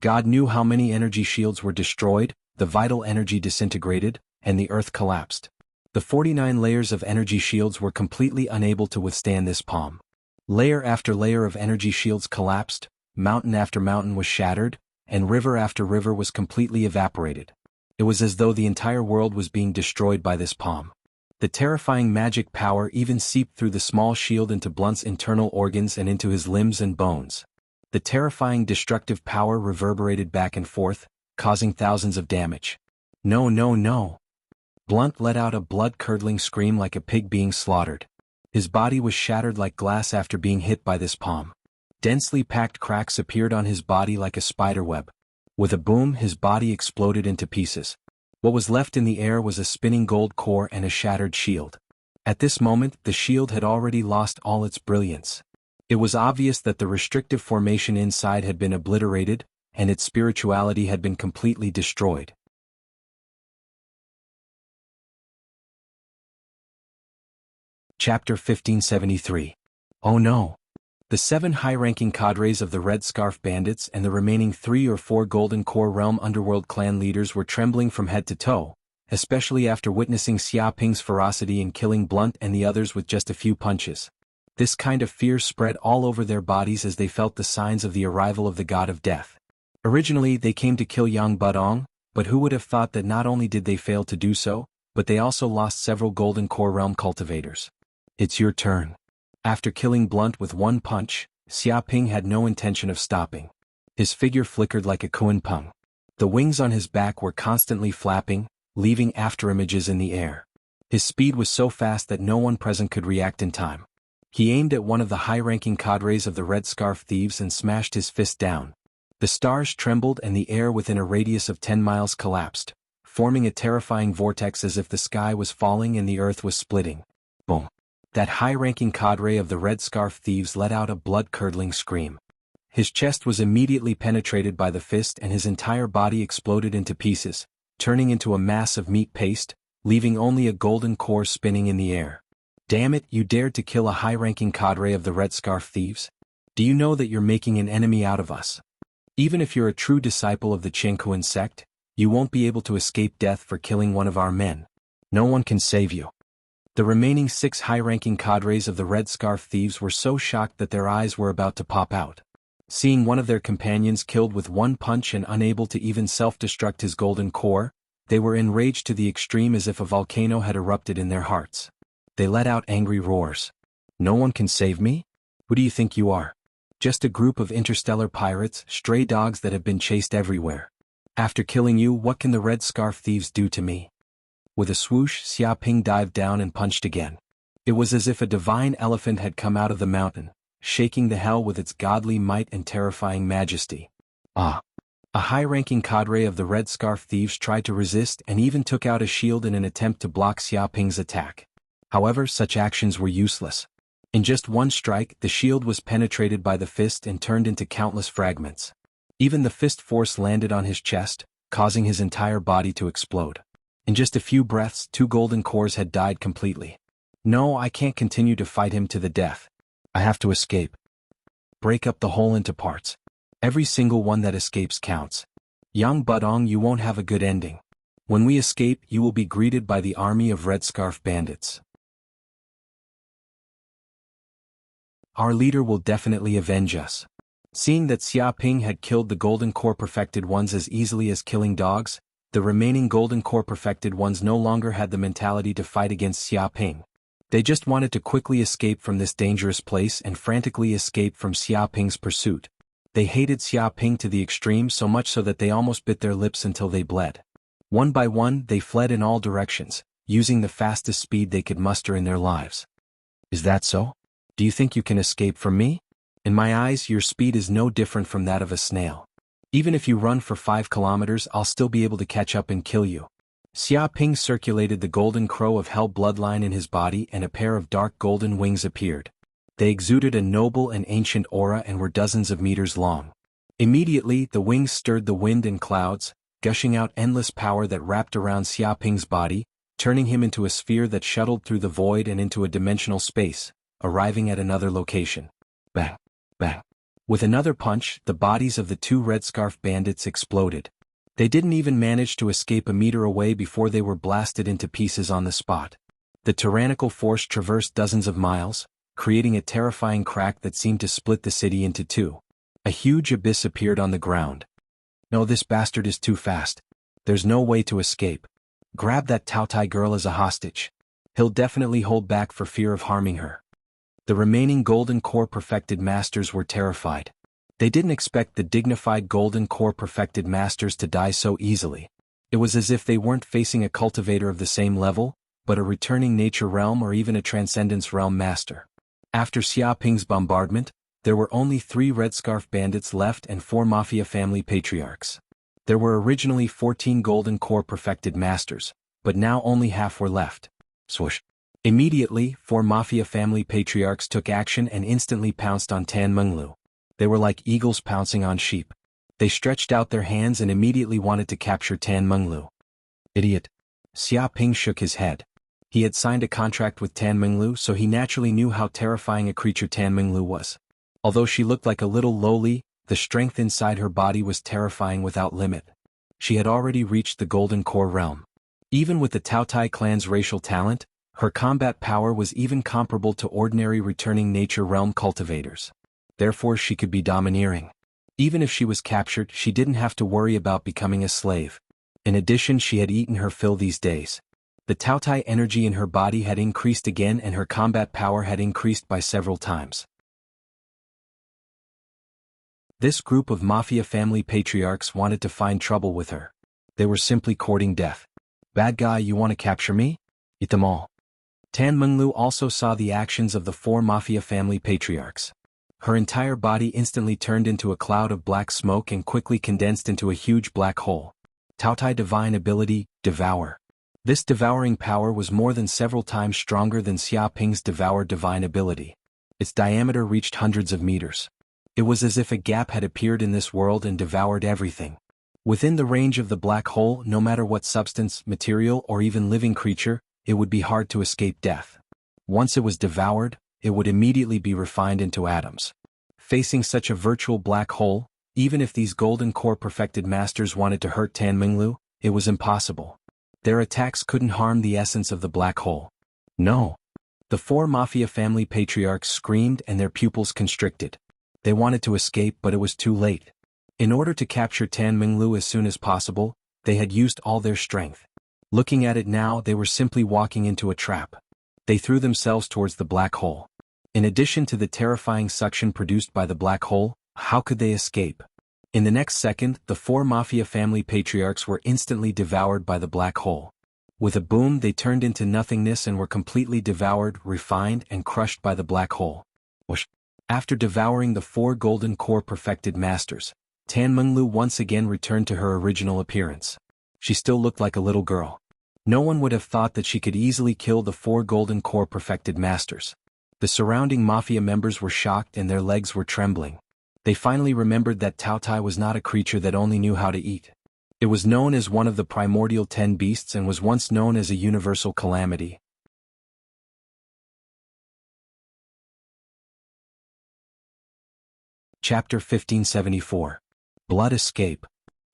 S1: God knew how many energy shields were destroyed, the vital energy disintegrated, and the earth collapsed. The 49 layers of energy shields were completely unable to withstand this palm. Layer after layer of energy shields collapsed, mountain after mountain was shattered, and river after river was completely evaporated. It was as though the entire world was being destroyed by this palm. The terrifying magic power even seeped through the small shield into Blunt's internal organs and into his limbs and bones. The terrifying destructive power reverberated back and forth, causing thousands of damage. No, no, no. Blunt let out a blood-curdling scream like a pig being slaughtered. His body was shattered like glass after being hit by this palm. Densely packed cracks appeared on his body like a spiderweb. With a boom, his body exploded into pieces. What was left in the air was a spinning gold core and a shattered shield. At this moment, the shield had already lost all its brilliance. It was obvious that the restrictive formation inside had been obliterated, and its spirituality had been completely destroyed. Chapter 1573. Oh no! The 7 high-ranking cadres of the Red Scarf Bandits and the remaining 3 or 4 Golden Core Realm Underworld clan leaders were trembling from head to toe, especially after witnessing Xia Ping's ferocity in killing Blunt and the others with just a few punches. This kind of fear spread all over their bodies as they felt the signs of the arrival of the god of death. Originally they came to kill Yang Budong, but who would have thought that not only did they fail to do so, but they also lost several Golden Core Realm cultivators. It's your turn. After killing Blunt with one punch, Xia Ping had no intention of stopping. His figure flickered like a kuenpeng. The wings on his back were constantly flapping, leaving afterimages in the air. His speed was so fast that no one present could react in time. He aimed at one of the high-ranking cadres of the Red Scarf Thieves and smashed his fist down. The stars trembled and the air within a radius of 10 miles collapsed, forming a terrifying vortex as if the sky was falling and the earth was splitting. Boom! That high-ranking cadre of the Red Scarf Thieves let out a blood-curdling scream. His chest was immediately penetrated by the fist and his entire body exploded into pieces, turning into a mass of meat paste, leaving only a golden core spinning in the air. Damn it, you dared to kill a high-ranking cadre of the Red Scarf Thieves? Do you know that you're making an enemy out of us? Even if you're a true disciple of the Jianghu sect, you won't be able to escape death for killing one of our men. No one can save you. The remaining 6 high-ranking cadres of the Red Scarf Thieves were so shocked that their eyes were about to pop out. Seeing one of their companions killed with one punch and unable to even self-destruct his golden core, they were enraged to the extreme as if a volcano had erupted in their hearts. They let out angry roars. No one can save me? Who do you think you are? Just a group of interstellar pirates, stray dogs that have been chased everywhere. After killing you, what can the Red Scarf Thieves do to me? With a swoosh, Xia Ping dived down and punched again. It was as if a divine elephant had come out of the mountain, shaking the hell with its godly might and terrifying majesty. Ah! A high-ranking cadre of the Red Scarf Thieves tried to resist and even took out a shield in an attempt to block Xia Ping's attack. However, such actions were useless. In just one strike, the shield was penetrated by the fist and turned into countless fragments. Even the fist force landed on his chest, causing his entire body to explode. In just a few breaths, 2 golden cores had died completely. No, I can't continue to fight him to the death. I have to escape. Break up the whole into parts. Every single one that escapes counts. Yang Budong, you won't have a good ending. When we escape, you will be greeted by the army of Red Scarf Bandits. Our leader will definitely avenge us. Seeing that Xia Ping had killed the Golden Core Perfected Ones as easily as killing dogs, the remaining Golden Core Perfected Ones no longer had the mentality to fight against Xia Ping. They just wanted to quickly escape from this dangerous place and frantically escape from Xia Ping's pursuit. They hated Xia Ping to the extreme, so much so that they almost bit their lips until they bled. One by one, they fled in all directions, using the fastest speed they could muster in their lives. Is that so? Do you think you can escape from me? In my eyes, your speed is no different from that of a snail. Even if you run for 5 kilometers, I'll still be able to catch up and kill you. Xia Ping circulated the golden crow of hell bloodline in his body and a pair of dark golden wings appeared. They exuded a noble and ancient aura and were dozens of meters long. Immediately, the wings stirred the wind and clouds, gushing out endless power that wrapped around Xia Ping's body, turning him into a sphere that shuttled through the void and into a dimensional space, arriving at another location. Bang! Bang! With another punch, the bodies of the 2 Red Scarf Bandits exploded. They didn't even manage to escape a meter away before they were blasted into pieces on the spot. The tyrannical force traversed dozens of miles, creating a terrifying crack that seemed to split the city into 2. A huge abyss appeared on the ground. No, this bastard is too fast. There's no way to escape. Grab that Taotai girl as a hostage. He'll definitely hold back for fear of harming her. The remaining Golden Core Perfected Masters were terrified. They didn't expect the dignified Golden Core Perfected Masters to die so easily. It was as if they weren't facing a cultivator of the same level, but a returning nature realm or even a transcendence realm master. After Xiaoping's bombardment, there were only 3 Red Scarf bandits left and 4 Mafia family patriarchs. There were originally 14 Golden Core Perfected Masters, but now only half were left. Swoosh. Immediately, 4 Mafia family patriarchs took action and instantly pounced on Tan Menglu. They were like eagles pouncing on sheep. They stretched out their hands and immediately wanted to capture Tan Menglu. Idiot. Xiaoping shook his head. He had signed a contract with Tan Menglu, so he naturally knew how terrifying a creature Tan Menglu was. Although she looked like a little lowly, the strength inside her body was terrifying without limit. She had already reached the Golden Core realm. Even with the Taotai clan's racial talent, her combat power was even comparable to ordinary returning nature realm cultivators. Therefore she could be domineering. Even if she was captured, she didn't have to worry about becoming a slave. In addition, she had eaten her fill these days. The Taotai energy in her body had increased again and her combat power had increased by several times. This group of Mafia family patriarchs wanted to find trouble with her. They were simply courting death. Bad guy, you want to capture me? Eat them all. Tan Menglu also saw the actions of the 4 Mafia family patriarchs. Her entire body instantly turned into a cloud of black smoke and quickly condensed into a huge black hole. Taotai divine ability, Devour. This devouring power was more than several times stronger than Xiaoping's Devour divine ability. Its diameter reached hundreds of meters. It was as if a gap had appeared in this world and devoured everything. Within the range of the black hole, no matter what substance, material, or even living creature, it would be hard to escape death. Once it was devoured, it would immediately be refined into atoms. Facing such a virtual black hole, even if these Golden Core Perfected Masters wanted to hurt Tan Menglu, it was impossible. Their attacks couldn't harm the essence of the black hole. No. The 4 Mafia family patriarchs screamed and their pupils constricted. They wanted to escape, but it was too late. In order to capture Tan Menglu as soon as possible, they had used all their strength. Looking at it now, they were simply walking into a trap. They threw themselves towards the black hole. In addition to the terrifying suction produced by the black hole, how could they escape? In the next second, the 4 Mafia family patriarchs were instantly devoured by the black hole. With a boom, they turned into nothingness and were completely devoured, refined, and crushed by the black hole. Whoosh. After devouring the 4 Golden Core Perfected Masters, Tan Menglu once again returned to her original appearance. She still looked like a little girl. No one would have thought that she could easily kill the 4 Golden Core Perfected Masters. The surrounding Mafia members were shocked and their legs were trembling. They finally remembered that Taotai was not a creature that only knew how to eat. It was known as one of the primordial 10 beasts and was once known as a universal calamity. Chapter 1574. Blood Escape.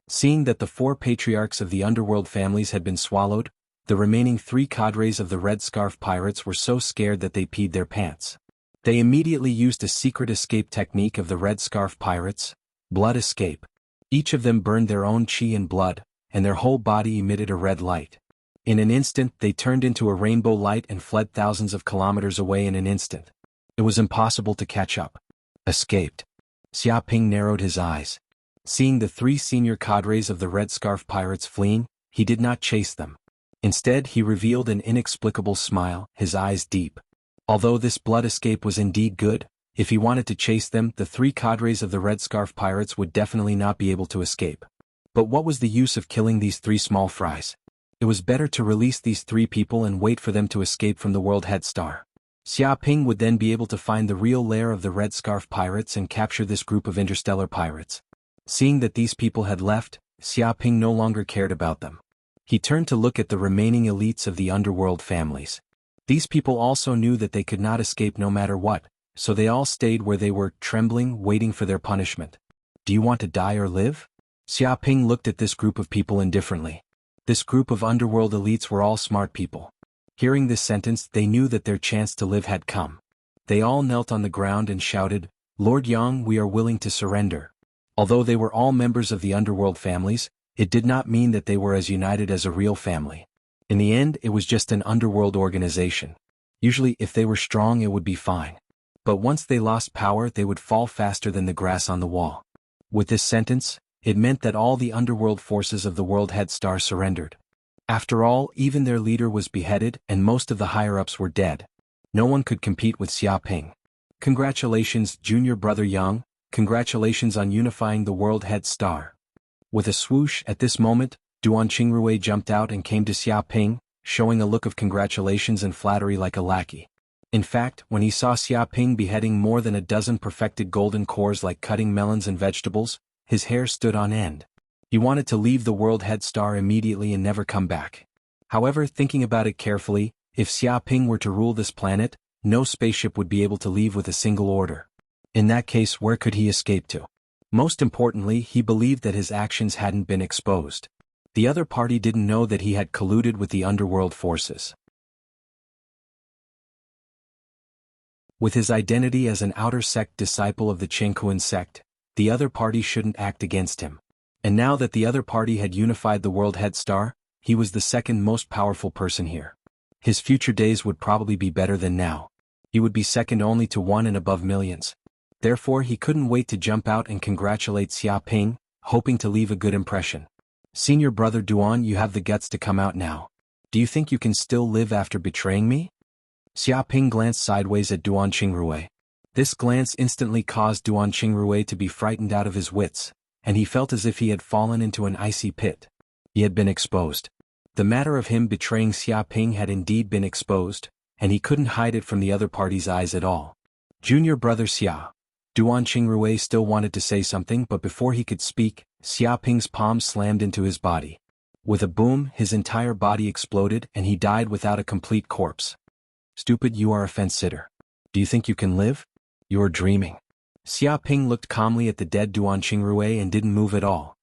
S1: Seeing that the 4 patriarchs of the underworld families had been swallowed, the remaining 3 cadres of the Red Scarf Pirates were so scared that they peed their pants. They immediately used a secret escape technique of the Red Scarf Pirates, Blood Escape. Each of them burned their own chi and blood, and their whole body emitted a red light. In an instant they turned into a rainbow light and fled thousands of kilometers away in an instant. It was impossible to catch up. Escaped. Xiaoping narrowed his eyes. Seeing the 3 senior cadres of the Red Scarf Pirates fleeing, he did not chase them. Instead, he revealed an inexplicable smile, his eyes deep. Although this blood escape was indeed good, if he wanted to chase them, the 3 cadres of the Red Scarf Pirates would definitely not be able to escape. But what was the use of killing these 3 small fries? It was better to release these 3 people and wait for them to escape from the World Head Star. Xiaoping would then be able to find the real lair of the Red Scarf Pirates and capture this group of interstellar pirates. Seeing that these people had left, Xiaoping no longer cared about them. He turned to look at the remaining elites of the underworld families. These people also knew that they could not escape no matter what, so they all stayed where they were, trembling, waiting for their punishment. Do you want to die or live? Xiaoping looked at this group of people indifferently. This group of underworld elites were all smart people. Hearing this sentence, they knew that their chance to live had come. They all knelt on the ground and shouted, Lord Yang, we are willing to surrender. Although they were all members of the underworld families, it did not mean that they were as united as a real family. In the end, it was just an underworld organization. Usually, if they were strong, it would be fine. But once they lost power, they would fall faster than the grass on the wall. With this sentence, it meant that all the underworld forces of the World Head Star surrendered. After all, even their leader was beheaded and most of the higher-ups were dead. No one could compete with Xiaoping. Congratulations, junior brother Yang, congratulations on unifying the World Head Star. With a swoosh at this moment, Duan Qingrui jumped out and came to Xiaoping, showing a look of congratulations and flattery like a lackey. In fact, when he saw Xiaoping beheading more than a dozen perfected golden cores like cutting melons and vegetables, his hair stood on end. He wanted to leave the World Head Star immediately and never come back. However, thinking about it carefully, if Xiaoping were to rule this planet, no spaceship would be able to leave with a single order. In that case, where could he escape to? Most importantly, he believed that his actions hadn't been exposed. The other party didn't know that he had colluded with the underworld forces. With his identity as an outer sect disciple of the Qingquan sect, the other party shouldn't act against him. And now that the other party had unified the World Head Star, he was the second most powerful person here. His future days would probably be better than now. He would be second only to one in above millions. Therefore, he couldn't wait to jump out and congratulate Xiaoping, hoping to leave a good impression. Senior brother Duan, you have the guts to come out now. Do you think you can still live after betraying me? Xiaoping glanced sideways at Duan Qingrui. This glance instantly caused Duan Qingrui to be frightened out of his wits, and he felt as if he had fallen into an icy pit. He had been exposed. The matter of him betraying Xiaoping had indeed been exposed, and he couldn't hide it from the other party's eyes at all. Junior brother Xia. Duan Qingrui still wanted to say something, but before he could speak, Xiaoping's palm slammed into his body. With a boom, his entire body exploded and he died without a complete corpse. Stupid, you are a fence-sitter. Do you think you can live? You're dreaming. Xiaoping looked calmly at the dead Duan Qingrui and didn't move at all.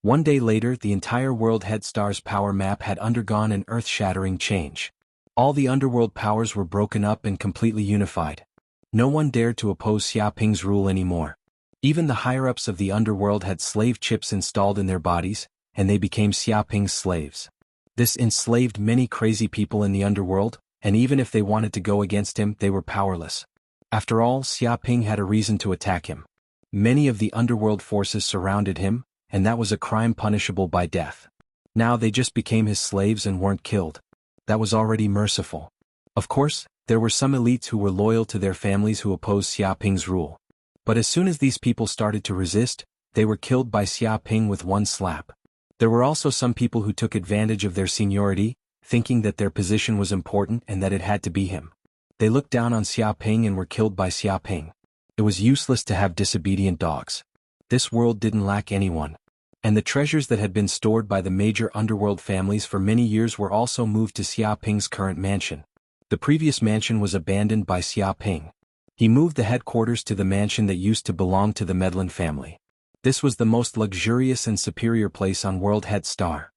S1: One day later, the entire World Head Star's power map had undergone an earth-shattering change. All the underworld powers were broken up and completely unified. No one dared to oppose Xiaoping's rule anymore. Even the higher-ups of the underworld had slave chips installed in their bodies, and they became Xiaoping's slaves. This enslaved many crazy people in the underworld, and even if they wanted to go against him, they were powerless. After all, Xiaoping had a reason to attack him. Many of the underworld forces surrounded him, and that was a crime punishable by death. Now they just became his slaves and weren't killed. That was already merciful. Of course, there were some elites who were loyal to their families who opposed Xiaoping's rule. But as soon as these people started to resist, they were killed by Xiaoping with one slap. There were also some people who took advantage of their seniority, thinking that their position was important and that it had to be him. They looked down on Xiaoping and were killed by Xiaoping. It was useless to have disobedient dogs. This world didn't lack anyone. And the treasures that had been stored by the major underworld families for many years were also moved to Xiaoping's current mansion. The previous mansion was abandoned by Xiaoping. He moved the headquarters to the mansion that used to belong to the Medlin family. This was the most luxurious and superior place on World Head Star.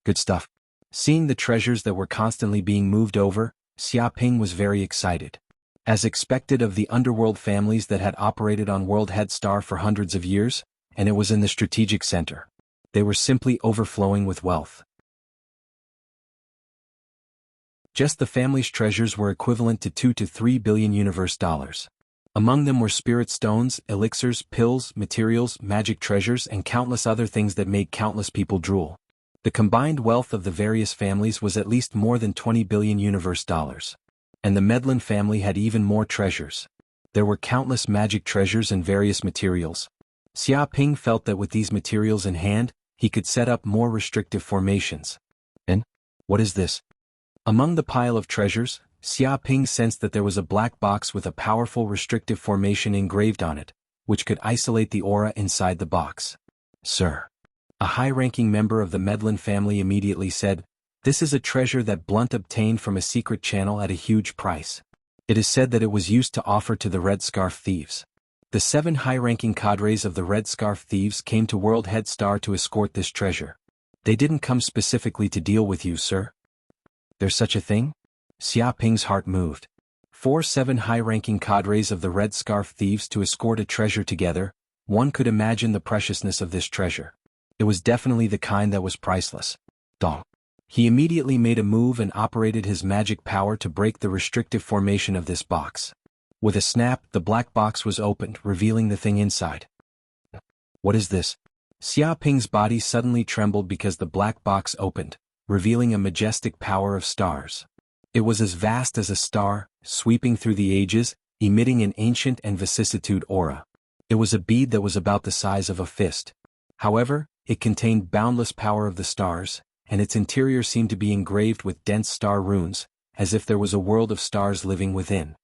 S1: Good stuff. Seeing the treasures that were constantly being moved over, Xiaoping was very excited. As expected of the underworld families that had operated on World Head Star for hundreds of years, and it was in the strategic center. They were simply overflowing with wealth. Just the family's treasures were equivalent to 2 to 3 billion universe dollars. Among them were spirit stones, elixirs, pills, materials, magic treasures, and countless other things that made countless people drool. The combined wealth of the various families was at least more than 20 billion universe dollars. And the Medlin family had even more treasures. There were countless magic treasures and various materials. Xiaoping felt that with these materials in hand, he could set up more restrictive formations. And? What is this? Among the pile of treasures, Xiaoping sensed that there was a black box with a powerful restrictive formation engraved on it, which could isolate the aura inside the box. Sir. A high-ranking member of the Medlin family immediately said, "This is a treasure that Blunt obtained from a secret channel at a huge price. It is said that it was used to offer to the Red Scarf Thieves." The 7 high-ranking cadres of the Red Scarf Thieves came to World Head Star to escort this treasure. They didn't come specifically to deal with you, sir. There's such a thing? Xiaoping's heart moved. 7 high-ranking cadres of the Red Scarf Thieves to escort a treasure together. One could imagine the preciousness of this treasure. It was definitely the kind that was priceless. Dong. He immediately made a move and operated his magic power to break the restrictive formation of this box. With a snap, the black box was opened, revealing the thing inside. What is this? Xia Ping's body suddenly trembled because the black box opened, revealing a majestic power of stars. It was as vast as a star, sweeping through the ages, emitting an ancient and vicissitude aura. It was a bead that was about the size of a fist. However, it contained boundless power of the stars, and its interior seemed to be engraved with dense star runes, as if there was a world of stars living within.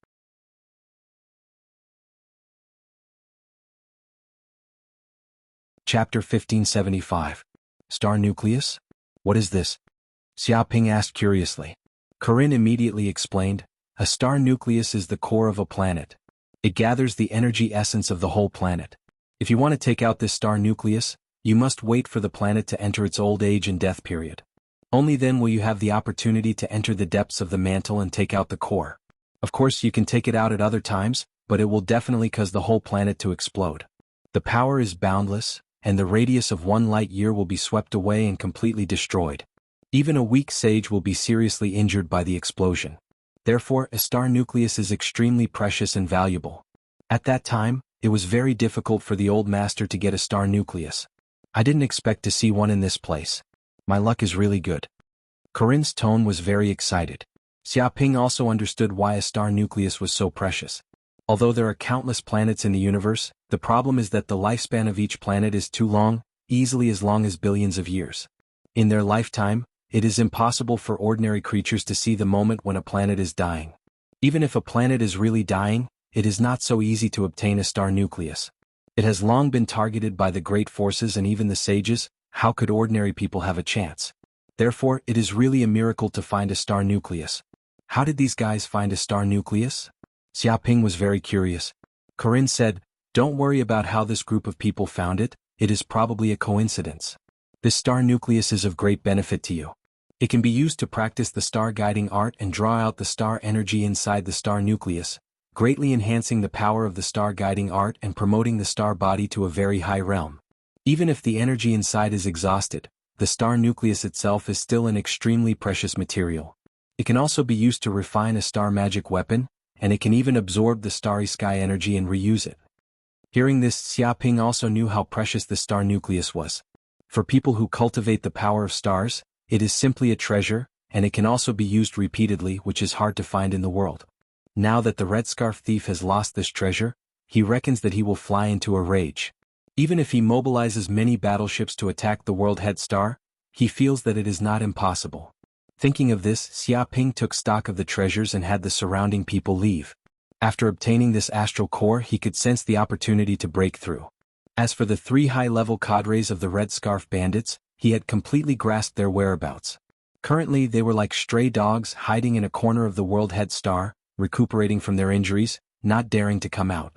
S1: Chapter 1575. Star Nucleus? What is this? Xia Ping asked curiously. Corinne immediately explained, a star nucleus is the core of a planet. It gathers the energy essence of the whole planet. If you want to take out this star nucleus, you must wait for the planet to enter its old age and death period. Only then will you have the opportunity to enter the depths of the mantle and take out the core. Of course, you can take it out at other times, but it will definitely cause the whole planet to explode. The power is boundless, and the radius of 1 light year will be swept away and completely destroyed. Even a weak sage will be seriously injured by the explosion. Therefore, a star nucleus is extremely precious and valuable. At that time, it was very difficult for the old master to get a star nucleus. I didn't expect to see one in this place. My luck is really good. Corinne's tone was very excited. Xia Ping also understood why a star nucleus was so precious. Although there are countless planets in the universe, the problem is that the lifespan of each planet is too long, easily as long as billions of years. In their lifetime, it is impossible for ordinary creatures to see the moment when a planet is dying. Even if a planet is really dying, it is not so easy to obtain a star nucleus. It has long been targeted by the great forces and even the sages. How could ordinary people have a chance? Therefore, it is really a miracle to find a star nucleus. How did these guys find a star nucleus? Xia Ping was very curious. Corinne said, don't worry about how this group of people found it, it is probably a coincidence. This star nucleus is of great benefit to you. It can be used to practice the star guiding art and draw out the star energy inside the star nucleus, greatly enhancing the power of the star guiding art and promoting the star body to a very high realm. Even if the energy inside is exhausted, the star nucleus itself is still an extremely precious material. It can also be used to refine a star magic weapon, and it can even absorb the starry sky energy and reuse it. Hearing this, Xia Ping also knew how precious the star nucleus was. For people who cultivate the power of stars, it is simply a treasure, and it can also be used repeatedly, which is hard to find in the world. Now that the Red Scarf Thief has lost this treasure, he reckons that he will fly into a rage. Even if he mobilizes many battleships to attack the world head star, he feels that it is not impossible. Thinking of this, Xia Ping took stock of the treasures and had the surrounding people leave. After obtaining this astral core, he could sense the opportunity to break through. As for the 3 high-level cadres of the Red Scarf Bandits, he had completely grasped their whereabouts. Currently, they were like stray dogs hiding in a corner of the world head star, recuperating from their injuries, not daring to come out.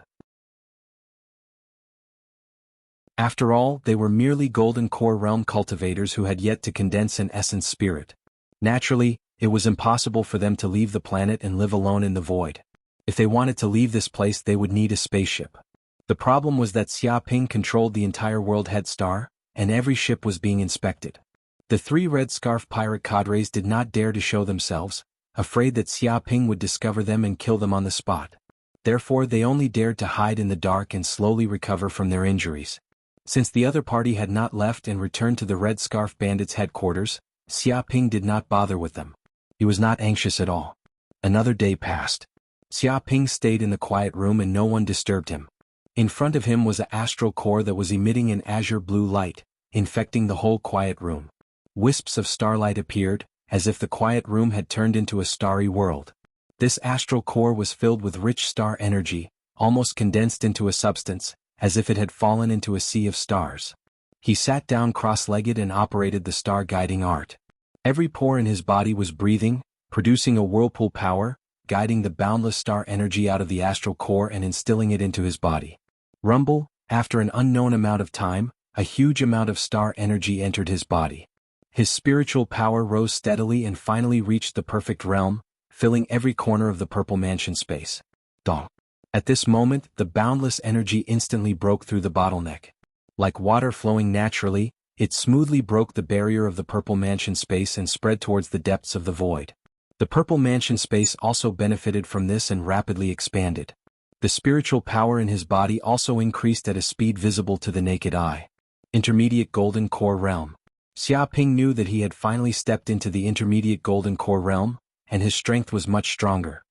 S1: After all, they were merely Golden Core Realm cultivators who had yet to condense an essence spirit. Naturally, it was impossible for them to leave the planet and live alone in the void. If they wanted to leave this place, they would need a spaceship. The problem was that Xia Ping controlled the entire world head star, and every ship was being inspected. The 3 Red Scarf pirate cadres did not dare to show themselves, afraid that Xia Ping would discover them and kill them on the spot. Therefore, they only dared to hide in the dark and slowly recover from their injuries. Since the other party had not left and returned to the Red Scarf Bandits' headquarters, Xia Ping did not bother with them. He was not anxious at all. Another day passed. Xia Ping stayed in the quiet room and no one disturbed him. In front of him was an astral core that was emitting an azure blue light, infecting the whole quiet room. Wisps of starlight appeared, as if the quiet room had turned into a starry world. This astral core was filled with rich star energy, almost condensed into a substance, as if it had fallen into a sea of stars. He sat down cross-legged and operated the star guiding art. Every pore in his body was breathing, producing a whirlpool power, guiding the boundless star energy out of the astral core and instilling it into his body. Rumble, after an unknown amount of time, a huge amount of star energy entered his body. His spiritual power rose steadily and finally reached the perfect realm, filling every corner of the purple mansion space. Dong. At this moment, the boundless energy instantly broke through the bottleneck. Like water flowing naturally, it smoothly broke the barrier of the purple mansion space and spread towards the depths of the void. The purple mansion space also benefited from this and rapidly expanded. The spiritual power in his body also increased at a speed visible to the naked eye. Intermediate Golden Core Realm. Xiaoping knew that he had finally stepped into the intermediate Golden Core Realm, and his strength was much stronger.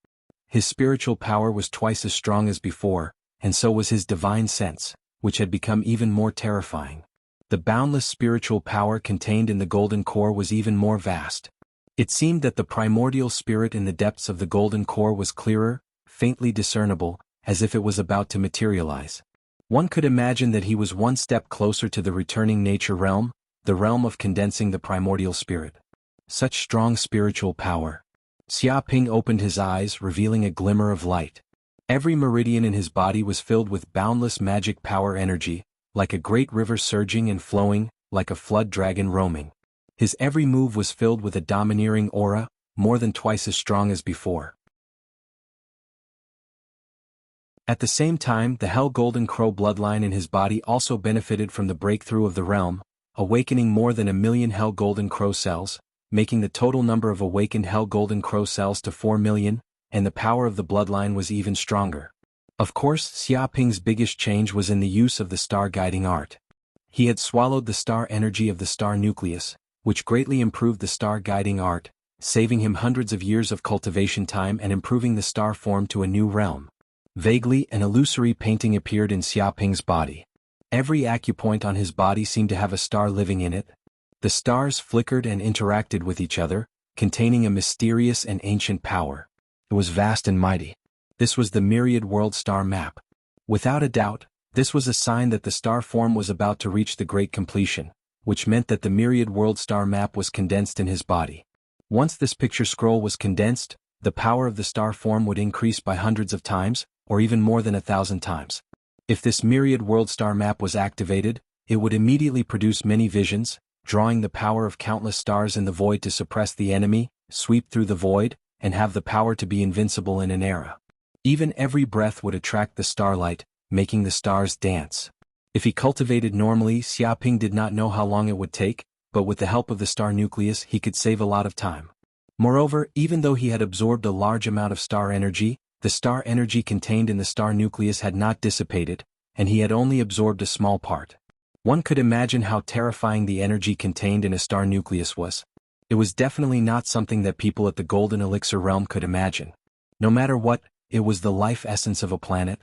S1: His spiritual power was twice as strong as before, and so was his divine sense, which had become even more terrifying. The boundless spiritual power contained in the Golden Core was even more vast. It seemed that the primordial spirit in the depths of the Golden Core was clearer, faintly discernible, as if it was about to materialize. One could imagine that he was one step closer to the returning nature realm, the realm of condensing the primordial spirit. Such strong spiritual power. Xiaoping opened his eyes, revealing a glimmer of light. Every meridian in his body was filled with boundless magic power energy, like a great river surging and flowing, like a flood dragon roaming. His every move was filled with a domineering aura, more than twice as strong as before. At the same time, the Hell Golden Crow bloodline in his body also benefited from the breakthrough of the realm, awakening more than 1 million Hell Golden Crow cells, making the total number of awakened Hell Golden Crow cells to 4 million, and the power of the bloodline was even stronger. Of course, Xiaoping's biggest change was in the use of the star guiding art. He had swallowed the star energy of the star nucleus, which greatly improved the star guiding art, saving him hundreds of years of cultivation time and improving the star form to a new realm. Vaguely, an illusory painting appeared in Xiaoping's body. Every acupoint on his body seemed to have a star living in it. The stars flickered and interacted with each other, containing a mysterious and ancient power. It was vast and mighty. This was the myriad world star map. Without a doubt, this was a sign that the star form was about to reach the great completion, which meant that the myriad world star map was condensed in his body. Once this picture scroll was condensed, the power of the star form would increase by hundreds of times, or even more than 1,000 times. If this myriad world star map was activated, it would immediately produce many visions, drawing the power of countless stars in the void to suppress the enemy, sweep through the void, and have the power to be invincible in an era. Even every breath would attract the starlight, making the stars dance. If he cultivated normally, Xiaoping did not know how long it would take, but with the help of the star nucleus he could save a lot of time. Moreover, even though he had absorbed a large amount of star energy, the star energy contained in the star nucleus had not dissipated, and he had only absorbed a small part. One could imagine how terrifying the energy contained in a star nucleus was. It was definitely not something that people at the Golden Elixir realm could imagine. No matter what, it was the life essence of a planet.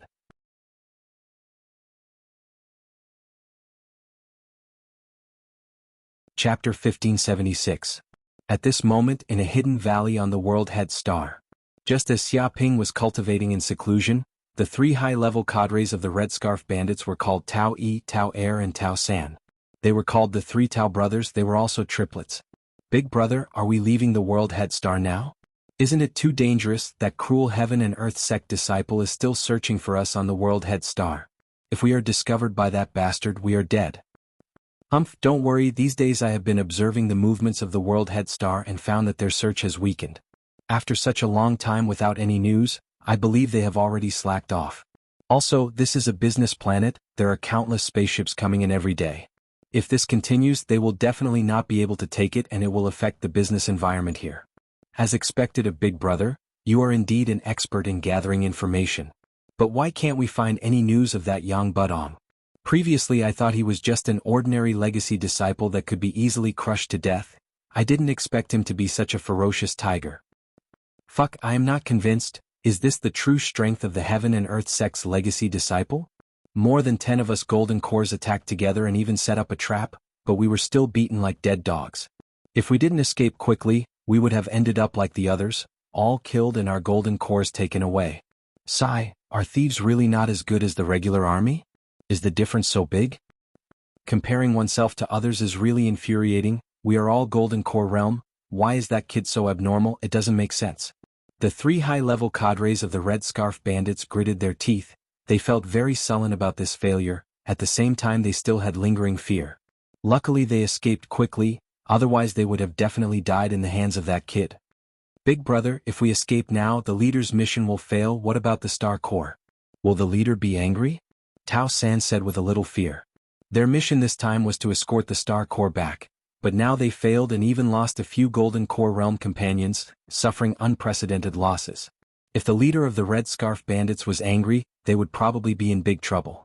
S1: Chapter 1576. At this moment, in a hidden valley on the world head star. Just as Xiaoping was cultivating in seclusion, the 3 high-level cadres of the Red Scarf Bandits were called Tao Yi, Tao Air and Tao San. They were called the 3 Tao brothers. They were also triplets. Big brother, are we leaving the world head star now? Isn't it too dangerous? That cruel heaven and earth sect disciple is still searching for us on the world head star. If we are discovered by that bastard, we are dead. Don't worry, these days I have been observing the movements of the world head star and found that their search has weakened. After such a long time without any news, I believe they have already slacked off. Also, this is a business planet, there are countless spaceships coming in every day. If this continues, they will definitely not be able to take it and it will affect the business environment here. As expected of Big Brother, you are indeed an expert in gathering information. But why can't we find any news of that Yang Budong? Previously I thought he was just an ordinary legacy disciple that could be easily crushed to death. I didn't expect him to be such a ferocious tiger. Fuck, I am not convinced. Is this the true strength of the Heaven and Earth sect's legacy disciple? More than 10 of us Golden Cores attacked together and even set up a trap, but we were still beaten like dead dogs. If we didn't escape quickly, we would have ended up like the others, all killed and our Golden Cores taken away. Sigh, are thieves really not as good as the regular army? Is the difference so big? Comparing oneself to others is really infuriating. We are all Golden Core realm. Why is that kid so abnormal? It doesn't make sense. The 3 high-level cadres of the Red Scarf Bandits gritted their teeth. They felt very sullen about this failure. At the same time they still had lingering fear. Luckily they escaped quickly, otherwise they would have definitely died in the hands of that kid. Big brother, if we escape now, the leader's mission will fail. What about the Star Corps? Will the leader be angry? Tao San said with a little fear. Their mission this time was to escort the Star Corps back, but now they failed and even lost a few Golden Corps realm companions, suffering unprecedented losses. If the leader of the Red Scarf Bandits was angry, they would probably be in big trouble.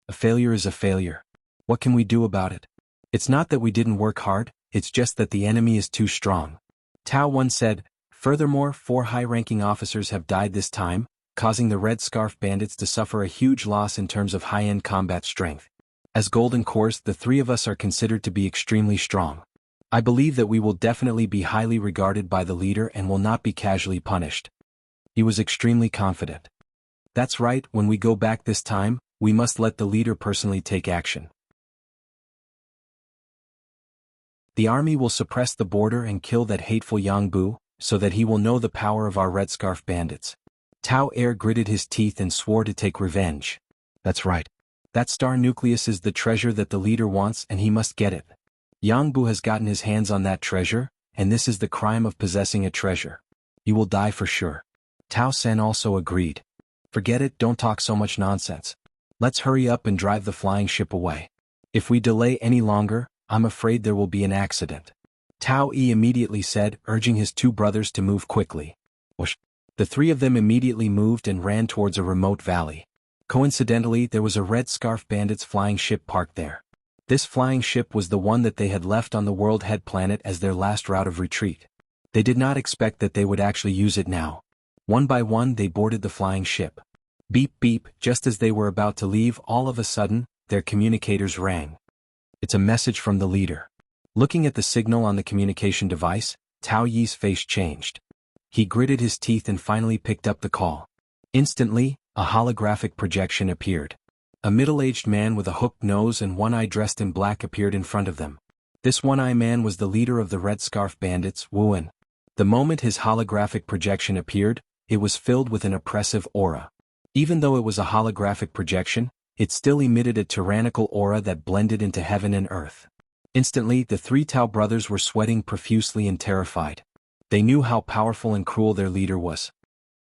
S1: A failure is a failure. What can we do about it? It's not that we didn't work hard, it's just that the enemy is too strong. Tao once said, furthermore, 4 high-ranking officers have died this time, causing the Red Scarf Bandits to suffer a huge loss in terms of high-end combat strength. As Golden Corps, the 3 of us are considered to be extremely strong. I believe that we will definitely be highly regarded by the leader and will not be casually punished. He was extremely confident. That's right, when we go back this time, we must let the leader personally take action. The army will suppress the border and kill that hateful Jianghu, so that he will know the power of our Red Scarf Bandits. Tao Air gritted his teeth and swore to take revenge. That's right. That star nucleus is the treasure that the leader wants and he must get it. Jianghu has gotten his hands on that treasure, and this is the crime of possessing a treasure. You will die for sure. Tao San also agreed. Forget it, don't talk so much nonsense. Let's hurry up and drive the flying ship away. If we delay any longer, I'm afraid there will be an accident. Tao Yi immediately said, urging his 2 brothers to move quickly. Whoosh. The 3 of them immediately moved and ran towards a remote valley. Coincidentally, there was a Red Scarf Bandits flying ship parked there. This flying ship was the one that they had left on the World Head planet as their last route of retreat. They did not expect that they would actually use it now. One by one they boarded the flying ship. Beep beep, just as they were about to leave, all of a sudden, their communicators rang. It's a message from the leader. Looking at the signal on the communication device, Tao Yi's face changed. He gritted his teeth and finally picked up the call. Instantly, a holographic projection appeared. A middle-aged man with a hooked nose and one eye dressed in black appeared in front of them. This one-eye man was the leader of the Red Scarf Bandits, Wuhan. The moment his holographic projection appeared, it was filled with an oppressive aura. Even though it was a holographic projection, it still emitted a tyrannical aura that blended into heaven and earth. Instantly, the 3 Tao brothers were sweating profusely and terrified. They knew how powerful and cruel their leader was.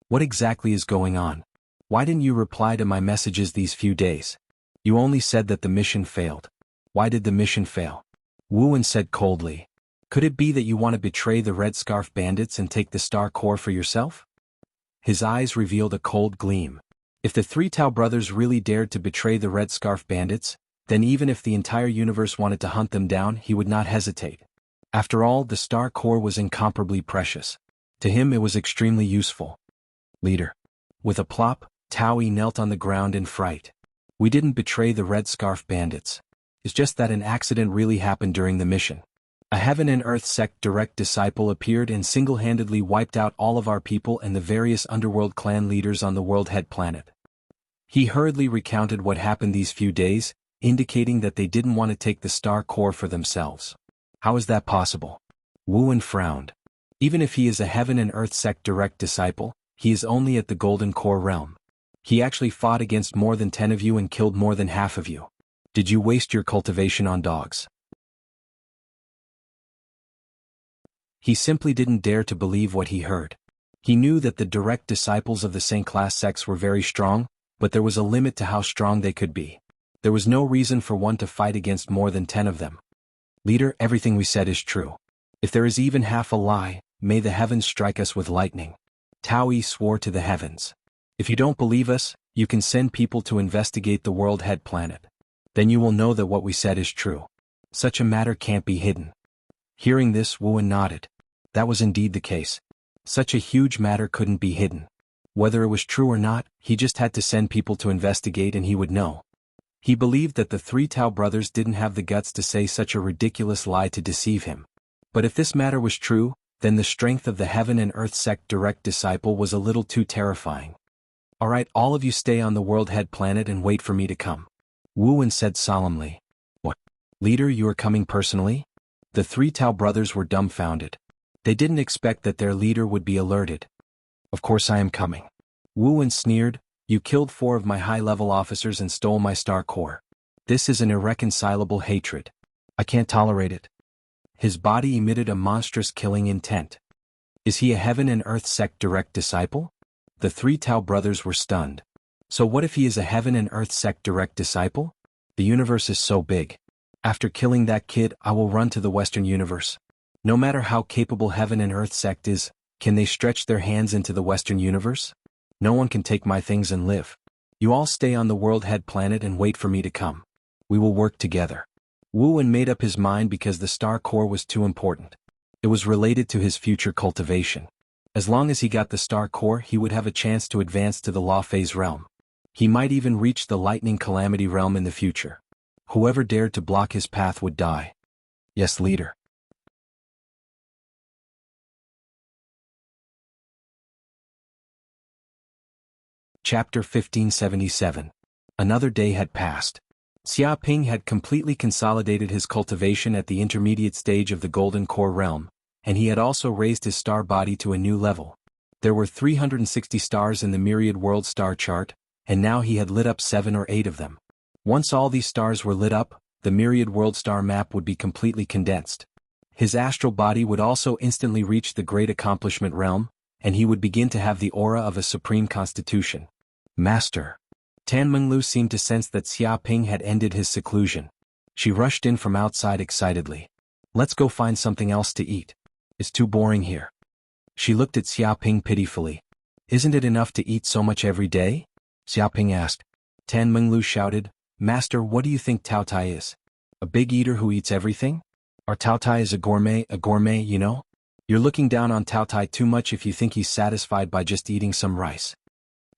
S1: What exactly is going on? Why didn't you reply to my messages these few days? You only said that the mission failed. Why did the mission fail? Wuhan said coldly. Could it be that you want to betray the Red Scarf Bandits and take the Star Corps for yourself? His eyes revealed a cold gleam. If the 3 Tao brothers really dared to betray the Red Scarf Bandits, then even if the entire universe wanted to hunt them down, he would not hesitate. After all, the Star Corps was incomparably precious. To him it was extremely useful. Leader. With a plop, Tao Yi knelt on the ground in fright. We didn't betray the Red Scarf Bandits. It's just that an accident really happened during the mission. A Heaven and Earth sect direct disciple appeared and single-handedly wiped out all of our people and the various underworld clan leaders on the World Head planet. He hurriedly recounted what happened these few days, indicating that they didn't want to take the Star Corps for themselves. How is that possible? Wuhan frowned. Even if he is a Heaven and Earth sect direct disciple, he is only at the Golden Corps realm. He actually fought against more than 10 of you and killed more than half of you. Did you waste your cultivation on dogs? He simply didn't dare to believe what he heard. He knew that the direct disciples of the Saint Class sects were very strong, but there was a limit to how strong they could be. There was no reason for one to fight against more than 10 of them. Leader, everything we said is true. If there is even half a lie, may the heavens strike us with lightning. Tao Yi swore to the heavens. If you don't believe us, you can send people to investigate the World Head planet. Then you will know that what we said is true. Such a matter can't be hidden. Hearing this, Wuhan nodded. That was indeed the case. Such a huge matter couldn't be hidden. Whether it was true or not, he just had to send people to investigate and he would know. He believed that the 3 Tao brothers didn't have the guts to say such a ridiculous lie to deceive him. But if this matter was true, then the strength of the Heaven and Earth sect direct disciple was a little too terrifying. Alright, all of you stay on the World Head planet and wait for me to come. Wuhan said solemnly. What? Leader, you are coming personally? The 3 Tao brothers were dumbfounded. They didn't expect that their leader would be alerted. Of course I am coming. Wuhan sneered. You killed 4 of my high-level officers and stole my Star Corps. This is an irreconcilable hatred. I can't tolerate it. His body emitted a monstrous killing intent. Is he a heaven and earth sect direct disciple? The three Tao brothers were stunned. So what if he is a heaven and earth sect direct disciple? The universe is so big. After killing that kid, I will run to the Western universe. No matter how capable heaven and earth sect is, can they stretch their hands into the Western universe? No one can take my things and live. You all stay on the world head planet and wait for me to come. We will work together. Wu Wen made up his mind because the star core was too important. It was related to his future cultivation. As long as he got the star core, he would have a chance to advance to the law phase realm. He might even reach the lightning calamity realm in the future. Whoever dared to block his path would die. Yes, leader. Chapter 1577. Another day had passed. Xia Ping had completely consolidated his cultivation at the intermediate stage of the Golden Core realm, and he had also raised his star body to a new level. There were 360 stars in the myriad world star chart, and now he had lit up 7 or 8 of them. Once all these stars were lit up, the myriad world star map would be completely condensed. His astral body would also instantly reach the great accomplishment realm, and he would begin to have the aura of a supreme constitution. Master. Tan Menglu seemed to sense that Xia Ping had ended his seclusion. She rushed in from outside excitedly. Let's go find something else to eat. It's too boring here. She looked at Xia Ping pitifully. Isn't it enough to eat so much every day? Xia Ping asked. Tan Menglu shouted, Master, what do you think Tao Tai is? A big eater who eats everything? Or Tao Tai is a gourmet, you know? You're looking down on Tao Tai too much if you think he's satisfied by just eating some rice.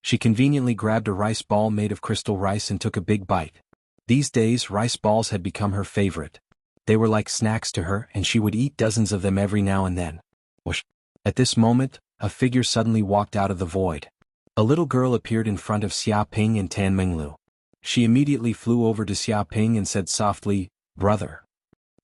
S1: She conveniently grabbed a rice ball made of crystal rice and took a big bite. These days, rice balls had become her favorite. They were like snacks to her, and she would eat dozens of them every now and then. Whoosh! At this moment, a figure suddenly walked out of the void. A little girl appeared in front of Xia Ping and Tan Menglu. She immediately flew over to Xia Ping and said softly, Brother.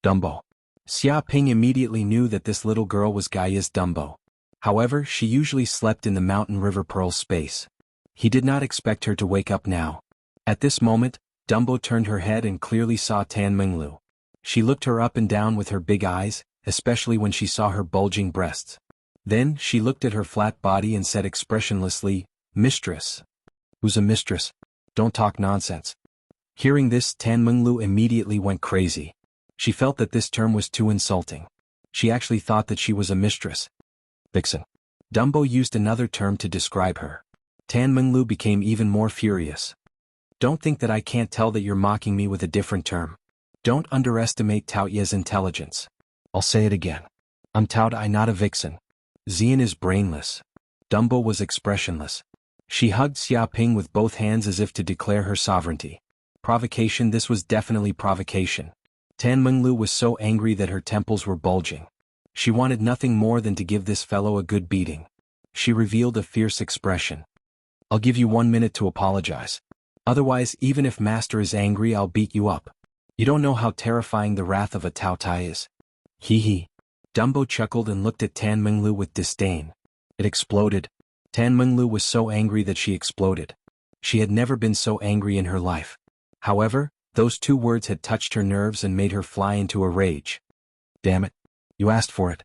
S1: Dumbo. Xia Ping immediately knew that this little girl was Gaia's Dumbo. However, she usually slept in the Mountain River Pearl space. He did not expect her to wake up now. At this moment, Dumbo turned her head and clearly saw Tan Menglu. She looked her up and down with her big eyes, especially when she saw her bulging breasts. Then, she looked at her flat body and said expressionlessly, Mistress. Who's a mistress? Don't talk nonsense. Hearing this, Tan Menglu immediately went crazy. She felt that this term was too insulting. She actually thought that she was a mistress. Vixen. Dumbo used another term to describe her. Tan Menglu became even more furious. Don't think that I can't tell that you're mocking me with a different term. Don't underestimate Tao Ye's intelligence. I'll say it again. I'm Tao Tai, not a vixen. Xian is brainless. Dumbo was expressionless. She hugged Xia Ping with both hands as if to declare her sovereignty. Provocation, this was definitely provocation. Tan Menglu was so angry that her temples were bulging. She wanted nothing more than to give this fellow a good beating. She revealed a fierce expression. I'll give you 1 minute to apologize. Otherwise, even if Master is angry, I'll beat you up. You don't know how terrifying the wrath of a Tao Tai is. Hee hee. Dumbo chuckled and looked at Tan Menglu with disdain. It exploded. Tan Menglu was so angry that she exploded. She had never been so angry in her life. However, those 2 words had touched her nerves and made her fly into a rage. Damn it. You asked for it.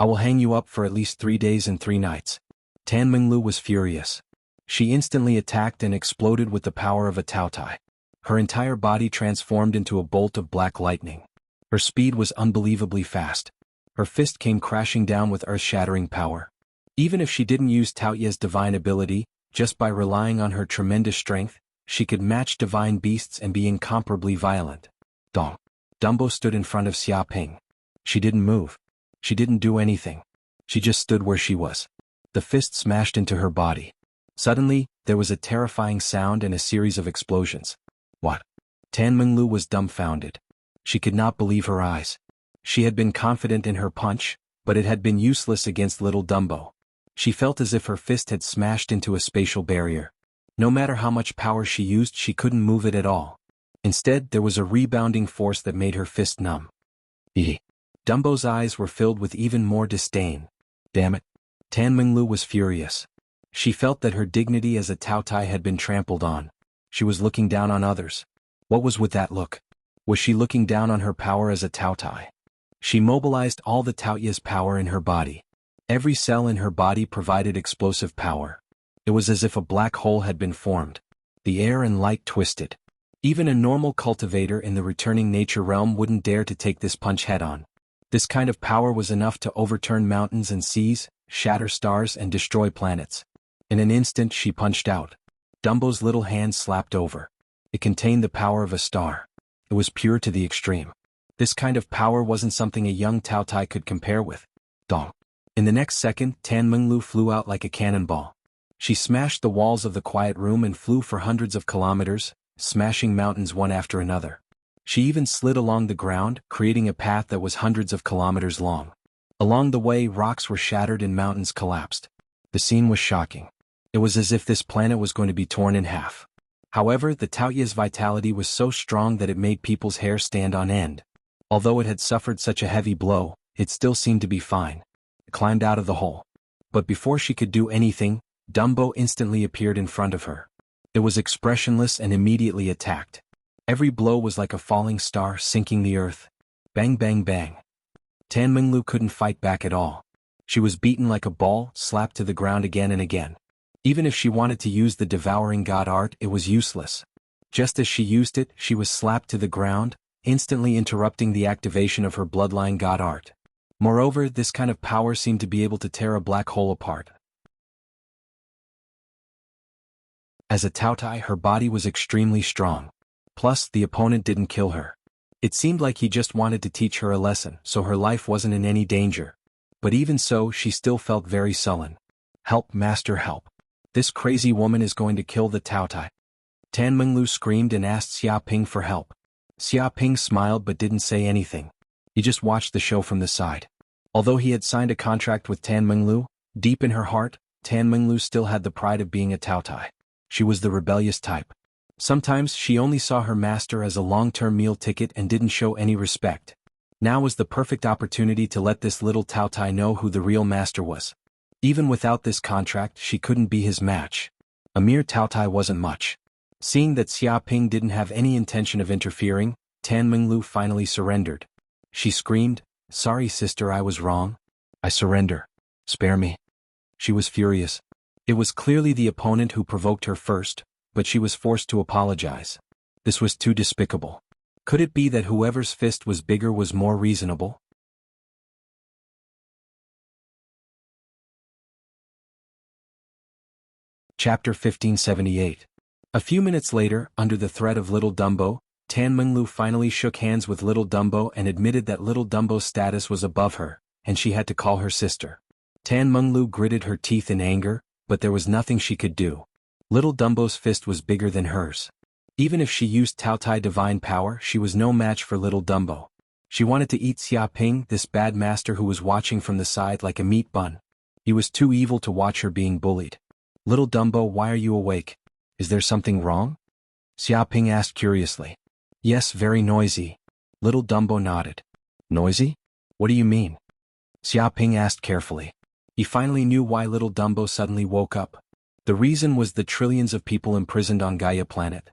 S1: I will hang you up for at least 3 days and 3 nights. Tan Menglu was furious. She instantly attacked and exploded with the power of a Tao Tai. Her entire body transformed into a bolt of black lightning. Her speed was unbelievably fast. Her fist came crashing down with earth-shattering power. Even if she didn't use Tao Ye's divine ability, just by relying on her tremendous strength, she could match divine beasts and be incomparably violent. Dong. Dumbo stood in front of Xia Ping. She didn't move. She didn't do anything. She just stood where she was. The fist smashed into her body. Suddenly, there was a terrifying sound and a series of explosions. What? Tan Menglu was dumbfounded. She could not believe her eyes. She had been confident in her punch, but it had been useless against little Dumbo. She felt as if her fist had smashed into a spatial barrier. No matter how much power she used, she couldn't move it at all. Instead, there was a rebounding force that made her fist numb. Eeh. Dumbo's eyes were filled with even more disdain. Damn it. Tan Menglu was furious. She felt that her dignity as a Tao Tai had been trampled on. She was looking down on others. What was with that look? Was she looking down on her power as a Tao Tai? She mobilized all the Taoya's power in her body. Every cell in her body provided explosive power. It was as if a black hole had been formed. The air and light twisted. Even a normal cultivator in the returning nature realm wouldn't dare to take this punch head-on. This kind of power was enough to overturn mountains and seas, shatter stars and destroy planets. In an instant she punched out. Dumbo's little hand slapped over. It contained the power of a star. It was pure to the extreme. This kind of power wasn't something a young Tao Tai could compare with. Dong. In the next second, Tan Menglu flew out like a cannonball. She smashed the walls of the quiet room and flew for hundreds of kilometers, smashing mountains one after another. She even slid along the ground, creating a path that was hundreds of kilometers long. Along the way, rocks were shattered and mountains collapsed. The scene was shocking. It was as if this planet was going to be torn in half. However, the Taoya's vitality was so strong that it made people's hair stand on end. Although it had suffered such a heavy blow, it still seemed to be fine. It climbed out of the hole. But before she could do anything, Dumbo instantly appeared in front of her. It was expressionless and immediately attacked. Every blow was like a falling star sinking the earth. Bang bang bang. Tan Menglu couldn't fight back at all. She was beaten like a ball, slapped to the ground again and again. Even if she wanted to use the devouring god art, it was useless. Just as she used it, she was slapped to the ground, instantly interrupting the activation of her bloodline god art. Moreover, this kind of power seemed to be able to tear a black hole apart. As a Tao Tai, her body was extremely strong. Plus, the opponent didn't kill her. It seemed like he just wanted to teach her a lesson, so her life wasn't in any danger. But even so, she still felt very sullen. Help, master, help. This crazy woman is going to kill the Tao Tai. Tan Menglu screamed and asked Xia Ping for help. Xia Ping smiled but didn't say anything. He just watched the show from the side. Although he had signed a contract with Tan Menglu, deep in her heart, Tan Menglu still had the pride of being a Tao Tai. She was the rebellious type. Sometimes she only saw her master as a long-term meal ticket and didn't show any respect. Now was the perfect opportunity to let this little Tao Tai know who the real master was. Even without this contract, she couldn't be his match. A mere Tao Tai wasn't much. Seeing that Xia Ping didn't have any intention of interfering, Tan Menglu finally surrendered. She screamed, "Sorry sister, I was wrong. I surrender. Spare me." She was furious. It was clearly the opponent who provoked her first, but she was forced to apologize. This was too despicable. Could it be that whoever's fist was bigger was more reasonable? Chapter 1578. A few minutes later, under the threat of Little Dumbo, Tan Menglu finally shook hands with Little Dumbo and admitted that Little Dumbo's status was above her, and she had to call her sister. Tan Menglu gritted her teeth in anger, but there was nothing she could do. Little Dumbo's fist was bigger than hers. Even if she used Tao Tai divine power, she was no match for Little Dumbo. She wanted to eat Xia Ping, this bad master who was watching from the side like a meat bun. He was too evil to watch her being bullied. "Little Dumbo, why are you awake? Is there something wrong?" Xia Ping asked curiously. "Yes, very noisy." Little Dumbo nodded. "Noisy? What do you mean?" Xia Ping asked carefully. He finally knew why Little Dumbo suddenly woke up. The reason was the trillions of people imprisoned on Gaia planet.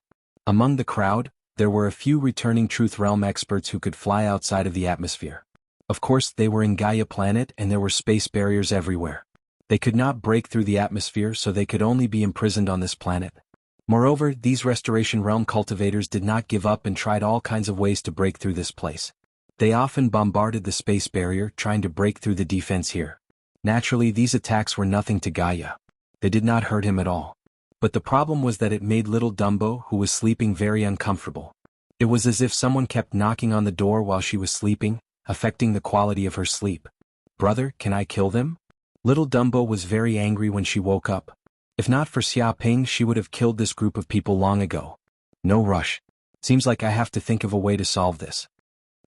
S1: Among the crowd, there were a few returning Truth Realm experts who could fly outside of the atmosphere. Of course, they were in Gaia planet and there were space barriers everywhere. They could not break through the atmosphere, so they could only be imprisoned on this planet. Moreover, these Restoration Realm cultivators did not give up and tried all kinds of ways to break through this place. They often bombarded the space barrier, trying to break through the defense here. Naturally, these attacks were nothing to Gaia. They did not hurt him at all. But the problem was that it made Little Dumbo, who was sleeping, very uncomfortable. It was as if someone kept knocking on the door while she was sleeping, affecting the quality of her sleep. "Brother, can I kill them?" Little Dumbo was very angry when she woke up. If not for Xia Ping, she would have killed this group of people long ago. "No rush. Seems like I have to think of a way to solve this."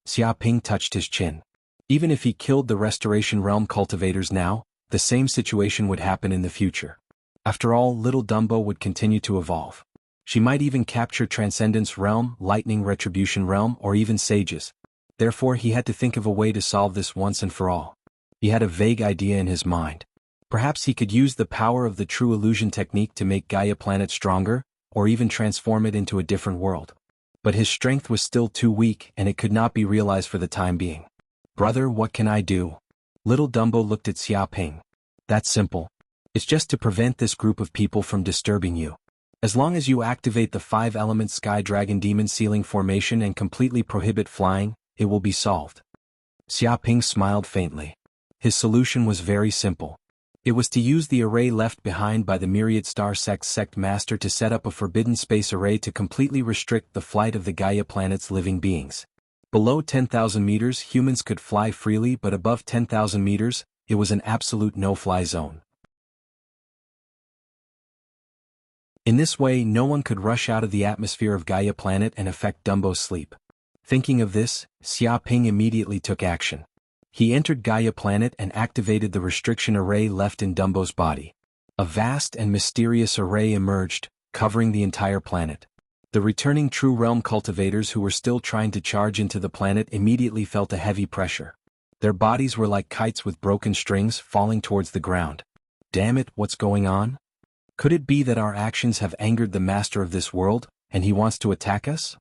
S1: Xia Ping touched his chin. Even if he killed the Restoration Realm cultivators now, the same situation would happen in the future. After all, Little Dumbo would continue to evolve. She might even capture Transcendence Realm, Lightning Retribution Realm, or even Sages. Therefore, he had to think of a way to solve this once and for all. He had a vague idea in his mind. Perhaps he could use the power of the True Illusion technique to make Gaia planet stronger, or even transform it into a different world. But his strength was still too weak and it could not be realized for the time being. Brother, what can I do? Little Dumbo looked at Xiaoping. That's simple. It's just to prevent this group of people from disturbing you. As long as you activate the 5-element Sky Dragon Demon Ceiling formation and completely prohibit flying, it will be solved. Xiaoping smiled faintly. His solution was very simple. It was to use the array left behind by the Myriad Star Sect Master to set up a forbidden space array to completely restrict the flight of the Gaia planet's living beings. Below 10,000 meters, humans could fly freely, but above 10,000 meters, it was an absolute no-fly zone. In this way, no one could rush out of the atmosphere of Gaia planet and affect Dumbo's sleep. Thinking of this, Xiaoping immediately took action. He entered Gaia planet and activated the restriction array left in Dumbo's body. A vast and mysterious array emerged, covering the entire planet. The returning True Realm cultivators who were still trying to charge into the planet immediately felt a heavy pressure. Their bodies were like kites with broken strings falling towards the ground. Damn it, what's going on? Could it be that our actions have angered the master of this world, and he wants to attack us?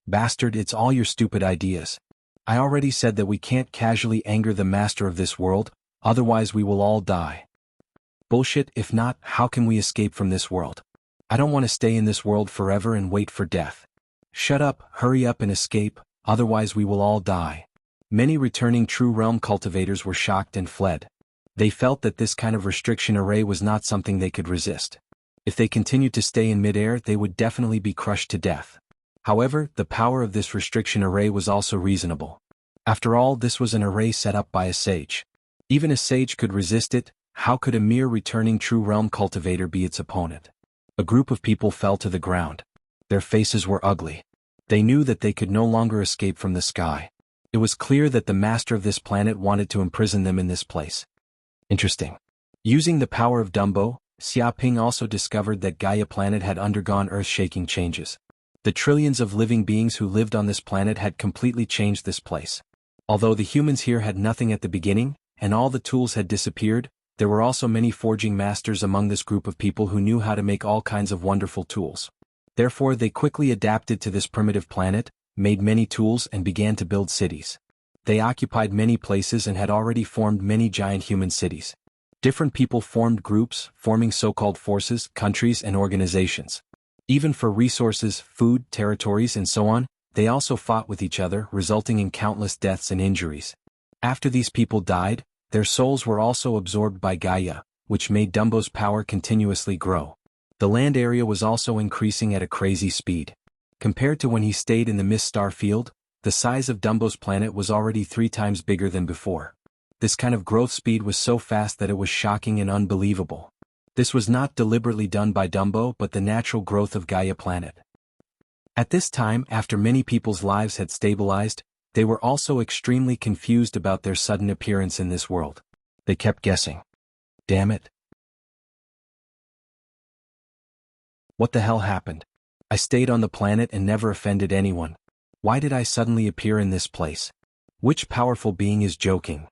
S1: Bastard, it's all your stupid ideas. I already said that we can't casually anger the master of this world, otherwise we will all die. Bullshit, if not, how can we escape from this world? I don't want to stay in this world forever and wait for death. Shut up, hurry up and escape, otherwise we will all die. Many returning True Realm cultivators were shocked and fled. They felt that this kind of restriction array was not something they could resist. If they continued to stay in midair, they would definitely be crushed to death. However, the power of this restriction array was also reasonable. After all, this was an array set up by a sage. Even a sage could resist it. How could a mere returning True Realm cultivator be its opponent? A group of people fell to the ground. Their faces were ugly. They knew that they could no longer escape from the sky. It was clear that the master of this planet wanted to imprison them in this place. Interesting. Using the power of Dumbo, Xiaoping also discovered that Gaia planet had undergone earth-shaking changes. The trillions of living beings who lived on this planet had completely changed this place. Although the humans here had nothing at the beginning, and all the tools had disappeared, there were also many forging masters among this group of people who knew how to make all kinds of wonderful tools. Therefore, they quickly adapted to this primitive planet, made many tools and began to build cities. They occupied many places and had already formed many giant human cities. Different people formed groups, forming so-called forces, countries, and organizations. Even for resources, food, territories, and so on, they also fought with each other, resulting in countless deaths and injuries. After these people died, their souls were also absorbed by Gaia, which made Dumbo's power continuously grow. The land area was also increasing at a crazy speed. Compared to when he stayed in the Mist Star Field, the size of Dumbo's planet was already 3 times bigger than before. This kind of growth speed was so fast that it was shocking and unbelievable. This was not deliberately done by Dumbo but the natural growth of Gaia planet. At this time, after many people's lives had stabilized, they were also extremely confused about their sudden appearance in this world. They kept guessing. Damn it. What the hell happened? I stayed on the planet and never offended anyone. Why did I suddenly appear in this place? Which powerful being is joking?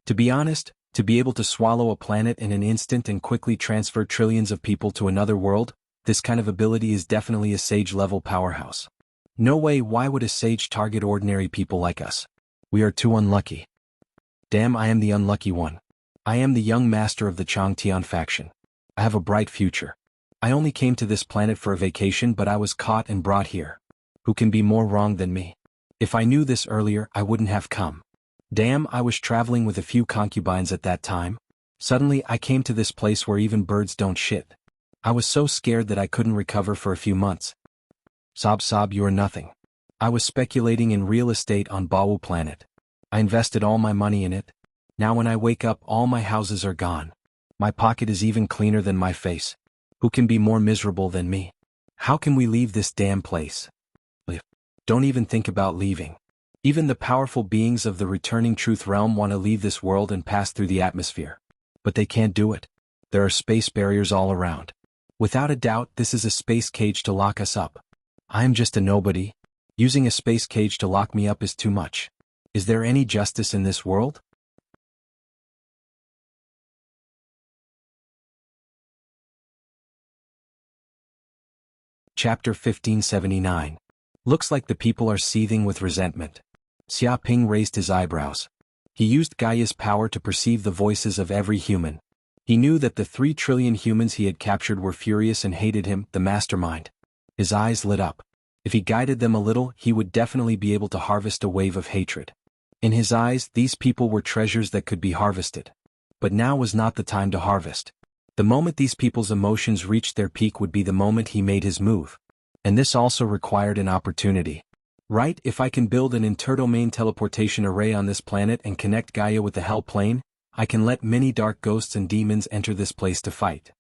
S1: To be honest, to be able to swallow a planet in an instant and quickly transfer trillions of people to another world, this kind of ability is definitely a sage-level powerhouse. No way, why would a sage target ordinary people like us? We are too unlucky. Damn, I am the unlucky one. I am the young master of the Changtian faction. I have a bright future. I only came to this planet for a vacation, but I was caught and brought here. Who can be more wrong than me? If I knew this earlier, I wouldn't have come. Damn, I was traveling with a few concubines at that time. Suddenly, I came to this place where even birds don't shit. I was so scared that I couldn't recover for a few months. Sob, you are nothing. I was speculating in real estate on Bawu planet. I invested all my money in it. Now when I wake up, all my houses are gone. My pocket is even cleaner than my face. Who can be more miserable than me? How can we leave this damn place? Don't even think about leaving. Even the powerful beings of the returning truth realm want to leave this world and pass through the atmosphere. But they can't do it. There are space barriers all around. Without a doubt, this is a space cage to lock us up. I am just a nobody. Using a space cage to lock me up is too much. Is there any justice in this world? Chapter 1579. Looks like the people are seething with resentment. Xiaoping raised his eyebrows. He used Gaia's power to perceive the voices of every human. He knew that the 3 trillion humans he had captured were furious and hated him, the mastermind. His eyes lit up. If he guided them a little, he would definitely be able to harvest a wave of hatred. In his eyes, these people were treasures that could be harvested. But now was not the time to harvest. The moment these people's emotions reached their peak would be the moment he made his move. And this also required an opportunity. Right, if I can build an interdomain teleportation array on this planet and connect Gaia with the Hell Plane, I can let many dark ghosts and demons enter this place to fight.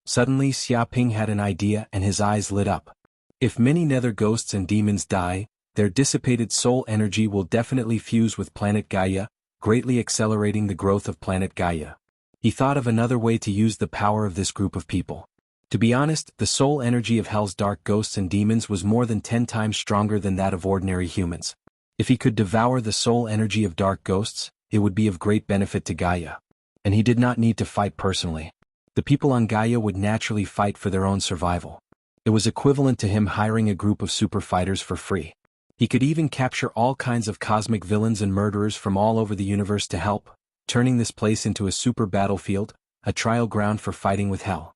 S1: Suddenly Xiaoping had an idea and his eyes lit up. If many nether ghosts and demons die, their dissipated soul energy will definitely fuse with planet Gaia, greatly accelerating the growth of planet Gaia. He thought of another way to use the power of this group of people. To be honest, the soul energy of Hell's dark ghosts and demons was more than 10 times stronger than that of ordinary humans. If he could devour the soul energy of dark ghosts, it would be of great benefit to Gaia. And he did not need to fight personally. The people on Gaia would naturally fight for their own survival. It was equivalent to him hiring a group of super fighters for free. He could even capture all kinds of cosmic villains and murderers from all over the universe to help, turning this place into a super battlefield, a trial ground for fighting with Hell.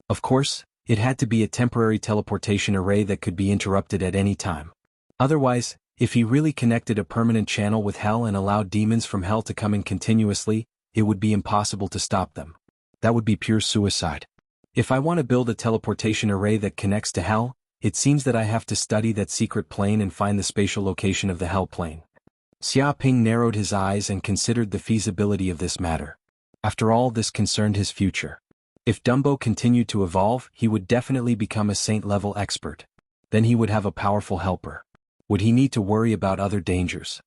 S1: Of course, it had to be a temporary teleportation array that could be interrupted at any time. Otherwise, if he really connected a permanent channel with Hell and allowed demons from Hell to come in continuously, it would be impossible to stop them. That would be pure suicide. If I want to build a teleportation array that connects to Hell, it seems that I have to study that secret plane and find the spatial location of the Hell Plane. Xiaoping narrowed his eyes and considered the feasibility of this matter. After all, this concerned his future. If Dumbo continued to evolve, he would definitely become a saint-level expert. Then he would have a powerful helper. Would he need to worry about other dangers?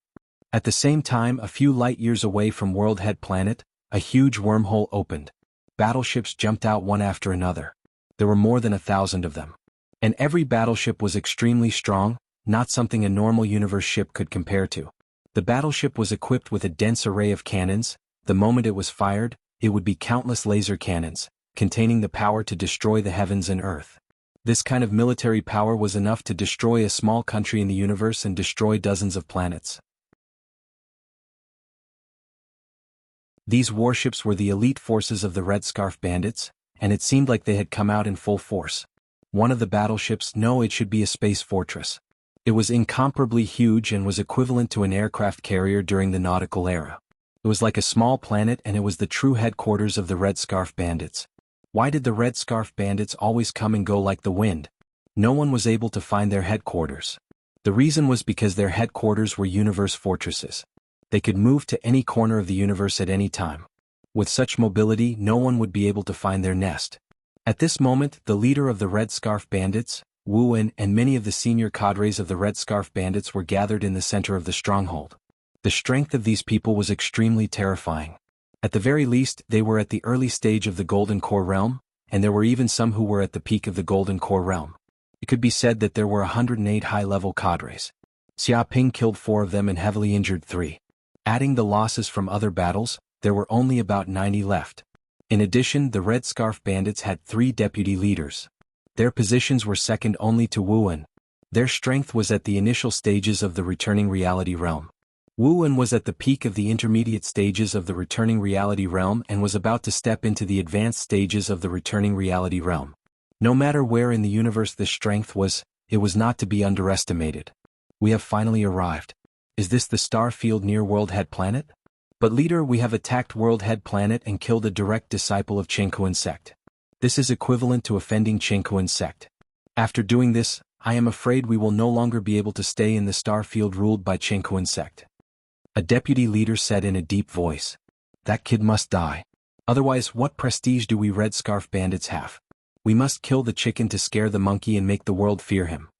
S1: At the same time, a few light years away from World Head Planet, a huge wormhole opened. Battleships jumped out one after another. There were more than 1,000 of them. And every battleship was extremely strong, not something a normal universe ship could compare to. The battleship was equipped with a dense array of cannons. The moment it was fired, it would be countless laser cannons, containing the power to destroy the heavens and earth. This kind of military power was enough to destroy a small country in the universe and destroy dozens of planets. These warships were the elite forces of the Red Scarf Bandits, and it seemed like they had come out in full force. One of the battleships, no, it should be a space fortress. It was incomparably huge and was equivalent to an aircraft carrier during the nautical era. It was like a small planet, and it was the true headquarters of the Red Scarf Bandits. Why did the Red Scarf Bandits always come and go like the wind? No one was able to find their headquarters. The reason was because their headquarters were universe fortresses. They could move to any corner of the universe at any time. With such mobility, no one would be able to find their nest. At this moment, the leader of the Red Scarf Bandits, Wu, and many of the senior cadres of the Red Scarf Bandits were gathered in the center of the stronghold. The strength of these people was extremely terrifying. At the very least, they were at the early stage of the Golden Core realm, and there were even some who were at the peak of the Golden Core realm. It could be said that there were 108 high-level cadres. Xiaoping killed 4 of them and heavily injured 3. Adding the losses from other battles, there were only about 90 left. In addition, the Red Scarf Bandits had 3 deputy leaders. Their positions were second only to Wu. Their strength was at the initial stages of the returning reality realm. Wu was at the peak of the intermediate stages of the returning reality realm and was about to step into the advanced stages of the returning reality realm. No matter where in the universe this strength was, it was not to be underestimated. We have finally arrived. Is this the star field near World Head Planet? But leader, we have attacked World Head Planet and killed a direct disciple of Jianghu sect. This is equivalent to offending Jianghu sect. After doing this, I am afraid we will no longer be able to stay in the star field ruled by Jianghu sect. A deputy leader said in a deep voice. That kid must die. Otherwise, what prestige do we Red Scarf Bandits have? We must kill the chicken to scare the monkey and make the world fear him.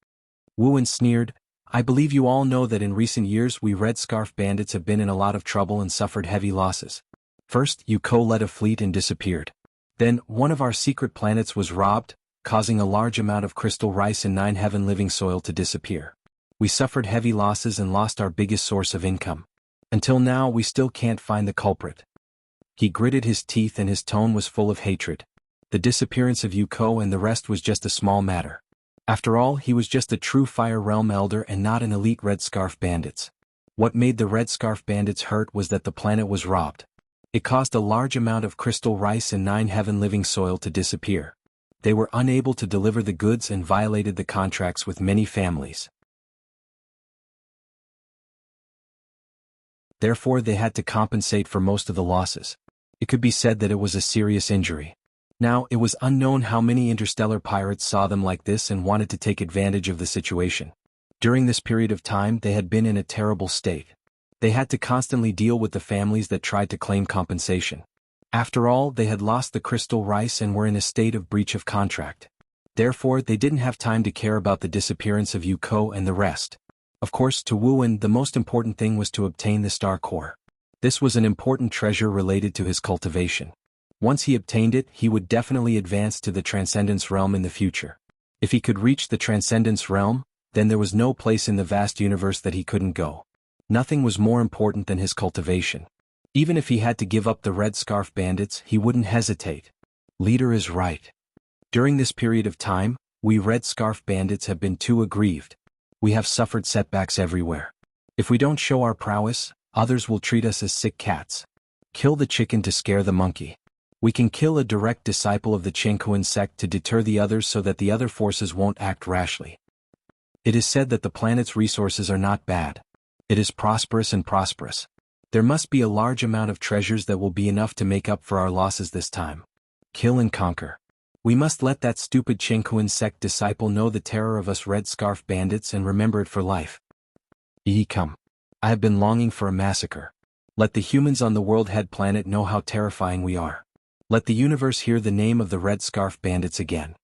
S1: Wu sneered. I believe you all know that in recent years we Red Scarf Bandits have been in a lot of trouble and suffered heavy losses. First, you led a fleet and disappeared. Then, one of our secret planets was robbed, causing a large amount of crystal rice and 9 heaven living soil to disappear. We suffered heavy losses and lost our biggest source of income. Until now, we still can't find the culprit. He gritted his teeth and his tone was full of hatred. The disappearance of Yuko and the rest was just a small matter. After all, he was just a true Fire Realm Elder and not an elite Red Scarf Bandits. What made the Red Scarf Bandits hurt was that the planet was robbed. It caused a large amount of crystal rice and 9 heaven-living soil to disappear. They were unable to deliver the goods and violated the contracts with many families. Therefore, they had to compensate for most of the losses. It could be said that it was a serious injury. Now, it was unknown how many interstellar pirates saw them like this and wanted to take advantage of the situation. During this period of time, they had been in a terrible state. They had to constantly deal with the families that tried to claim compensation. After all, they had lost the crystal rice and were in a state of breach of contract. Therefore, they didn't have time to care about the disappearance of Yuko and the rest. Of course, to Wuwen, the most important thing was to obtain the star core. This was an important treasure related to his cultivation. Once he obtained it, he would definitely advance to the Transcendence Realm in the future. If he could reach the Transcendence Realm, then there was no place in the vast universe that he couldn't go. Nothing was more important than his cultivation. Even if he had to give up the Red Scarf Bandits, he wouldn't hesitate. Leader is right. During this period of time, we Red Scarf Bandits have been too aggrieved. We have suffered setbacks everywhere. If we don't show our prowess, others will treat us as sick cats. Kill the chicken to scare the monkey. We can kill a direct disciple of the Jianghu sect to deter the others so that the other forces won't act rashly. It is said that the planet's resources are not bad. It is prosperous and prosperous. There must be a large amount of treasures that will be enough to make up for our losses this time. Kill and conquer. We must let that stupid Jianghu sect disciple know the terror of us Red Scarf Bandits and remember it for life. Come. I have been longing for a massacre. Let the humans on the World Head planet know how terrifying we are. Let the universe hear the name of the Red Scarf Bandits again.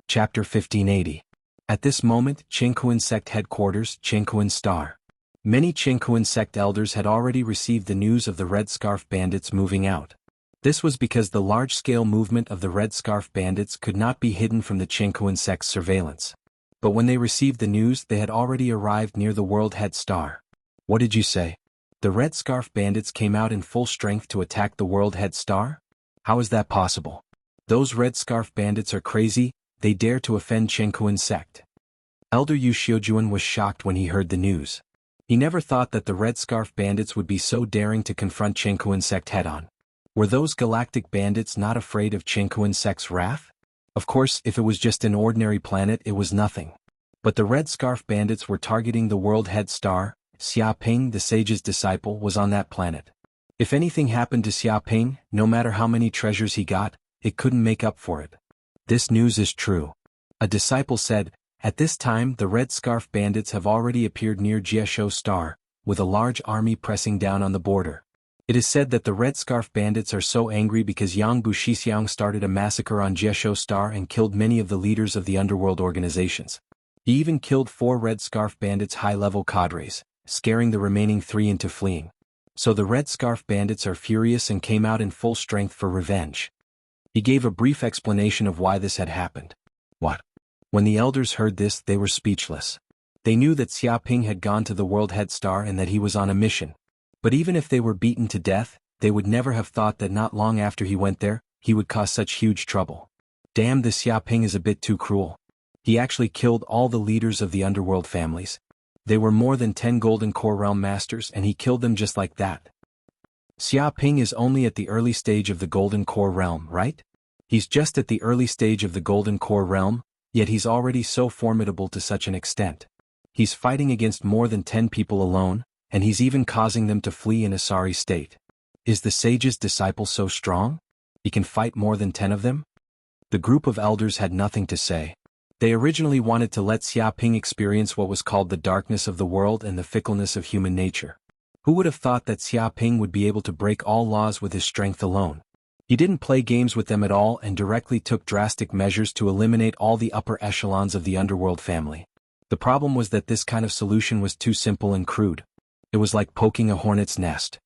S1: Chapter 1580. At this moment, Jianghu sect headquarters, Jianghu Star. Many Jianghu sect elders had already received the news of the Red Scarf Bandits moving out. This was because the large-scale movement of the Red Scarf Bandits could not be hidden from the Jianghu sect's surveillance. But when they received the news, they had already arrived near the World Head Star. What did you say? The Red Scarf Bandits came out in full strength to attack the World Head Star? How is that possible? Those Red Scarf Bandits are crazy. They dare to offend Jianghu sect. Elder Yu Xiujuan was shocked when he heard the news. He never thought that the Red Scarf Bandits would be so daring to confront Jianghu sect head-on. Were those galactic bandits not afraid of Jianghu sect's wrath? Of course, if it was just an ordinary planet, it was nothing. But the Red Scarf Bandits were targeting the World Head Star. Xia Ping, the sage's disciple, was on that planet. If anything happened to Xia Ping, no matter how many treasures he got, it couldn't make up for it. This news is true. A disciple said, at this time the Red Scarf Bandits have already appeared near Jieshou Star, with a large army pressing down on the border. It is said that the Red Scarf Bandits are so angry because Yang Buxixiang started a massacre on Jieshou Star and killed many of the leaders of the underworld organizations. He even killed 4 Red Scarf Bandits high-level cadres, scaring the remaining 3 into fleeing. So the Red Scarf Bandits are furious and came out in full strength for revenge. He gave a brief explanation of why this had happened. What? When the elders heard this, they were speechless. They knew that Xia Ping had gone to the World Head Star and that he was on a mission. But even if they were beaten to death, they would never have thought that not long after he went there, he would cause such huge trouble. Damn, this Xia Ping is a bit too cruel. He actually killed all the leaders of the underworld families. They were more than 10 Golden Core Realm Masters and he killed them just like that. Xia Ping is only at the early stage of the Golden Core Realm, right? He's just at the early stage of the Golden Core Realm, yet he's already so formidable to such an extent. He's fighting against more than 10 people alone, and he's even causing them to flee in a sorry state. Is the sage's disciple so strong? He can fight more than 10 of them? The group of elders had nothing to say. They originally wanted to let Xia Ping experience what was called the darkness of the world and the fickleness of human nature. Who would have thought that Xia Ping would be able to break all laws with his strength alone? He didn't play games with them at all and directly took drastic measures to eliminate all the upper echelons of the underworld family. The problem was that this kind of solution was too simple and crude. It was like poking a hornet's nest.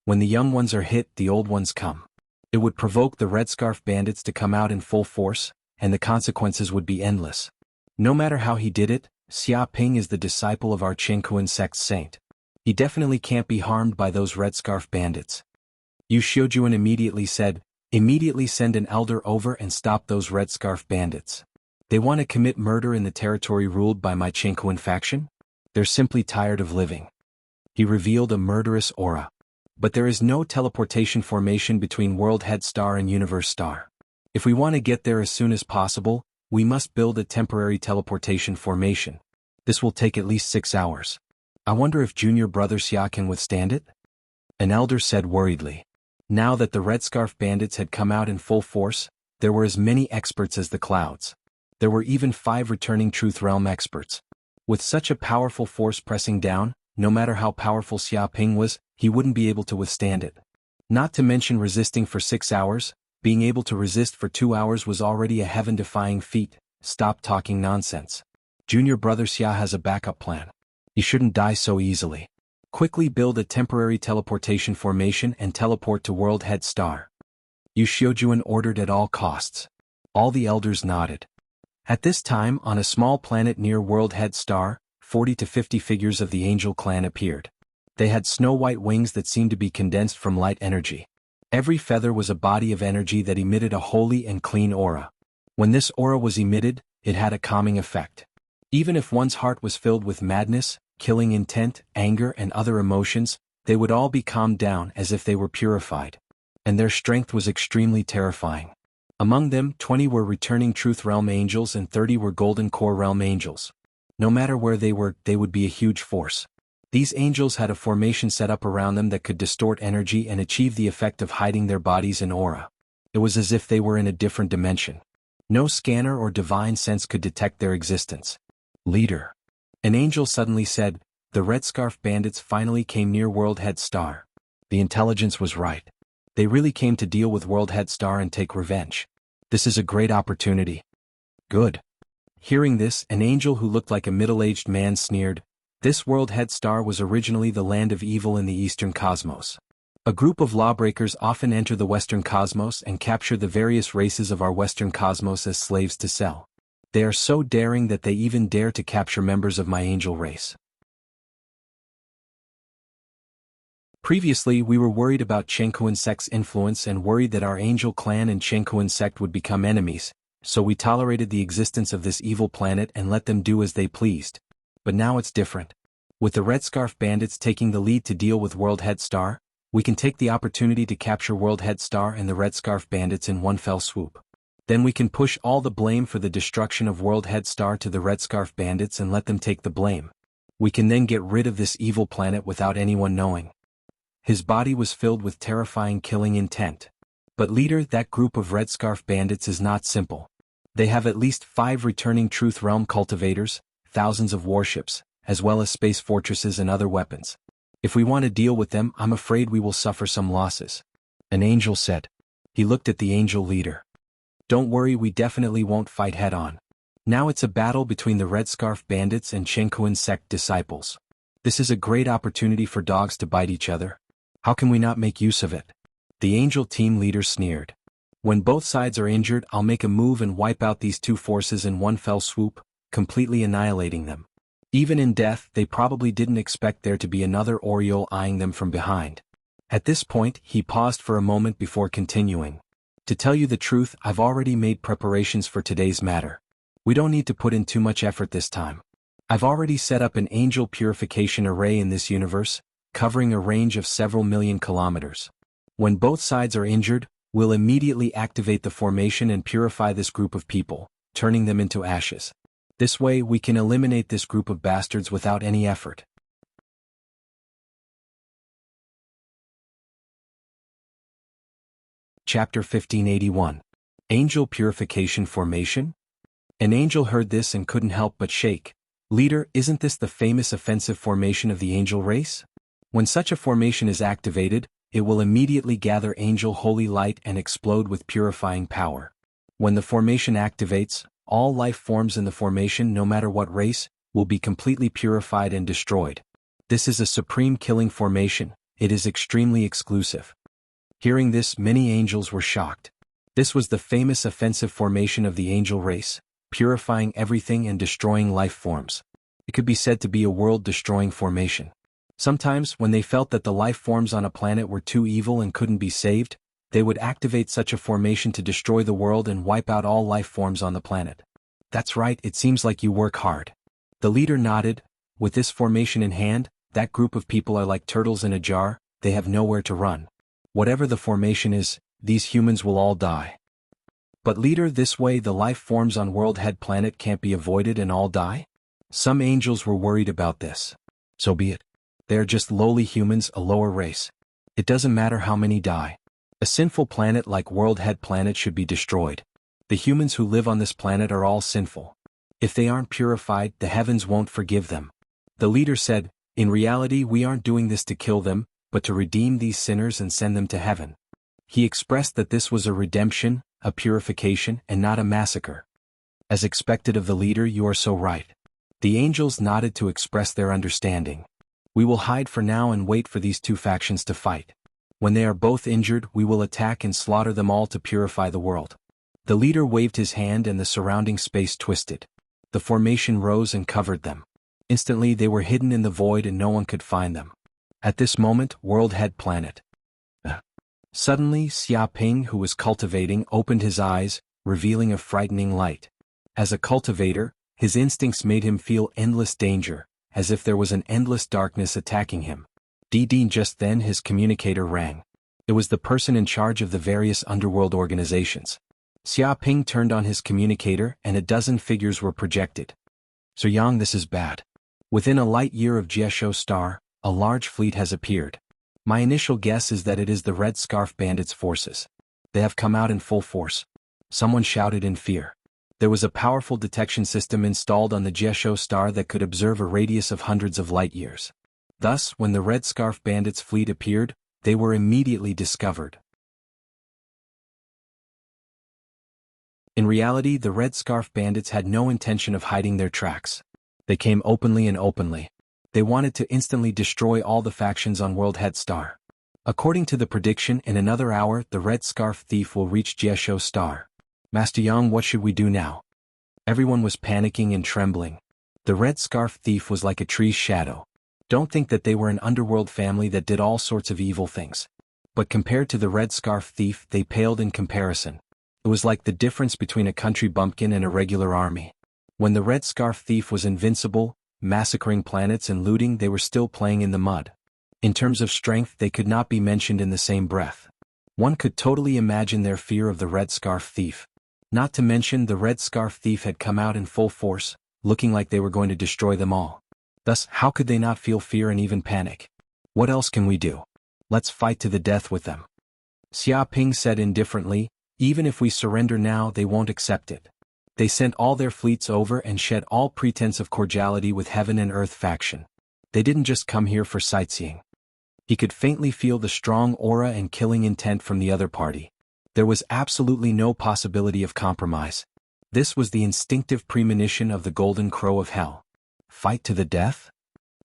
S1: When the young ones are hit, the old ones come. It would provoke the Red Scarf Bandits to come out in full force, and the consequences would be endless. No matter how he did it, Xia Ping is the disciple of our Jianghu sect's saint. He definitely can't be harmed by those Red Scarf Bandits. Yu Xiujuan immediately said, Immediately send an elder over and stop those red scarf bandits. They want to commit murder in the territory ruled by my Jianghu faction? They're simply tired of living. He revealed a murderous aura. But there is no teleportation formation between World Head Star and Universe Star. If we want to get there as soon as possible, we must build a temporary teleportation formation. This will take at least 6 hours. I wonder if junior brother Xia can withstand it? An elder said worriedly. Now that the Red Scarf bandits had come out in full force, there were as many experts as the clouds. There were even 5 returning Truth Realm experts. With such a powerful force pressing down, no matter how powerful Xia Ping was, he wouldn't be able to withstand it. Not to mention resisting for 6 hours, being able to resist for 2 hours was already a heaven-defying feat. Stop talking nonsense. Junior brother Xia has a backup plan. He shouldn't die so easily. Quickly build a temporary teleportation formation and teleport to World Head Star. Yu Xiujuan ordered at all costs. All the elders nodded. At this time, on a small planet near World Head Star, 40 to 50 figures of the Angel clan appeared. They had snow-white wings that seemed to be condensed from light energy. Every feather was a body of energy that emitted a holy and clean aura. When this aura was emitted, it had a calming effect. Even if one's heart was filled with madness, killing intent, anger and other emotions, they would all be calmed down as if they were purified. And their strength was extremely terrifying. Among them, 20 were returning Truth Realm angels and 30 were Golden Core Realm angels. No matter where they were, they would be a huge force. These angels had a formation set up around them that could distort energy and achieve the effect of hiding their bodies and aura. It was as if they were in a different dimension. No scanner or divine sense could detect their existence. Leader. An angel suddenly said, the Red Scarf bandits finally came near World Head Star. The intelligence was right. They really came to deal with World Head Star and take revenge. This is a great opportunity. Good. Hearing this, an angel who looked like a middle-aged man sneered. This World Head Star was originally the land of evil in the Eastern Cosmos. A group of lawbreakers often enter the Western Cosmos and capture the various races of our Western Cosmos as slaves to sell. They are so daring that they even dare to capture members of my angel race. Previously, we were worried about Jianghu sect's influence and worried that our angel clan and Jianghu sect would become enemies, so we tolerated the existence of this evil planet and let them do as they pleased. But now it's different. With the Red Scarf bandits taking the lead to deal with World Head Star, we can take the opportunity to capture World Head Star and the Red Scarf bandits in one fell swoop. Then we can push all the blame for the destruction of World Head Star to the Red Scarf bandits and let them take the blame. We can then get rid of this evil planet without anyone knowing. His body was filled with terrifying killing intent. But leader, that group of Red Scarf bandits is not simple. They have at least 5 returning Truth Realm cultivators, thousands of warships, as well as space fortresses and other weapons. If we want to deal with them, I'm afraid we will suffer some losses. An angel said. He looked at the angel leader. Don't worry, we definitely won't fight head-on. Now it's a battle between the Red Scarf bandits and Jianghu sect disciples. This is a great opportunity for dogs to bite each other. How can we not make use of it? The angel team leader sneered. When both sides are injured, I'll make a move and wipe out these two forces in one fell swoop, completely annihilating them. Even in death, they probably didn't expect there to be another Oriole eyeing them from behind. At this point, he paused for a moment before continuing. To tell you the truth, I've already made preparations for today's matter. We don't need to put in too much effort this time. I've already set up an angel purification array in this universe, covering a range of several million kilometers. When both sides are injured, we'll immediately activate the formation and purify this group of people, turning them into ashes. This way we can eliminate this group of bastards without any effort. Chapter 1581. Angel Purification Formation? An angel heard this and couldn't help but shake. Leader, isn't this the famous offensive formation of the angel race? When such a formation is activated, it will immediately gather angel holy light and explode with purifying power. When the formation activates, all life forms in the formation, no matter what race, will be completely purified and destroyed. This is a supreme killing formation. It is extremely exclusive. Hearing this, many angels were shocked. This was the famous offensive formation of the angel race, purifying everything and destroying life forms. It could be said to be a world-destroying formation. Sometimes, when they felt that the life forms on a planet were too evil and couldn't be saved, They would activate such a formation to destroy the world and wipe out all life forms on the planet. That's right, it seems like you work hard. The leader nodded. With this formation in hand, that group of people are like turtles in a jar, they have nowhere to run. Whatever the formation is, these humans will all die. But leader, this way the life forms on World Head Planet can't be avoided and all die? Some angels were worried about this. So be it. They are just lowly humans, a lower race. It doesn't matter how many die. A sinful planet like World Head Planet should be destroyed. The humans who live on this planet are all sinful. If they aren't purified, the heavens won't forgive them. The leader said, in reality we aren't doing this to kill them, but to redeem these sinners and send them to heaven. He expressed that this was a redemption, a purification, and not a massacre. As expected of the leader, you are so right. The angels nodded to express their understanding. We will hide for now and wait for these two factions to fight. When they are both injured, we will attack and slaughter them all to purify the world. The leader waved his hand and the surrounding space twisted. The formation rose and covered them. Instantly they were hidden in the void and no one could find them. At this moment, World Head Planet. Suddenly, Xia Ping, who was cultivating, opened his eyes, revealing a frightening light. As a cultivator, his instincts made him feel endless danger, as if there was an endless darkness attacking him. Just then his communicator rang. It was the person in charge of the various underworld organizations. Xia Ping turned on his communicator and a dozen figures were projected. Sir Yang, this is bad. Within a light year of Jianghu Star, a large fleet has appeared. My initial guess is that it is the Red Scarf Bandits' forces. They have come out in full force. Someone shouted in fear. There was a powerful detection system installed on the Jianghu Star that could observe a radius of hundreds of light years. Thus, when the Red Scarf Bandits' fleet appeared, they were immediately discovered. In reality, the Red Scarf Bandits had no intention of hiding their tracks. They came openly and openly. They wanted to instantly destroy all the factions on World Head Star. According to the prediction, in another hour, the Red Scarf Thief will reach Jianghu Star. Master Yang, what should we do now? Everyone was panicking and trembling. The Red Scarf Thief was like a tree's shadow. Don't think that they were an underworld family that did all sorts of evil things. But compared to the Red Scarf Thief, they paled in comparison. It was like the difference between a country bumpkin and a regular army. When the Red Scarf Thief was invincible, massacring planets and looting, they were still playing in the mud. In terms of strength, they could not be mentioned in the same breath. One could totally imagine their fear of the Red Scarf Thief. Not to mention the Red Scarf Thief had come out in full force, looking like they were going to destroy them all. Thus, how could they not feel fear and even panic? What else can we do? Let's fight to the death with them. Xia Ping said indifferently, even if we surrender now, they won't accept it. They sent all their fleets over and shed all pretense of cordiality with Heaven and Earth faction. They didn't just come here for sightseeing. He could faintly feel the strong aura and killing intent from the other party. There was absolutely no possibility of compromise. This was the instinctive premonition of the Golden Crow of Hell. Fight to the death?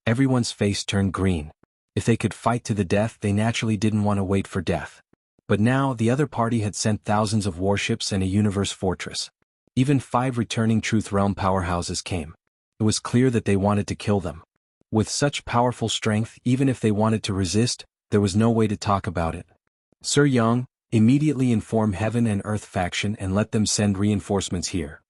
S1: Everyone's face turned green. If they could fight to the death, they naturally didn't want to wait for death. But now, the other party had sent thousands of warships and a universe fortress. Even 5 returning Truth Realm powerhouses came. It was clear that they wanted to kill them. With such powerful strength, even if they wanted to resist, there was no way to talk about it. Sir Yang, immediately inform Heaven and Earth faction and let them send reinforcements here.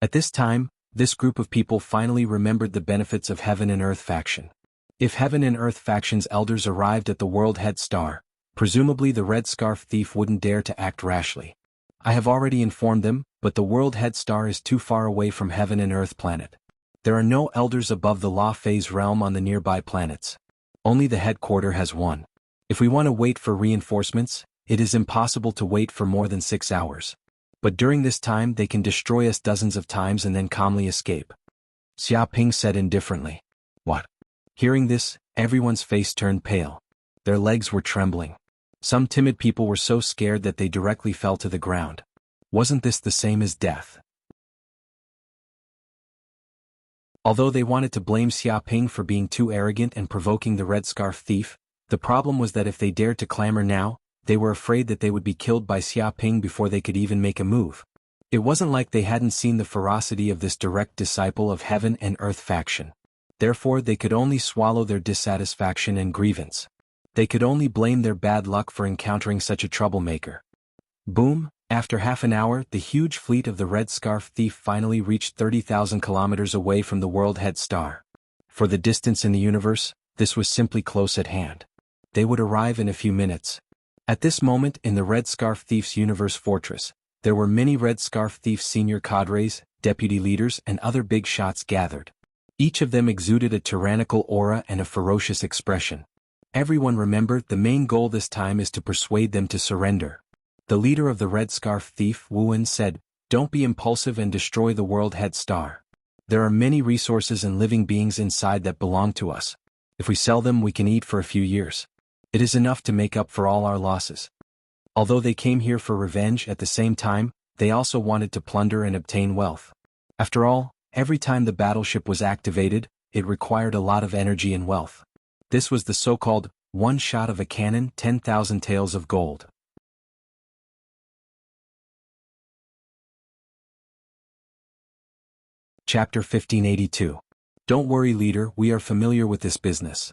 S1: At this time, this group of people finally remembered the benefits of Heaven and Earth faction. If Heaven and Earth faction's elders arrived at the World Head Star, presumably the Red Scarf Thief wouldn't dare to act rashly. I have already informed them, but the World Head Star is too far away from Heaven and Earth planet. There are no elders above the Law Phase realm on the nearby planets. Only the headquarter has one. If we want to wait for reinforcements, it is impossible to wait for more than 6 hours. But during this time they can destroy us dozens of times and then calmly escape. Xia Ping said indifferently. What? Hearing this, everyone's face turned pale. Their legs were trembling. Some timid people were so scared that they directly fell to the ground. Wasn't this the same as death? Although they wanted to blame Xia Ping for being too arrogant and provoking the Red Scarf Thief, the problem was that if they dared to clamor now, they were afraid that they would be killed by Xia Ping before they could even make a move. It wasn't like they hadn't seen the ferocity of this direct disciple of Heaven and Earth faction. Therefore they could only swallow their dissatisfaction and grievance. They could only blame their bad luck for encountering such a troublemaker. Boom! After half an hour, the huge fleet of the Red Scarf Thief finally reached 30,000 kilometers away from the World Head Star. For the distance in the universe, this was simply close at hand. They would arrive in a few minutes. At this moment in the Red Scarf Thief's universe fortress, there were many Red Scarf Thief senior cadres, deputy leaders and other big shots gathered. Each of them exuded a tyrannical aura and a ferocious expression. Everyone remembered the main goal this time is to persuade them to surrender. The leader of the Red Scarf Thief, Wuxia, said, "Don't be impulsive and destroy the World Head Star. There are many resources and living beings inside that belong to us. If we sell them, we can eat for a few years. It is enough to make up for all our losses." Although they came here for revenge, at the same time, they also wanted to plunder and obtain wealth. After all, every time the battleship was activated, it required a lot of energy and wealth. This was the so-called one shot of a cannon, 10,000 taels of gold. Chapter 1582. Don't worry, leader, we are familiar with this business.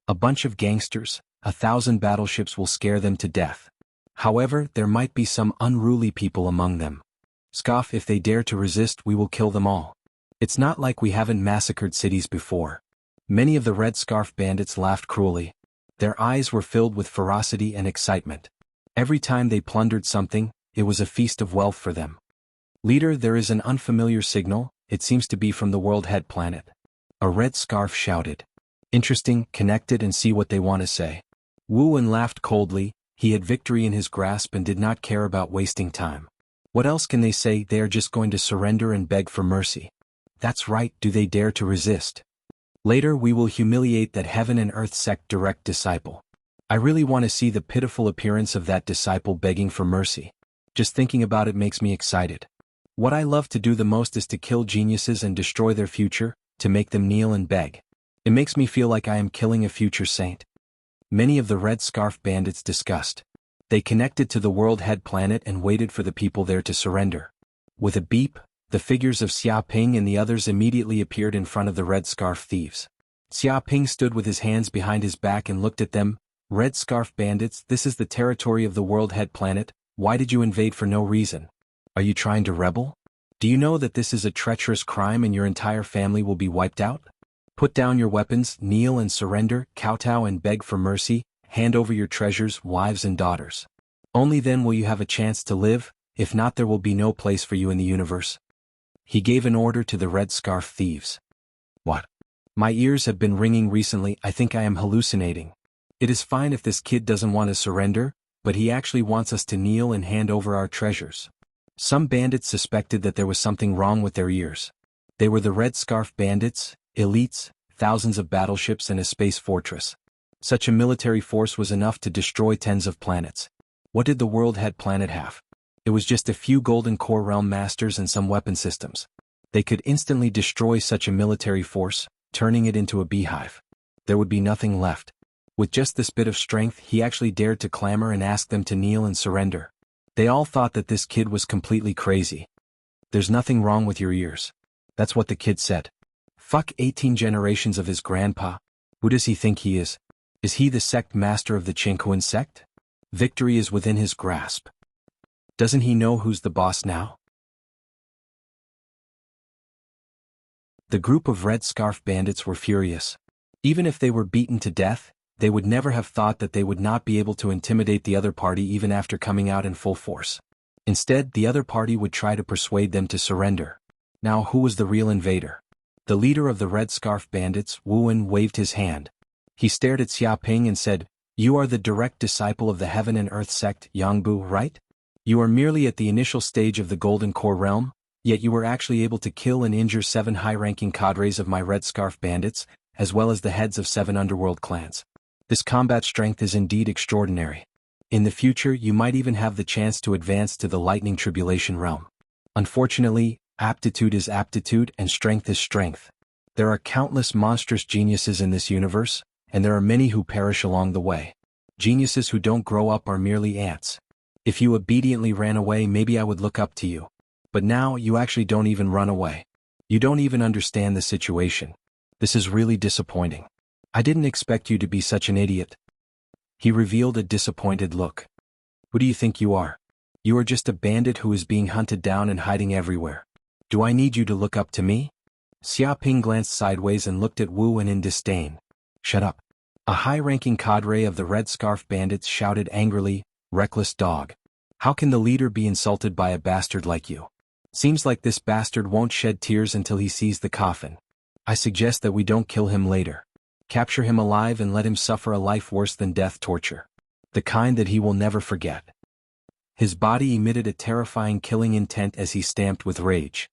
S1: A bunch of gangsters, 1,000 battleships will scare them to death. However, there might be some unruly people among them. Scoff, if they dare to resist, we will kill them all. It's not like we haven't massacred cities before. Many of the Red Scarf bandits laughed cruelly. Their eyes were filled with ferocity and excitement. Every time they plundered something, it was a feast of wealth for them. Leader, there is an unfamiliar signal. It seems to be from the World Head planet. A Red Scarf shouted. Interesting, connect it and see what they want to say. Wuxia laughed coldly. He had victory in his grasp and did not care about wasting time. What else can they say? They are just going to surrender and beg for mercy. That's right, do they dare to resist? Later we will humiliate that Heaven and Earth sect direct disciple. I really want to see the pitiful appearance of that disciple begging for mercy. Just thinking about it makes me excited. What I love to do the most is to kill geniuses and destroy their future, to make them kneel and beg. It makes me feel like I am killing a future saint. Many of the Red Scarf bandits discussed. They connected to the World Head planet and waited for the people there to surrender. With a beep, the figures of Xiaoping and the others immediately appeared in front of the Red Scarf thieves. Xiaoping stood with his hands behind his back and looked at them. Red Scarf bandits, this is the territory of the World Head planet. Why did you invade for no reason? Are you trying to rebel? Do you know that this is a treacherous crime and your entire family will be wiped out? Put down your weapons, kneel and surrender, kowtow and beg for mercy, hand over your treasures, wives and daughters. Only then will you have a chance to live, if not there will be no place for you in the universe. He gave an order to the Red Scarf thieves. What? My ears have been ringing recently, I think I am hallucinating. It is fine if this kid doesn't want to surrender, but he actually wants us to kneel and hand over our treasures. Some bandits suspected that there was something wrong with their ears. They were the Red Scarf bandits, elites, thousands of battleships and a space fortress. Such a military force was enough to destroy tens of planets. What did the World Head planet have? It was just a few Golden Core Realm Masters and some weapon systems. They could instantly destroy such a military force, turning it into a beehive. There would be nothing left. With just this bit of strength, he actually dared to clamor and ask them to kneel and surrender. They all thought that this kid was completely crazy. There's nothing wrong with your ears. That's what the kid said. Fuck 18 generations of his grandpa. Who does he think he is? Is he the sect master of the Jianghu sect? Victory is within his grasp. Doesn't he know who's the boss now? The group of Red Scarf bandits were furious. Even if they were beaten to death, they would never have thought that they would not be able to intimidate the other party even after coming out in full force. Instead, the other party would try to persuade them to surrender. Now, who was the real invader? The leader of the Red Scarf bandits, Wuxia, waved his hand. He stared at Xiaoping and said, "You are the direct disciple of the Heaven and Earth sect, Jianghu, right? You are merely at the initial stage of the Golden Core realm, yet you were actually able to kill and injure 7 high-ranking cadres of my Red Scarf bandits, as well as the heads of 7 underworld clans. This combat strength is indeed extraordinary. In the future, you might even have the chance to advance to the Lightning Tribulation realm. Unfortunately, aptitude is aptitude and strength is strength. There are countless monstrous geniuses in this universe, and there are many who perish along the way. Geniuses who don't grow up are merely ants. If you obediently ran away, maybe I would look up to you. But now, you actually don't even run away. You don't even understand the situation. This is really disappointing. I didn't expect you to be such an idiot." He revealed a disappointed look. Who do you think you are? You are just a bandit who is being hunted down and hiding everywhere. Do I need you to look up to me? Xiaoping glanced sideways and looked at Wu Wen in disdain. Shut up. A high-ranking cadre of the Red Scarf Bandits shouted angrily, reckless dog. How can the leader be insulted by a bastard like you? Seems like this bastard won't shed tears until he sees the coffin. I suggest that we don't kill him later. Capture him alive and let him suffer a life worse than death torture. The kind that he will never forget. His body emitted a terrifying killing intent as he stamped with rage.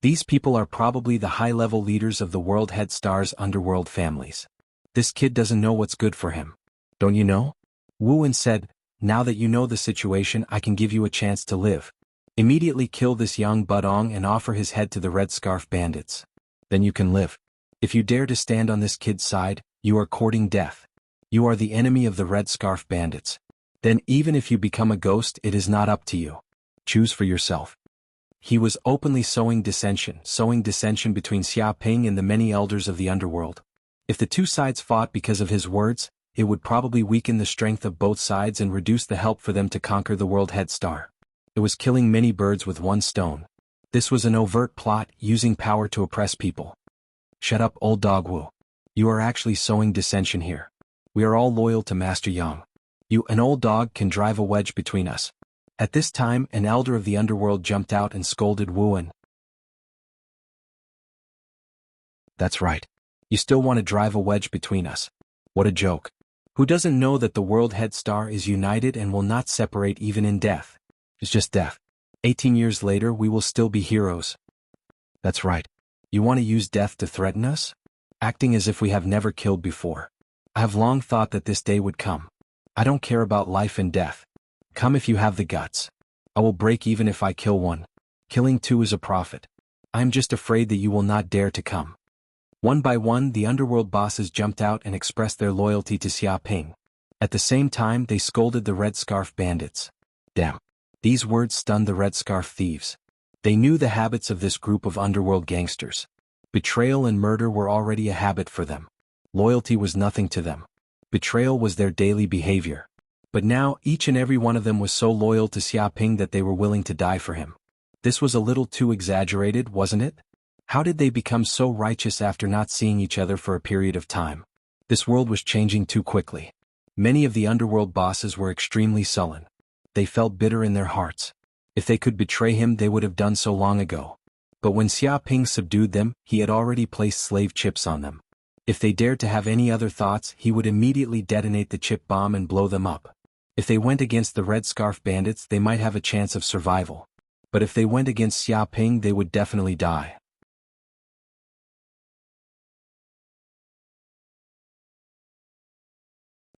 S1: These people are probably the high-level leaders of the World Head Star's underworld families. This kid doesn't know what's good for him. Don't you know? Wu Wen said, now that you know the situation, I can give you a chance to live. Immediately kill this young Budong and offer his head to the Red Scarf Bandits. Then you can live. If you dare to stand on this kid's side, you are courting death. You are the enemy of the Red Scarf Bandits. Then even if you become a ghost, it is not up to you. Choose for yourself. He was openly sowing dissension between Xiaoping and the many elders of the underworld. If the two sides fought because of his words, it would probably weaken the strength of both sides and reduce the help for them to conquer the World Head Star. It was killing many birds with one stone. This was an overt plot, using power to oppress people. Shut up, old dog Wu. You are actually sowing dissension here. We are all loyal to Master Yang. You, an old dog, can drive a wedge between us. At this time, an elder of the underworld jumped out and scolded Wu Wen. That's right. You still want to drive a wedge between us. What a joke. Who doesn't know that the World Head Star is united and will not separate even in death? It's just death. 18 years later we will still be heroes. That's right. You want to use death to threaten us? Acting as if we have never killed before. I have long thought that this day would come. I don't care about life and death. Come if you have the guts. I will break even if I kill one. Killing two is a profit. I am just afraid that you will not dare to come. One by one the underworld bosses jumped out and expressed their loyalty to Xiaoping. At the same time they scolded the Red Scarf Bandits. Damn. These words stunned the Red Scarf thieves. They knew the habits of this group of underworld gangsters. Betrayal and murder were already a habit for them. Loyalty was nothing to them. Betrayal was their daily behavior. But now each and every one of them was so loyal to Xiaoping that they were willing to die for him. This was a little too exaggerated, wasn't it? How did they become so righteous after not seeing each other for a period of time? This world was changing too quickly. Many of the underworld bosses were extremely sullen. They felt bitter in their hearts. If they could betray him they would have done so long ago. But when Xiaoping subdued them, he had already placed slave chips on them. If they dared to have any other thoughts, he would immediately detonate the chip bomb and blow them up. If they went against the Red Scarf Bandits they might have a chance of survival. But if they went against Xiaoping they would definitely die.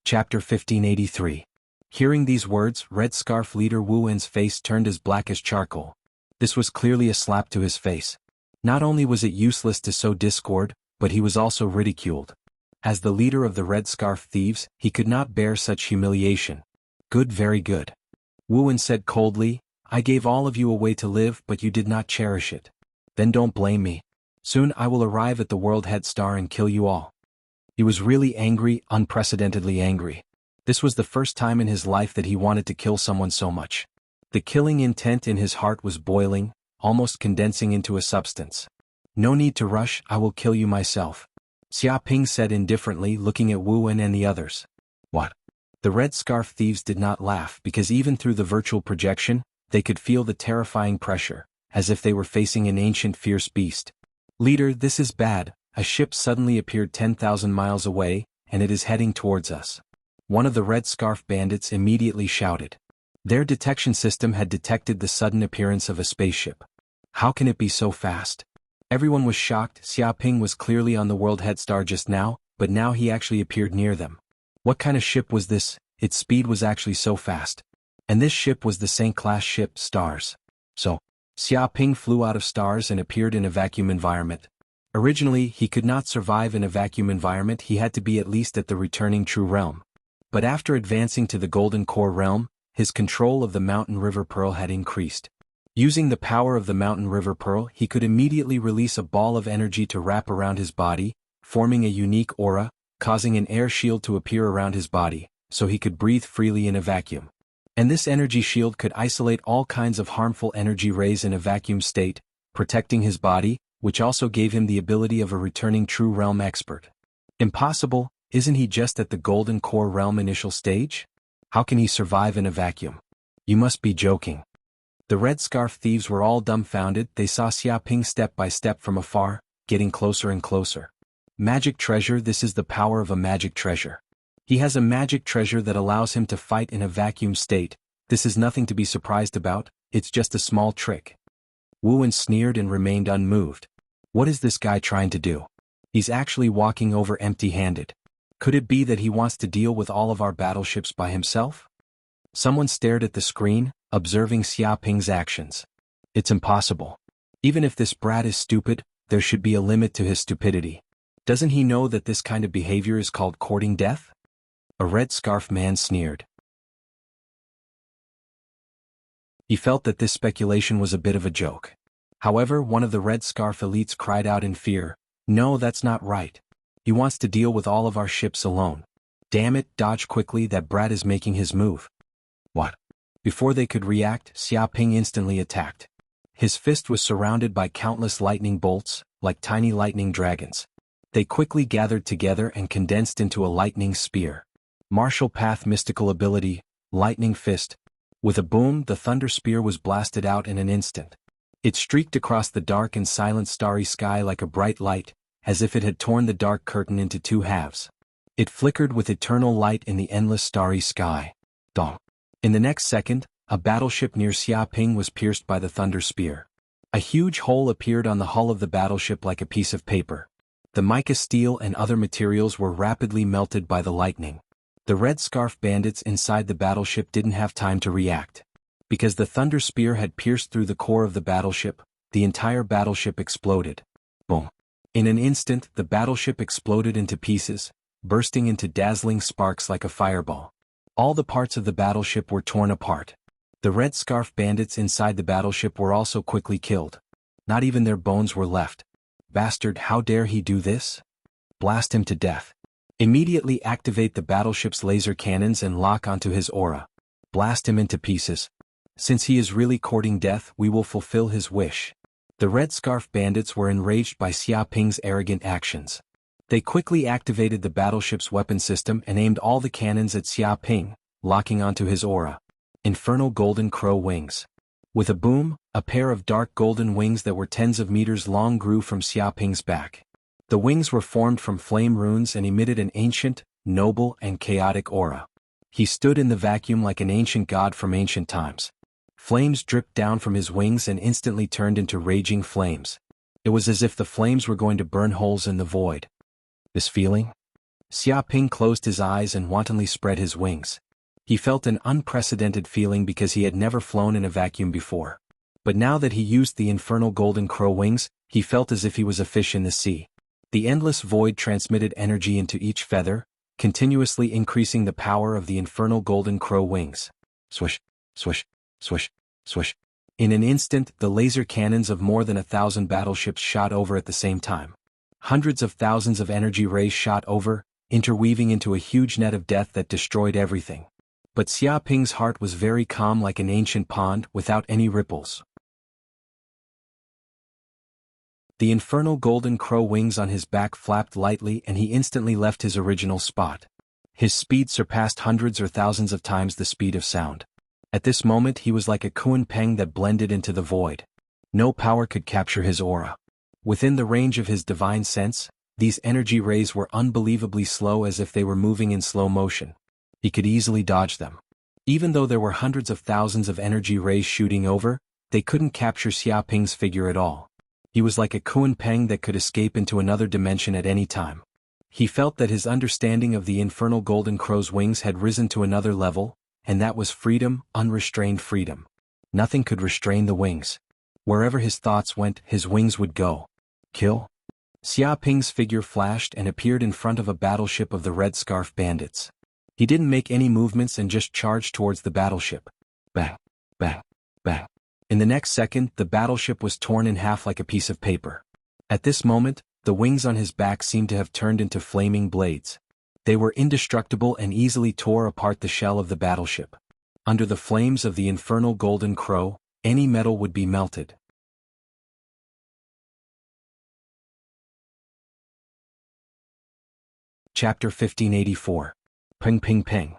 S1: Chapter 1583. Hearing these words, Red Scarf leader Wu Wen's face turned as black as charcoal. This was clearly a slap to his face. Not only was it useless to sow discord, but he was also ridiculed. As the leader of the Red Scarf thieves, he could not bear such humiliation. Good, very good. Wu Wen said coldly, I gave all of you a way to live but you did not cherish it. Then don't blame me. Soon I will arrive at the World Head Star and kill you all. He was really angry, unprecedentedly angry. This was the first time in his life that he wanted to kill someone so much. The killing intent in his heart was boiling, almost condensing into a substance. No need to rush, I will kill you myself. Xiaoping said indifferently, looking at Wu Wen and the others. What? The Red Scarf thieves did not laugh because even through the virtual projection, they could feel the terrifying pressure, as if they were facing an ancient fierce beast. Leader, this is bad. A ship suddenly appeared 10,000 miles away, and it is heading towards us. One of the Red Scarf Bandits immediately shouted. Their detection system had detected the sudden appearance of a spaceship. How can it be so fast? Everyone was shocked. Xiaoping was clearly on the World Head Star just now, but now he actually appeared near them. What kind of ship was this? Its speed was actually so fast. And this ship was the Saint-class ship, Stars. So, Xiaoping flew out of Stars and appeared in a vacuum environment. Originally, he could not survive in a vacuum environment, he had to be at least at the returning True Realm. But after advancing to the Golden Core Realm, his control of the Mountain River Pearl had increased. Using the power of the Mountain River Pearl, he could immediately release a ball of energy to wrap around his body, forming a unique aura, causing an air shield to appear around his body, so he could breathe freely in a vacuum. And this energy shield could isolate all kinds of harmful energy rays in a vacuum state, protecting his body, which also gave him the ability of a returning true realm expert. Impossible, isn't he just at the golden core realm initial stage? How can he survive in a vacuum? You must be joking. The red scarf thieves were all dumbfounded. They saw Xiaoping step by step from afar, getting closer and closer. Magic treasure. This is the power of a magic treasure. He has a magic treasure that allows him to fight in a vacuum state. This is nothing to be surprised about, it's just a small trick. Wu sneered and remained unmoved. What is this guy trying to do? He's actually walking over empty-handed. Could it be that he wants to deal with all of our battleships by himself? Someone stared at the screen, observing Xiaoping's actions. It's impossible. Even if this brat is stupid, there should be a limit to his stupidity. Doesn't he know that this kind of behavior is called courting death? A red scarf man sneered. He felt that this speculation was a bit of a joke. However, one of the red scarf elites cried out in fear, "No, that's not right. He wants to deal with all of our ships alone. Damn it, dodge quickly, that brat is making his move." What? Before they could react, Xiaoping instantly attacked. His fist was surrounded by countless lightning bolts, like tiny lightning dragons. They quickly gathered together and condensed into a lightning spear. Martial path mystical ability, lightning fist. With a boom, the thunder spear was blasted out in an instant. It streaked across the dark and silent starry sky like a bright light, as if it had torn the dark curtain into two halves. It flickered with eternal light in the endless starry sky. Dong. In the next second, a battleship near Xiaoping was pierced by the thunder spear. A huge hole appeared on the hull of the battleship like a piece of paper. The mica steel and other materials were rapidly melted by the lightning. The red scarf bandits inside the battleship didn't have time to react. Because the thunder spear had pierced through the core of the battleship, the entire battleship exploded. Boom. In an instant, the battleship exploded into pieces, bursting into dazzling sparks like a fireball. All the parts of the battleship were torn apart. The red scarf bandits inside the battleship were also quickly killed. Not even their bones were left. Bastard, how dare he do this? Blast him to death. Immediately activate the battleship's laser cannons and lock onto his aura. Blast him into pieces. Since he is really courting death, we will fulfill his wish. The red scarf bandits were enraged by Xiaoping's arrogant actions. They quickly activated the battleship's weapon system and aimed all the cannons at Xiaoping, locking onto his aura. Infernal golden crow wings. With a boom, a pair of dark golden wings that were tens of meters long grew from Xiaoping's back. The wings were formed from flame runes and emitted an ancient, noble and chaotic aura. He stood in the vacuum like an ancient god from ancient times. Flames dripped down from his wings and instantly turned into raging flames. It was as if the flames were going to burn holes in the void. This feeling? Xiaoping closed his eyes and wantonly spread his wings. He felt an unprecedented feeling because he had never flown in a vacuum before. But now that he used the infernal golden crow wings, he felt as if he was a fish in the sea. The endless void transmitted energy into each feather, continuously increasing the power of the infernal golden crow wings. Swish, swish, swish, swish. In an instant, the laser cannons of more than 1,000 battleships shot over at the same time. Hundreds of thousands of energy rays shot over, interweaving into a huge net of death that destroyed everything. But Xiaoping's heart was very calm like an ancient pond without any ripples. The infernal golden crow wings on his back flapped lightly and he instantly left his original spot. His speed surpassed hundreds or thousands of times the speed of sound. At this moment he was like a kunpeng that blended into the void. No power could capture his aura. Within the range of his divine sense, these energy rays were unbelievably slow as if they were moving in slow motion. He could easily dodge them. Even though there were hundreds of thousands of energy rays shooting over, they couldn't capture Xiaoping's figure at all. He was like a kunpeng that could escape into another dimension at any time. He felt that his understanding of the infernal golden crow's wings had risen to another level, and that was freedom, unrestrained freedom. Nothing could restrain the wings. Wherever his thoughts went, his wings would go. Kill? Xiaoping's figure flashed and appeared in front of a battleship of the Red Scarf bandits. He didn't make any movements and just charged towards the battleship. Bang, bang, bang. In the next second, the battleship was torn in half like a piece of paper. At this moment, the wings on his back seemed to have turned into flaming blades. They were indestructible and easily tore apart the shell of the battleship. Under the flames of the infernal golden crow, any metal would be melted. Chapter 1584. Ping Ping Ping.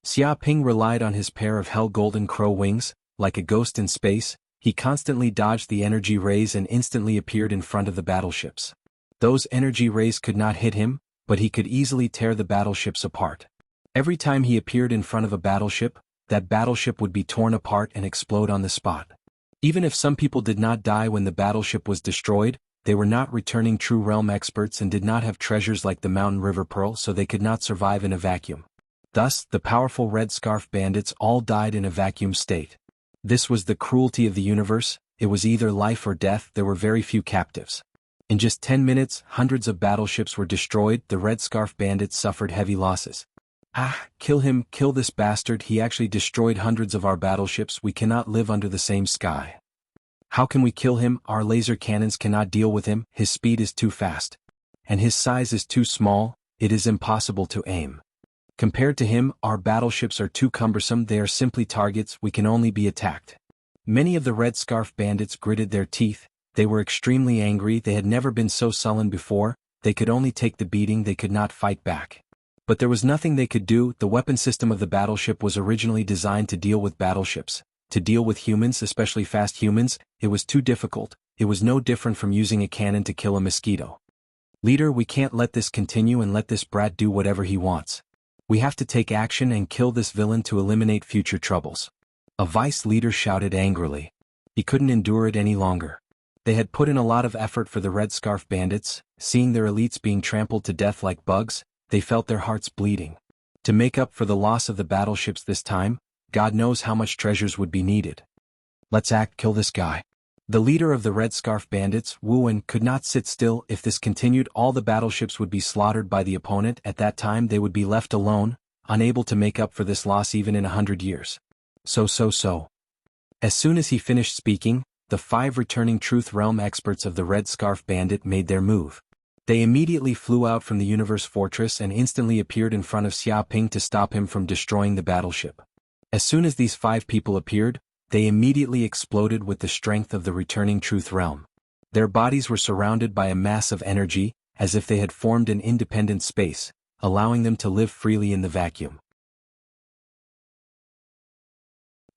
S1: Xia Ping relied on his pair of hell golden crow wings. Like a ghost in space, he constantly dodged the energy rays and instantly appeared in front of the battleships. Those energy rays could not hit him, but he could easily tear the battleships apart. Every time he appeared in front of a battleship, that battleship would be torn apart and explode on the spot. Even if some people did not die when the battleship was destroyed, they were not returning true realm experts and did not have treasures like the Mountain River Pearl, so they could not survive in a vacuum. Thus, the powerful Red Scarf bandits all died in a vacuum state. This was the cruelty of the universe. It was either life or death. There were very few captives. In just 10 minutes, hundreds of battleships were destroyed. The Red Scarf bandits suffered heavy losses. Kill him, kill this bastard. He actually destroyed hundreds of our battleships. We cannot live under the same sky. How can we kill him? Our laser cannons cannot deal with him. His speed is too fast. And his size is too small. It is impossible to aim. Compared to him, our battleships are too cumbersome. They are simply targets. We can only be attacked. Many of the Red Scarf bandits gritted their teeth. They were extremely angry. They had never been so sullen before. They could only take the beating. They could not fight back. But there was nothing they could do. The weapon system of the battleship was originally designed to deal with battleships. To deal with humans, especially fast humans, it was too difficult. It was no different from using a cannon to kill a mosquito. Leader, we can't let this continue and let this brat do whatever he wants. We have to take action and kill this villain to eliminate future troubles. A vice leader shouted angrily. He couldn't endure it any longer. They had put in a lot of effort for the Red Scarf bandits. Seeing their elites being trampled to death like bugs, they felt their hearts bleeding. To make up for the loss of the battleships this time, God knows how much treasures would be needed. Let's act, kill this guy. The leader of the Red Scarf bandits, Wuwen, could not sit still. If this continued, all the battleships would be slaughtered by the opponent. At that time they would be left alone, unable to make up for this loss even in 100 years. So. As soon as he finished speaking, the 5 returning Truth Realm experts of the Red Scarf bandit made their move. They immediately flew out from the Universe Fortress and instantly appeared in front of Xia Ping to stop him from destroying the battleship. As soon as these 5 people appeared, they immediately exploded with the strength of the returning Truth Realm. Their bodies were surrounded by a mass of energy, as if they had formed an independent space, allowing them to live freely in the vacuum.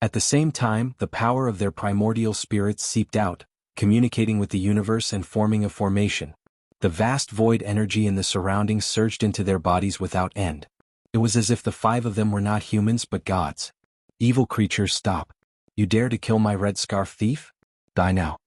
S1: At the same time, the power of their primordial spirits seeped out, communicating with the universe and forming a formation. The vast void energy in the surroundings surged into their bodies without end. It was as if the 5 of them were not humans but gods. Evil creatures, stop. You dare to kill my Red Scarf thief? Die now.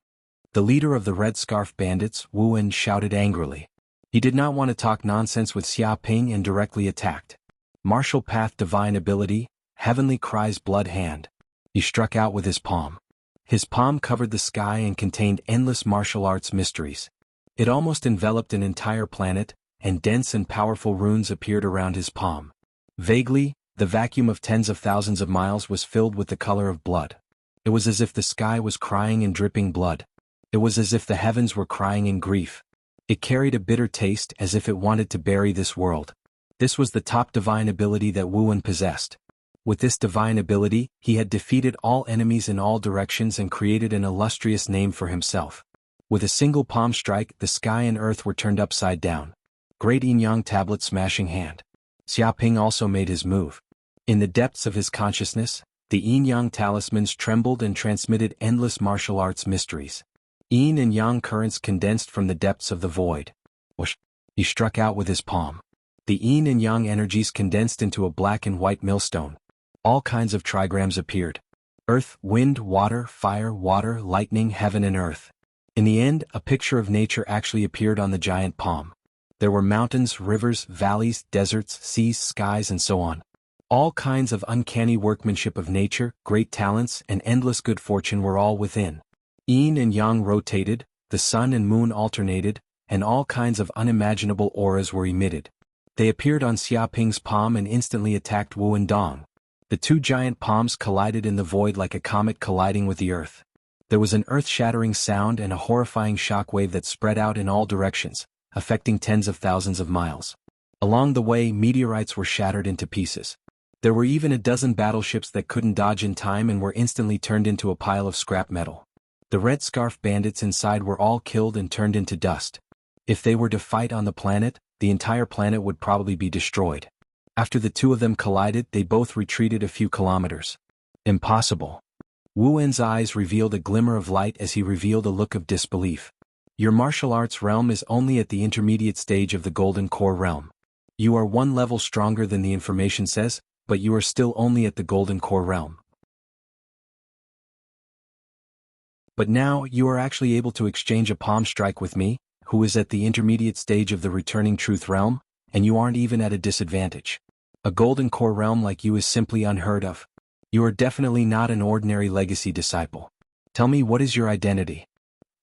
S1: The leader of the Red Scarf bandits, Wuwen, shouted angrily. He did not want to talk nonsense with Xia Ping and directly attacked. Martial Path Divine Ability, Heavenly Cries Blood Hand. He struck out with his palm. His palm covered the sky and contained endless martial arts mysteries. It almost enveloped an entire planet, and dense and powerful runes appeared around his palm. Vaguely, the vacuum of tens of thousands of miles was filled with the color of blood. It was as if the sky was crying and dripping blood. It was as if the heavens were crying in grief. It carried a bitter taste, as if it wanted to bury this world. This was the top divine ability that Wuwen possessed. With this divine ability, he had defeated all enemies in all directions and created an illustrious name for himself. With a single palm strike, the sky and earth were turned upside down. Great Yin-Yang Tablet Smashing Hand. Xia Ping also made his move. In the depths of his consciousness, the Yin-Yang talismans trembled and transmitted endless martial arts mysteries. Yin and Yang currents condensed from the depths of the void. Whoosh! He struck out with his palm. The Yin and Yang energies condensed into a black and white millstone. All kinds of trigrams appeared. Earth, wind, water, fire, water, lightning, heaven and earth. In the end, a picture of nature actually appeared on the giant palm. There were mountains, rivers, valleys, deserts, seas, skies and so on. All kinds of uncanny workmanship of nature, great talents, and endless good fortune were all within. Yin and Yang rotated, the sun and moon alternated, and all kinds of unimaginable auras were emitted. They appeared on Xia Ping's palm and instantly attacked Wuwen Dong. The 2 giant palms collided in the void like a comet colliding with the earth. There was an earth-shattering sound and a horrifying shockwave that spread out in all directions, affecting tens of thousands of miles. Along the way, meteorites were shattered into pieces. There were even a dozen battleships that couldn't dodge in time and were instantly turned into a pile of scrap metal. The Red Scarf bandits inside were all killed and turned into dust. If they were to fight on the planet, the entire planet would probably be destroyed. After the two of them collided, they both retreated a few kilometers. Impossible. Wu Wen's eyes revealed a glimmer of light as he revealed a look of disbelief. Your martial arts realm is only at the intermediate stage of the Golden Core realm. You are one level stronger than the information says, but you are still only at the Golden Core realm. But now, you are actually able to exchange a palm strike with me, who is at the intermediate stage of the Returning Truth realm, and you aren't even at a disadvantage. A Golden Core realm like you is simply unheard of. You are definitely not an ordinary legacy disciple. Tell me, what is your identity?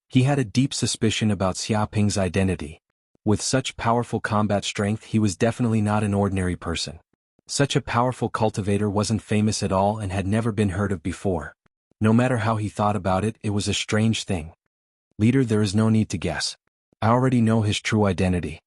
S1: He had a deep suspicion about Xiaoping's identity. With such powerful combat strength, he was definitely not an ordinary person. Such a powerful cultivator wasn't famous at all and had never been heard of before. No matter how he thought about it, it was a strange thing. Leader, there is no need to guess. I already know his true identity.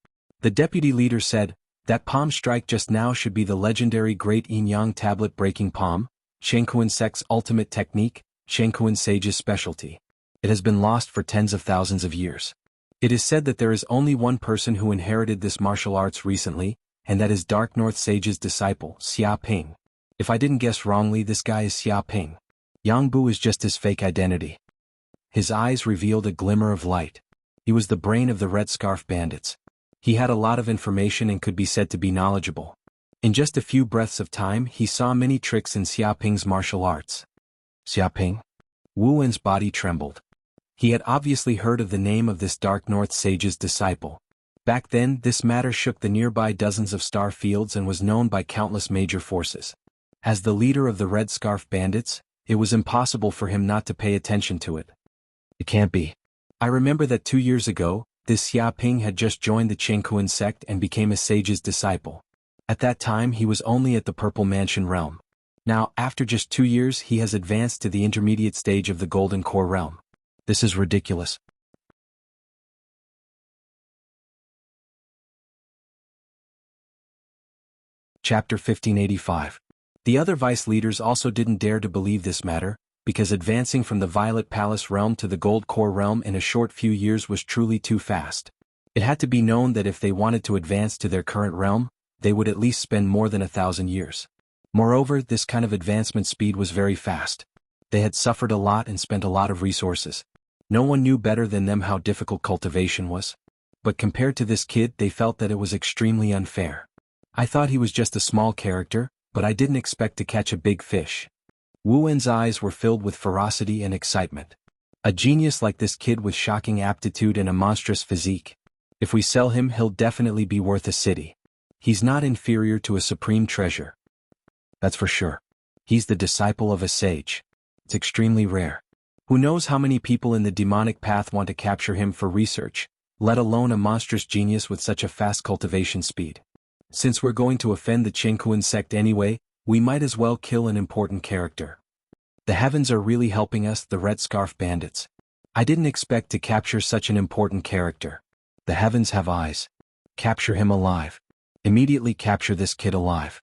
S1: The deputy leader said, that palm strike just now should be the legendary Great Yin-Yang Tablet Breaking Palm, Jianghu sect's ultimate technique, Jianghu Sage's specialty. It has been lost for tens of thousands of years. It is said that there is only one person who inherited this martial arts recently, and that is Dark North Sage's disciple, Xiaoping. If I didn't guess wrongly, this guy is Xiaoping. Jianghu is just his fake identity. His eyes revealed a glimmer of light. He was the brain of the Red Scarf bandits. He had a lot of information and could be said to be knowledgeable. In just a few breaths of time, he saw many tricks in Xiaoping's martial arts. Xiaoping? Wu Wen's body trembled. He had obviously heard of the name of this Dark North Sage's disciple. Back then, this matter shook the nearby dozens of star fields and was known by countless major forces. As the leader of the Red Scarf bandits, it was impossible for him not to pay attention to it. It can't be. I remember that 2 years ago, this Xiaoping had just joined the Jianghu sect and became a sage's disciple. At that time he was only at the Purple Mansion realm. Now, after just 2 years, he has advanced to the intermediate stage of the Golden Core realm. This is ridiculous. Chapter 1585. The other vice leaders also didn't dare to believe this matter, because advancing from the Violet Palace realm to the Gold Core realm in a short few years was truly too fast. It had to be known that if they wanted to advance to their current realm, they would at least spend more than 1,000 years. Moreover, this kind of advancement speed was very fast. They had suffered a lot and spent a lot of resources. No one knew better than them how difficult cultivation was. But compared to this kid, they felt that it was extremely unfair. I thought he was just a small character, but I didn't expect to catch a big fish. Wu Wen's eyes were filled with ferocity and excitement. A genius like this kid with shocking aptitude and a monstrous physique. If we sell him, he'll definitely be worth a city. He's not inferior to a supreme treasure. That's for sure. He's the disciple of a sage. It's extremely rare. Who knows how many people in the demonic path want to capture him for research, let alone a monstrous genius with such a fast cultivation speed. Since we're going to offend the Jianghu sect anyway, we might as well kill an important character. The heavens are really helping us, the Red Scarf bandits. I didn't expect to capture such an important character. The heavens have eyes. Capture him alive. Immediately capture this kid alive.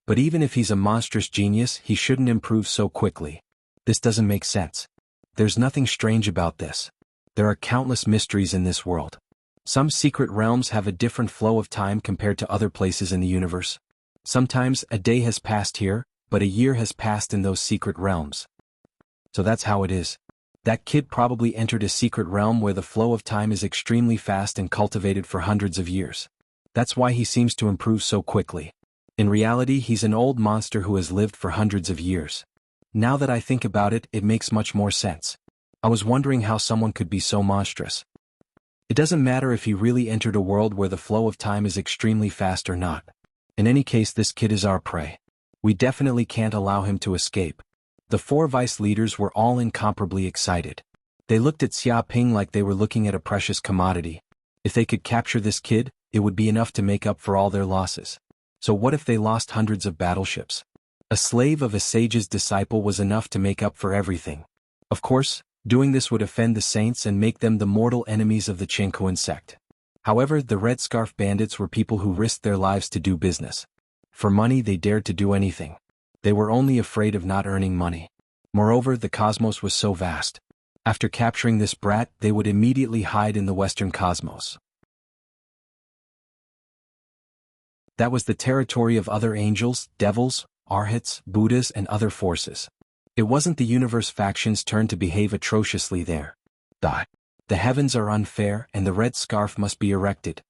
S1: But even if he's a monstrous genius, he shouldn't improve so quickly. This doesn't make sense. There's nothing strange about this. There are countless mysteries in this world. Some secret realms have a different flow of time compared to other places in the universe. Sometimes a day has passed here, but a year has passed in those secret realms. So that's how it is. That kid probably entered a secret realm where the flow of time is extremely fast and cultivated for hundreds of years. That's why he seems to improve so quickly. In reality, he's an old monster who has lived for hundreds of years. Now that I think about it, it makes much more sense. I was wondering how someone could be so monstrous. It doesn't matter if he really entered a world where the flow of time is extremely fast or not. In any case, this kid is our prey. We definitely can't allow him to escape. The 4 vice leaders were all incomparably excited. They looked at Xiaoping like they were looking at a precious commodity. If they could capture this kid, it would be enough to make up for all their losses. So what if they lost hundreds of battleships? A slave of a sage's disciple was enough to make up for everything. Of course, doing this would offend the saints and make them the mortal enemies of the Jianghu sect. However, the Red Scarf Bandits were people who risked their lives to do business. For money they dared to do anything. They were only afraid of not earning money. Moreover, the cosmos was so vast. After capturing this brat, they would immediately hide in the western cosmos. That was the territory of other angels, devils, arhats, Buddhas, and other forces. It wasn't the universe faction's turn to behave atrociously there. The heavens are unfair and the red scarf must be erected.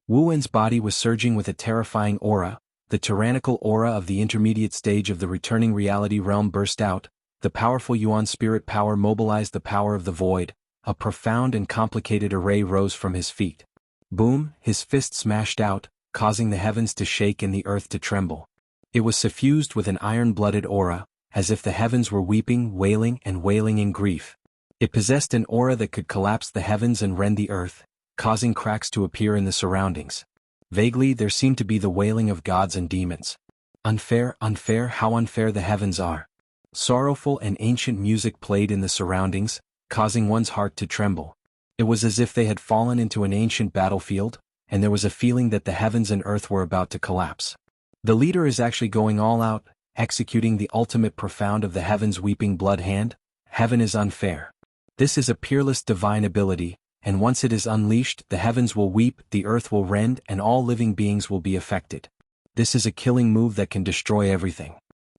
S1: Wu Wen's body was surging with a terrifying aura. The tyrannical aura of the intermediate stage of the returning reality realm burst out. The powerful Yuan spirit power mobilized the power of the void. A profound and complicated array rose from his feet. Boom, his fist smashed out, causing the heavens to shake and the earth to tremble. It was suffused with an iron-blooded aura, as if the heavens were weeping, wailing, and wailing in grief. It possessed an aura that could collapse the heavens and rend the earth, causing cracks to appear in the surroundings. Vaguely, there seemed to be the wailing of gods and demons. Unfair, unfair, how unfair the heavens are. Sorrowful and ancient music played in the surroundings, causing one's heart to tremble. It was as if they had fallen into an ancient battlefield, and there was a feeling that the heavens and earth were about to collapse. The leader is actually going all out, executing the ultimate profound of the heavens' weeping blood hand. Heaven is unfair. This is a peerless divine ability, and once it is unleashed, the heavens will weep, the earth will rend, and all living beings will be affected. This is a killing move that can destroy everything.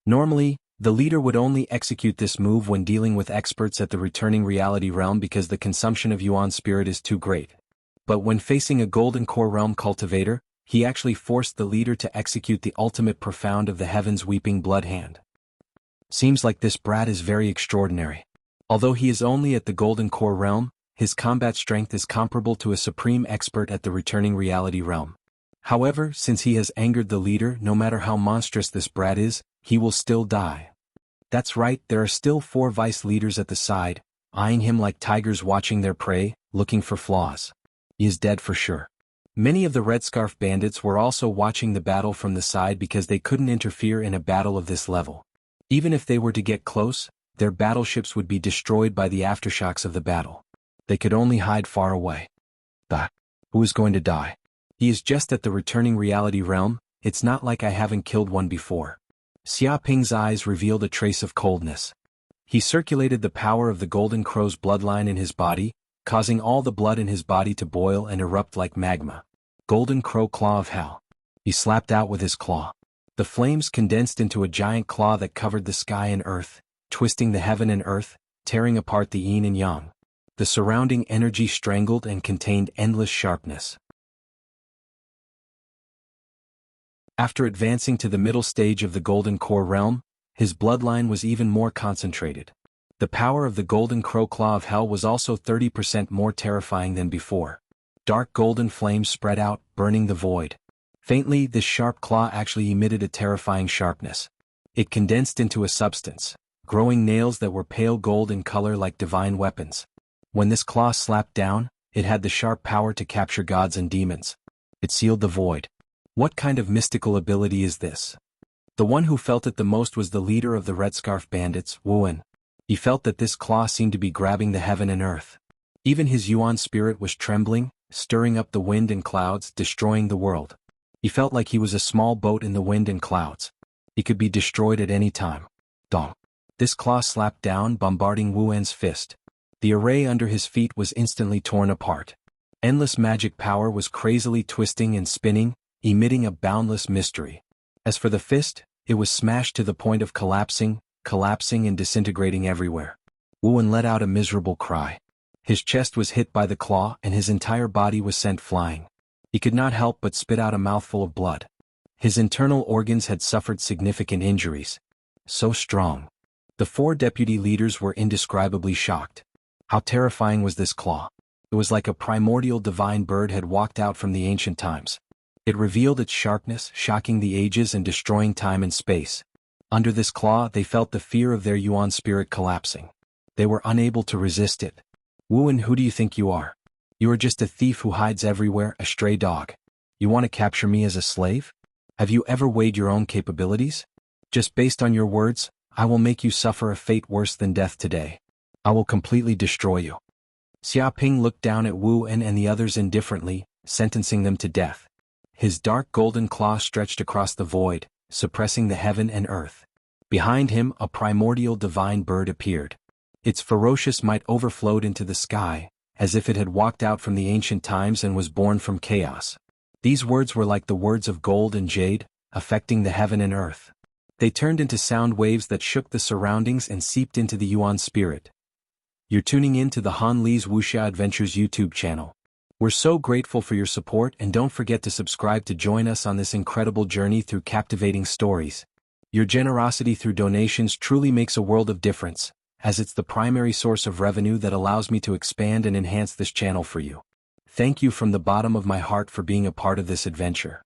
S1: Normally, the leader would only execute this move when dealing with experts at the returning reality realm because the consumption of Yuan spirit is too great. But when facing a golden core realm cultivator, he actually forced the leader to execute the ultimate profound of the heavens' weeping blood hand. Seems like this brat is very extraordinary. Although he is only at the golden core realm, his combat strength is comparable to a supreme expert at the returning reality realm. However, since he has angered the leader, no matter how monstrous this brat is, he will still die. That's right, there are still 4 vice leaders at the side, eyeing him like tigers watching their prey, looking for flaws. He is dead for sure. Many of the Red Scarf Bandits were also watching the battle from the side because they couldn't interfere in a battle of this level. Even if they were to get close, their battleships would be destroyed by the aftershocks of the battle. They could only hide far away. Who is going to die? He is just at the returning reality realm. It's not like I haven't killed one before. Xia Ping's eyes revealed a trace of coldness. He circulated the power of the Golden Crow's bloodline in his body, causing all the blood in his body to boil and erupt like magma. Golden Crow Claw of Hell. He slapped out with his claw. The flames condensed into a giant claw that covered the sky and earth, twisting the heaven and earth, tearing apart the yin and yang. The surrounding energy strangled and contained endless sharpness. After advancing to the middle stage of the Golden Core realm, his bloodline was even more concentrated. The power of the Golden Crow Claw of Hell was also 30% more terrifying than before. Dark golden flames spread out, burning the void. Faintly, this sharp claw actually emitted a terrifying sharpness. It condensed into a substance, growing nails that were pale gold in color like divine weapons. When this claw slapped down, it had the sharp power to capture gods and demons. It sealed the void. What kind of mystical ability is this? The one who felt it the most was the leader of the Red Scarf Bandits, Wu Wen. He felt that this claw seemed to be grabbing the heaven and earth. Even his Yuan spirit was trembling, stirring up the wind and clouds, destroying the world. He felt like he was a small boat in the wind and clouds. He could be destroyed at any time. Dong. This claw slapped down, bombarding Wu Wen's fist. The array under his feet was instantly torn apart. Endless magic power was crazily twisting and spinning, emitting a boundless mystery. As for the fist, it was smashed to the point of collapsing and disintegrating everywhere. Wu Wen let out a miserable cry. His chest was hit by the claw and his entire body was sent flying. He could not help but spit out a mouthful of blood. His internal organs had suffered significant injuries. So strong. The 4 deputy leaders were indescribably shocked. How terrifying was this claw? It was like a primordial divine bird had walked out from the ancient times. It revealed its sharpness, shocking the ages and destroying time and space. Under this claw, they felt the fear of their Yuan spirit collapsing. They were unable to resist it. Wu Wen, who do you think you are? You are just a thief who hides everywhere, a stray dog. You want to capture me as a slave? Have you ever weighed your own capabilities? Just based on your words, I will make you suffer a fate worse than death today. I will completely destroy you. Xia Ping looked down at Wu Wen and the others indifferently, sentencing them to death. His dark golden claw stretched across the void, suppressing the heaven and earth. Behind him, a primordial divine bird appeared. Its ferocious might overflowed into the sky, as if it had walked out from the ancient times and was born from chaos. These words were like the words of gold and jade, affecting the heaven and earth. They turned into sound waves that shook the surroundings and seeped into the Yuan spirit. You're tuning in to the Han Li's Wuxia Adventures YouTube channel. We're so grateful for your support, and don't forget to subscribe to join us on this incredible journey through captivating stories. Your generosity through donations truly makes a world of difference, as it's the primary source of revenue that allows me to expand and enhance this channel for you. Thank you from the bottom of my heart for being a part of this adventure.